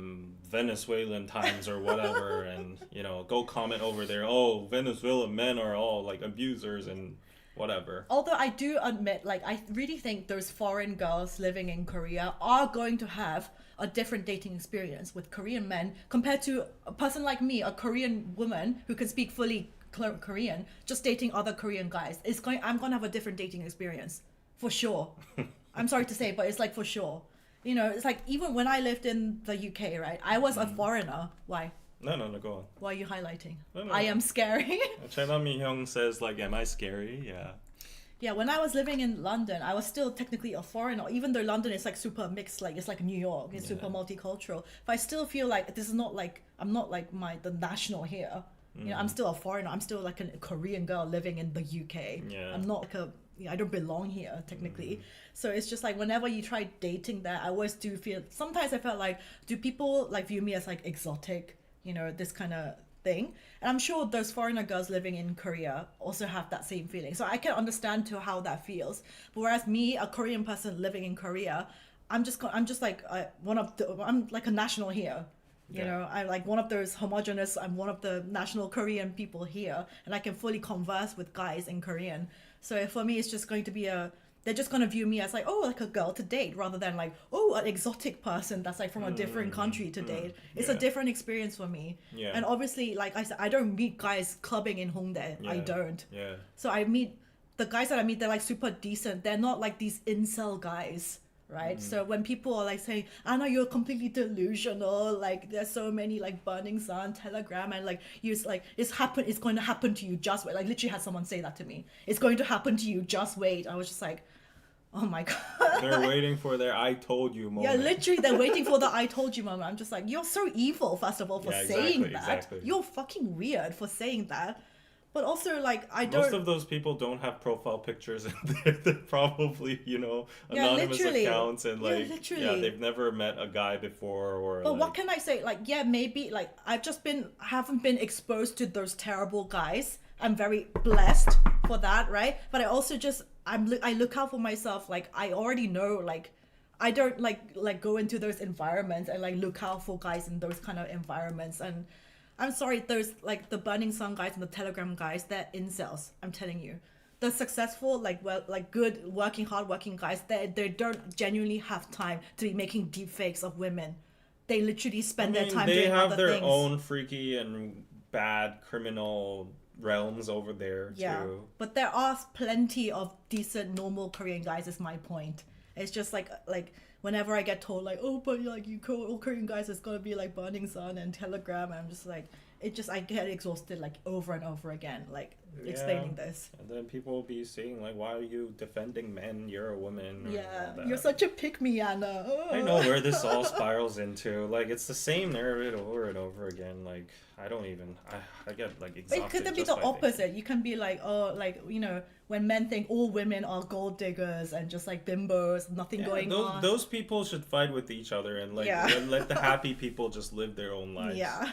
Venezuelan Times or whatever and, you know, go comment over there, oh, Venezuelan men are all like abusers and whatever. Although I do admit, like, I really think those foreign girls living in Korea are going to have a different dating experience with Korean men compared to a person like me, a Korean woman who can speak fully Korean, just dating other Korean guys. I'm going to have a different dating experience, for sure. I'm sorry to say, but it's like for sure. You know, it's like even when I lived in the UK, right? I was a foreigner. Why? No, go on. Why are you highlighting? No. I am scary. China Mi-hyung says, like, am I scary? Yeah. Yeah, when I was living in London, I was still technically a foreigner, even though London is like super mixed, like it's like New York, it's super multicultural. But I still feel like this is not like, I'm not like the national here. You know, I'm still a foreigner. I'm still like a Korean girl living in the UK. Yeah. I'm not like I don't belong here technically. So it's just like whenever you try dating there, I always do feel, sometimes I felt like, do people like view me as like exotic? You know, this kind of thing. And I'm sure those foreigner girls living in Korea also have that same feeling. So I can understand to how that feels. But whereas me, a Korean person living in Korea, I'm just like I'm like a national here. You know, I'm like one of those homogenous, I'm one of the national Korean people here, and I can fully converse with guys in Korean. So for me, it's just going to be they're just going to view me as like, oh, like a girl to date, rather than like, oh, an exotic person that's like from a different country to date. It's a different experience for me. Yeah. And obviously, like I said, I don't meet guys clubbing in Hongdae. Yeah. I don't. Yeah. So I meet, the guys that I meet, they're like super decent. They're not like these incel guys, right? So when people are like saying, Anna, you're completely delusional, like there's so many like burnings on Telegram, and like it's like it's going to happen to you, just wait. Like literally had someone say that to me. It's going to happen to you, just wait. I was just like, oh my god. They're waiting for their I told you moment. Yeah, literally they're waiting for the I told you moment. I'm just like, you're so evil, first of all, for saying that. Exactly. You're fucking weird for saying that. But also, like, Most of those people don't have profile pictures, and they're probably, you know, anonymous accounts, and like, they've never met a guy before, or. But like, what can I say? Like, yeah, maybe like haven't been exposed to those terrible guys. I'm very blessed for that, right? But I also I look out for myself. Like, I already know, like, I don't like go into those environments and like look out for guys in those kind of environments. And I'm sorry, those like the Burning Sun guys and the Telegram guys, they're incels. I'm telling you, the successful, good hardworking guys, they don't genuinely have time to be making deep fakes of women. They literally spend their time doing other things. They have their own freaky and bad criminal realms over there too. But there are plenty of decent, normal Korean guys. Is my point. It's just like whenever I get told like, oh, but like you all Korean guys, it's gonna be like Burning Sun and Telegram, and I'm just like, I get exhausted like over and over again, like explaining this. And then people will be saying like, why are you defending men? You're a woman. You're such a pick-me, Anna. Oh. I know where this all spirals into. Like, it's the same narrative over and over again. Like, I get like exhausted. It could be the opposite. You can be like, oh, like, you know, when men think all women are gold diggers and just like bimbos, nothing going on. Those people should fight with each other and like let the happy people just live their own lives. Yeah.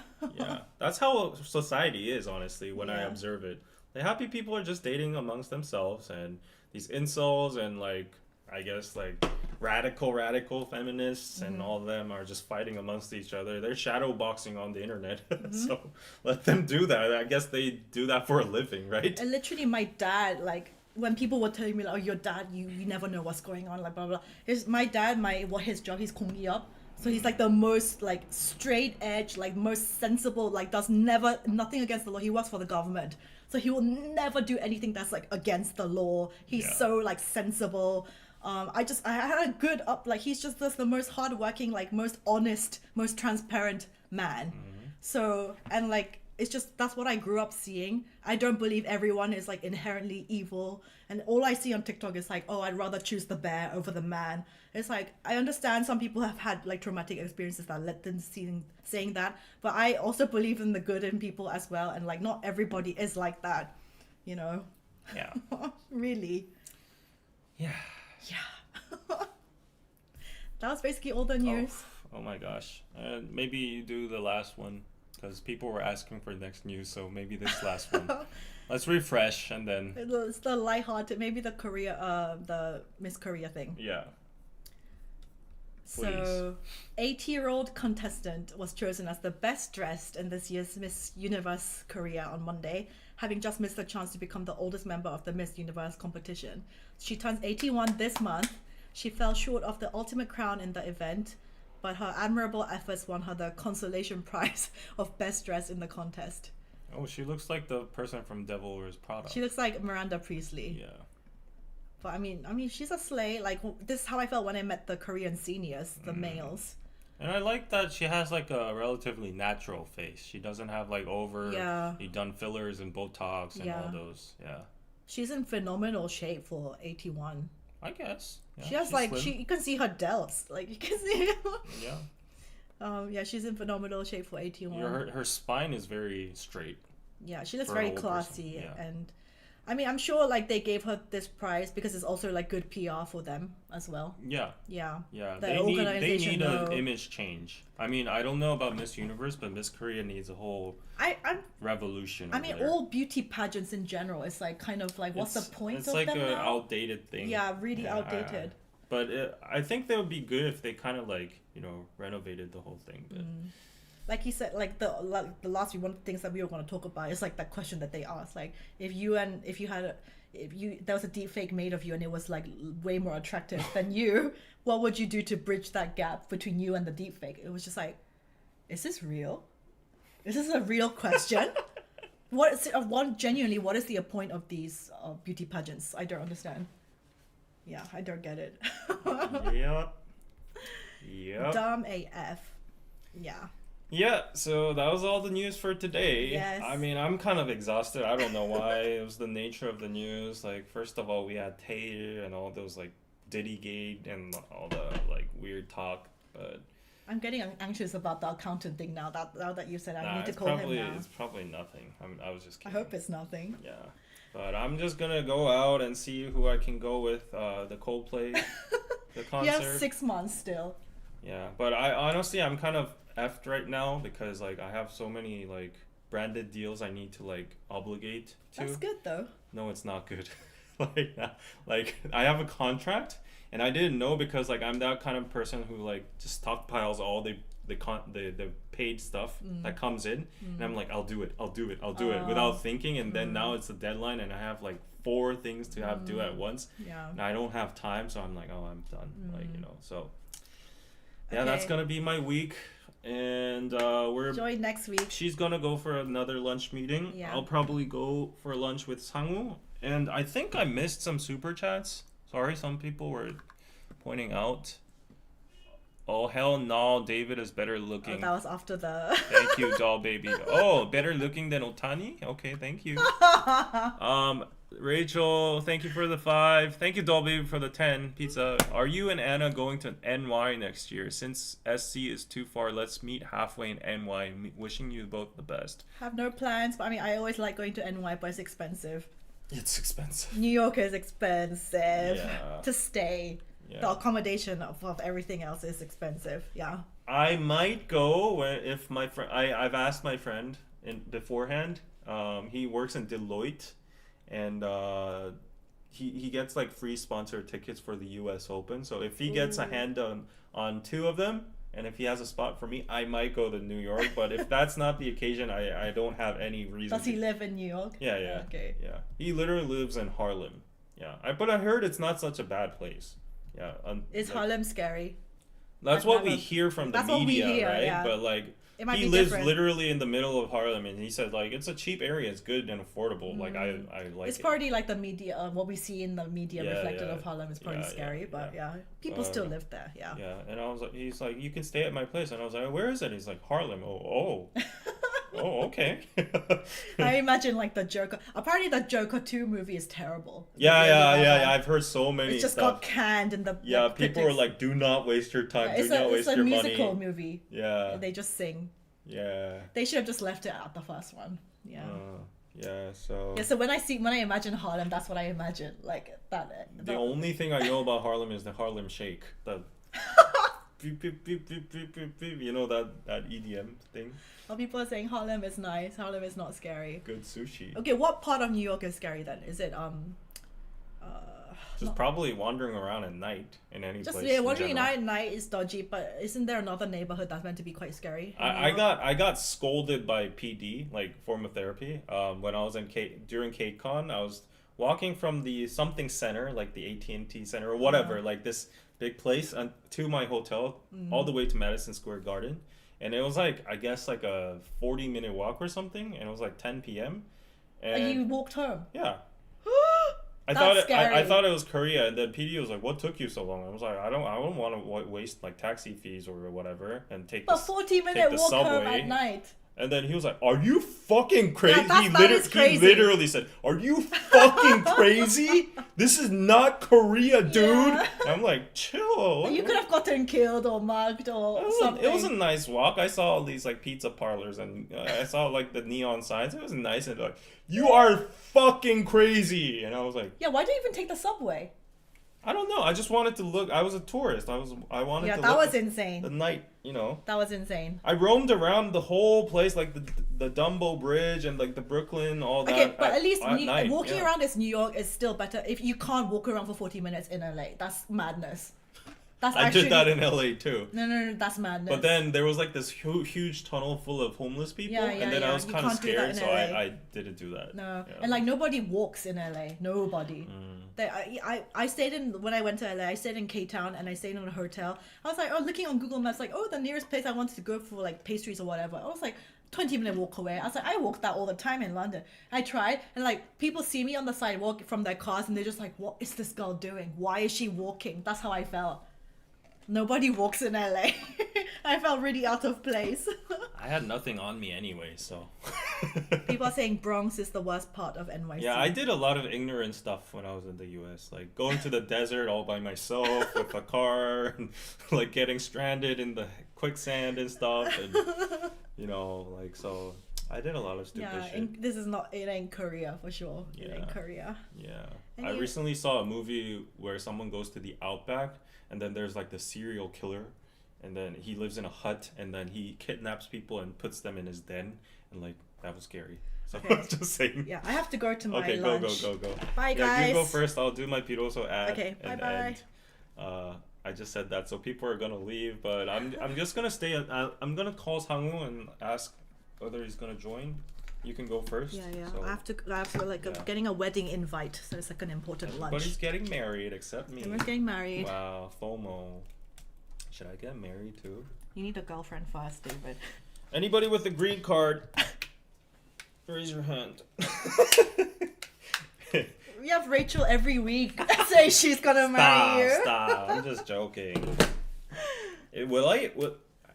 That's how society is, honestly, when I observe it. The happy people are just dating amongst themselves, and these incels and like, I guess like radical feminists and all of them are just fighting amongst each other. They're shadow boxing on the internet. So let them do that. I guess they do that for a living, right? And literally my dad, like when people were telling me like, oh, your dad, you never know what's going on, like blah blah. My dad, his job, he's 공기업. So he's like the most like straight edge, like most sensible, like does nothing against the law. He works for the government. So he will never do anything that's like against the law. He's so like sensible. I had a good he's just the most hardworking, like most honest, most transparent man. So, and like, it's just, that's what I grew up seeing. I don't believe everyone is like inherently evil. And all I see on TikTok is like, oh, I'd rather choose the bear over the man. It's like, I understand some people have had like traumatic experiences that led them saying that. But I also believe in the good in people as well. And like, not everybody is like that, you know? Yeah. Really. Yeah. Yeah. That was basically all the news. Oh my gosh. Maybe you do the last one because people were asking for next news, so maybe this last one. Let's refresh and then. It's the lighthearted, maybe the the Miss Korea thing. Yeah. So, 80-year-old contestant was chosen as the best dressed in this year's Miss Universe Korea on Monday, having just missed the chance to become the oldest member of the Miss Universe competition. She turns 81 this month. She fell short of the ultimate crown in the event, but her admirable efforts won her the consolation prize of best dressed in the contest. Oh, she looks like the person from Devil Wears Prada. She looks like Miranda Priestley. Yeah. But I mean, she's a slay. Like, this is how I felt when I met the Korean seniors, the males. And I like that she has like a relatively natural face. She doesn't have like done fillers and Botox and all those. Yeah. She's in phenomenal shape for 81. I guess. Yeah, she has you can see her delts. Like, you can see. Yeah. She's in phenomenal shape for 81. Her spine is very straight. Yeah, she looks very classy. Yeah. And I mean, I'm sure like they gave her this prize because it's also like good PR for them as well. Yeah. Yeah. Yeah. They need an image change. I mean, I don't know about Miss Universe, but Miss Korea needs a whole revolution. I mean, all beauty pageants in general is like kind of like what's the point of them now? It's like an outdated thing. Yeah, really outdated. But I think that would be good if they kind of like, renovated the whole thing. But like he said, like the last one of the things that we were going to talk about is like that question that they asked, like if there was a deep fake made of you and it was like way more attractive than you, what would you do to bridge that gap between you and the deep fake? It was just like, is this real? Is this a real question? What is genuinely, what is the point of these beauty pageants? I don't understand. Yeah, I don't get it. Yep. Dumb AF. Yeah. Yeah, so that was all the news for today. Yes. I mean, I'm kind of exhausted. I don't know why. It was the nature of the news. Like, first of all, we had Taeil and all those, like, Diddy Gate and all the, like, weird talk. But I'm getting anxious about the accountant thing now that you said I need to call him now. It's probably nothing. I was just kidding. I hope it's nothing. Yeah. But I'm just going to go out and see who I can go with, the Coldplay, the concert. You have 6 months still. Yeah, but I'm kind of effed right now because like I have so many like branded deals I need to like obligate to. That's good though. No, it's not good. like I have a contract and I didn't know because like I'm that kind of person who like just stockpiles all the paid stuff that comes in and I'm like I'll do it without thinking, and then now it's the deadline and I have like 4 things to have do at once. Yeah. And I don't have time, so I'm like, oh, I'm done. Like, so yeah, Okay. that's gonna be my week. And Join next week. She's gonna go for another lunch meeting. Yeah. I'll probably go for lunch with Sangwoo. And I think I missed some super chats. Sorry, some people were pointing out. Oh hell no, David is better looking. Oh, that was after the. Thank you, doll baby. Oh, better looking than Otani? Okay, thank you. Rachel, thank you for the 5. Thank you, doll baby, for the 10 pizza. Are you and Anna going to NY next year? Since SC is too far, let's meet halfway in NY. Wishing you both the best. Have no plans, but I mean, I always like going to NY, but it's expensive. It's expensive. New York is expensive Yeah. to stay. Yeah. The accommodation of everything else is expensive. Yeah. I might go if my friend. I've asked my friend beforehand. He works in Deloitte, and he gets like free sponsored tickets for the U.S. Open. So if he gets a hand on 2 of them, and if he has a spot for me, I might go to New York. But if that's not the occasion, I don't have any reason. Does he live in New York? Yeah. Okay. Yeah. He literally lives in Harlem. Yeah. But I heard it's not such a bad place. Yeah. Is Harlem scary? That's what we hear from the media, right? Yeah. But like, he lives literally in the middle of Harlem, and he said like it's a cheap area, it's good and affordable. Like I like. It's probably like the media, what we see in the media reflected of Harlem is probably scary, but people still live there. Yeah. Yeah, and I was like, he's like, you can stay at my place, and I was like, where is it? He's like, Harlem. Oh, okay. I imagine like the Joker. Apparently, the Joker 2 movie is terrible. Yeah. I've heard so many. It just got canned in the. Yeah, people were like, "Do not waste your time. Yeah, do not waste your money." It's a musical movie. Yeah. They just sing. Yeah. They should have just left it at the first one. Yeah. So when I imagine Harlem, that's what I imagine. Like that. The only thing I know about Harlem is the Harlem Shake. beep beep beep beep beep beep beep. You know that EDM thing. Well, people are saying Harlem is nice. Harlem is not scary. Good sushi. Okay, what part of New York is scary then? Is it Just probably wandering around at night in any just place. yeah, in wandering general. at night is dodgy, but isn't there another neighborhood that's meant to be quite scary? in New I York? got scolded by PD, like form of therapy. When I was in during KCON, I was walking from the something center, like the AT&T Center or whatever, like this big place, to my hotel, all the way to Madison Square Garden, and it was like I guess like a 40-minute walk or something, and it was like 10 p.m. And you and walked home. yeah. I That's thought scary. I thought it was Korea, and then PD was like, "What took you so long?" I was like, "I don't want to waste like taxi fees or whatever and take But this." 40-minute the walk home subway. at night. And then he was like, "Are you fucking crazy?" that is crazy. He literally said, "Are you fucking crazy? This is not Korea, dude." Yeah. And I'm like, "Chill." You could have gotten killed or mugged or something. It was a nice walk. I saw all these like pizza parlors, and I saw like the neon signs. It was nice, and like, "You are fucking crazy." And I was like, Yeah, why do you even take the subway? I don't know. I just wanted to look. I was a tourist. I wanted Yeah, to that look was at the insane. night, you know. That was insane. I roamed around the whole place, like the Dumbo Bridge and like the Brooklyn, all that. Okay, but at least night, walking yeah. around this New York is still better. If you can't walk around for 40 minutes in LA, that's madness. That's I actually, did that in LA too. No, that's madness. But then there was like this huge tunnel full of homeless people, Yeah, and then I was you kind of can't do that scared, in so LA. I didn't do that. No, Yeah. and like nobody walks in LA. Nobody. I stayed in when I went to LA. I stayed in K Town and I stayed in a hotel. I was like, oh, looking on Google Maps, like, oh, the nearest place I wanted to go for like pastries or whatever. I was like, 20-minute walk away. I was like, I walk that all the time in London. I tried, and like people see me on the sidewalk from their cars, and they're just like, what is this girl doing? Why is she walking? That's how I felt. Nobody walks in LA. I felt really out of place. I had nothing on me anyway, so. People are saying Bronx is the worst part of NYC. Yeah, I did a lot of ignorant stuff when I was in the US, like going to the desert all by myself with a car, and like getting stranded in the quicksand and stuff, and you know, like so. I did a lot of stupid Yeah, shit. this is not. It ain't Korea for sure. It Yeah. ain't Korea. Yeah. And I you- recently saw a movie where someone goes to the outback, and then there's like the serial killer, and then he lives in a hut, and then he kidnaps people and puts them in his den, and like that was scary. So Okay. just saying. Yeah, I have to go to my Okay, lunch. go. Bye, Yeah, guys. you go first. I'll do my Piroso ad. Okay, and bye-bye. end. I just said that, so people are gonna leave, but I'm just gonna stay. I'm gonna call Sangwoo and ask whether he's gonna join. You can go first. Yeah. So. I have to like Yeah. getting a wedding invite, so it's like an important Everybody's lunch. getting married except me. Everyone's getting married. Wow, FOMO. Should I get married too? You need a girlfriend first, David. Anybody with a green card, raise your hand. We have Rachel every week say she's gonna marry you. Stop. I'm just joking.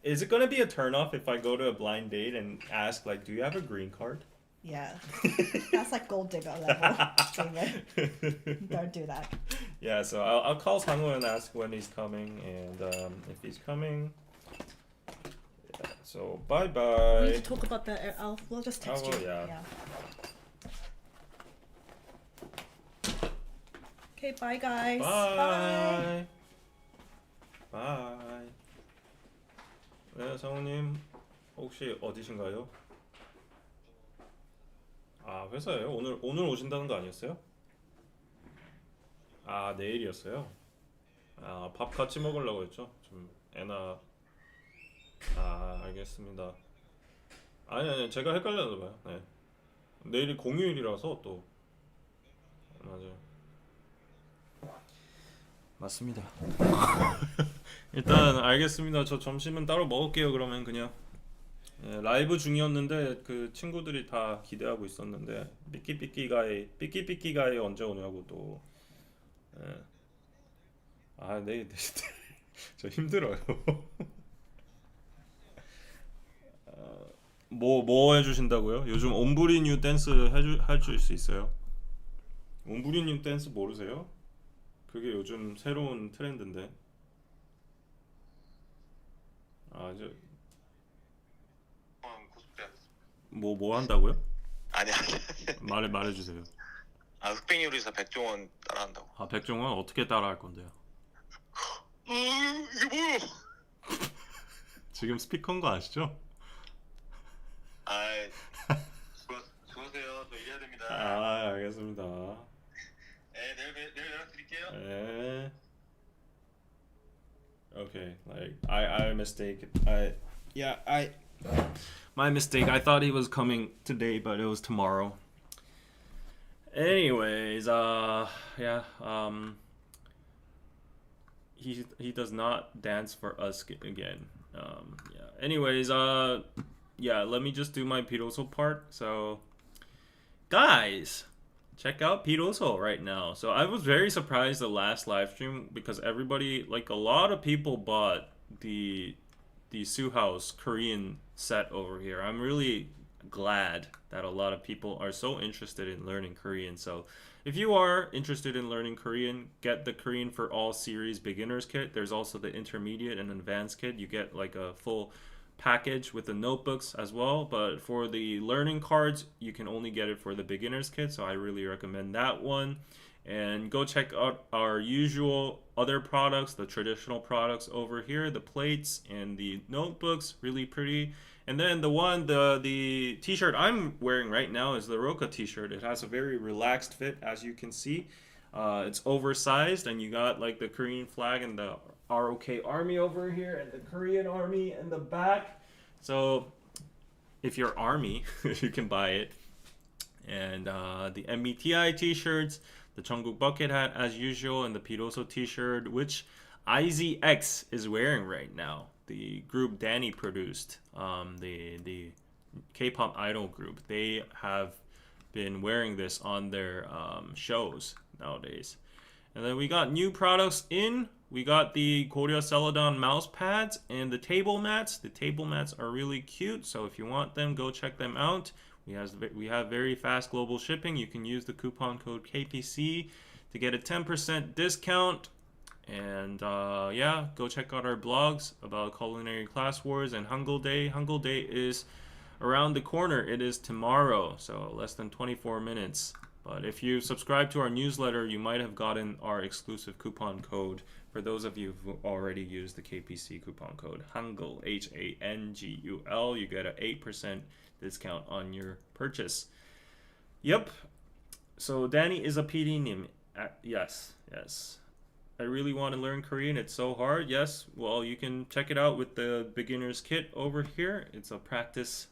Is it gonna be a turnoff if I go to a blind date and ask like, do you have a green card? Yeah, that's like gold digger level, David. Don't do that. Yeah, so I'll call Sangwoo and ask when he's coming, and if he's coming. Yeah, so bye We need bye. to talk about the. We'll just text Oh, you. yeah. Okay, bye guys. Bye. Bye. 네, 상우님 혹시 어디신가요? 아, 회사예요? 오늘 오신다는 거 아니었어요? 아, 내일이었어요? 아, 밥 같이 먹으려고 했죠? 좀 애나. 아, 알겠습니다. 아니, 제가 헷갈렸나 봐요. 네. 내일이 공휴일이라서 또. 맞아요. 맞습니다. 일단 알겠습니다. 저 점심은 따로 먹을게요. 그러면 그냥 예, 라이브 중이었는데 그 친구들이 다 기대하고 있었는데 삐끼삐끼가이 언제 오냐고 또. 예. 아, 네. 저 힘들어요. 뭐 해주신다고요? 요즘 옴브리 뉴 댄스 해줄 수 있어요? 옴브리 뉴 댄스 모르세요? 그게 요즘 새로운 트렌드인데. 아, 이제 뭐 한다고요? 아니. 말해주세요. 아, 흑백 요리사 백종원 따라한다고. 아, 백종원 어떻게 따라할 건데요? 이게 뭐야? 지금 스피커인 거 아시죠? 아, 수고하세요. 저 일해야 됩니다. 아, 알겠습니다. 네, 내일 연락드릴게요. 에. Okay, like I mistake. I my mistake. I thought he was coming today, but it was tomorrow. Anyways, yeah, he does not dance for us again. Yeah. Anyways, yeah, let me just do my Piroso part. So, guys, check out Piroso right now. So I was very surprised the last live stream because everybody, like a lot of people, bought the Sue House Korean set over here. I'm really glad that a lot of people are so interested in learning Korean. So if you are interested in learning Korean, get the Korean for All series beginners kit. There's also the intermediate and advanced kit. You get like a full package with the notebooks as well, but for the learning cards you can only get it for the beginners kit, so I really recommend that one. And go check out our usual other products, the traditional products over here, the plates and the notebooks, really pretty. And then the t-shirt I'm wearing right now is the Roka t-shirt. It has a very relaxed fit, as you can see. It's oversized, and you got like the Korean flag and the ROK Army over here, and the Korean Army in the back. So if you're Army, you can buy it. And the MBTI t-shirts, the Jungkook bucket hat as usual, and the Piroso t-shirt, which IZX is wearing right now. The group Danny produced, the K-pop idol group. They have been wearing this on their shows nowadays. And then we got new products in. We got the Korea Celadon mouse pads and the table mats. The table mats are really cute, so if you want them, go check them out. We have very fast global shipping. You can use the coupon code KPC to get a 10% discount. And yeah, go check out our blogs about culinary class wars and Hangul Day. Hangul Day is around the corner. It is tomorrow, so less than 24 minutes. But if you subscribe to our newsletter, you might have gotten our exclusive coupon code. For those of you who already used the KPC coupon code, Hangul, HANGUL, you get an 8% discount on your purchase. Yep. So Danny is a PD-nim. Yes. I really want to learn Korean. It's so hard. Yes. Well, you can check it out with the beginner's kit over here. It's a practice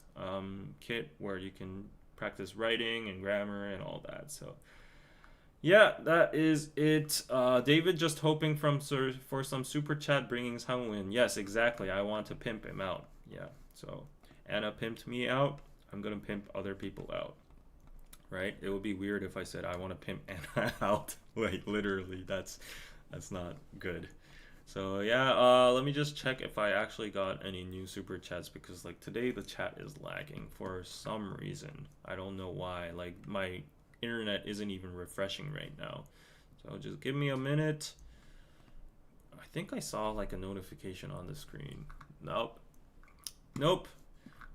kit where you can practice writing and grammar and all that. So yeah, that is it. David just hoping for some super chat bringing Sangwoo in. Yes, exactly. I want to pimp him out. Yeah. So Anna pimped me out. I'm gonna pimp other people out. Right? It would be weird if I said I want to pimp Anna out. Like literally, that's not good. So yeah, let me just check if I actually got any new super chats, because like today the chat is lagging for some reason. I don't know why. Like my internet isn't even refreshing right now. So just give me a minute. I think I saw like a notification on the screen. Nope.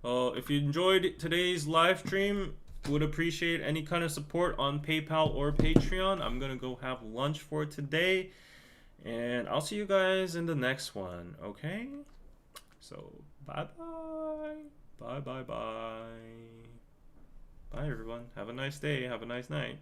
Well, if you enjoyed today's live stream, would appreciate any kind of support on PayPal or Patreon. I'm gonna go have lunch for today, and I'll see you guys in the next one. Okay, so bye bye everyone. Have a nice day, have a nice night.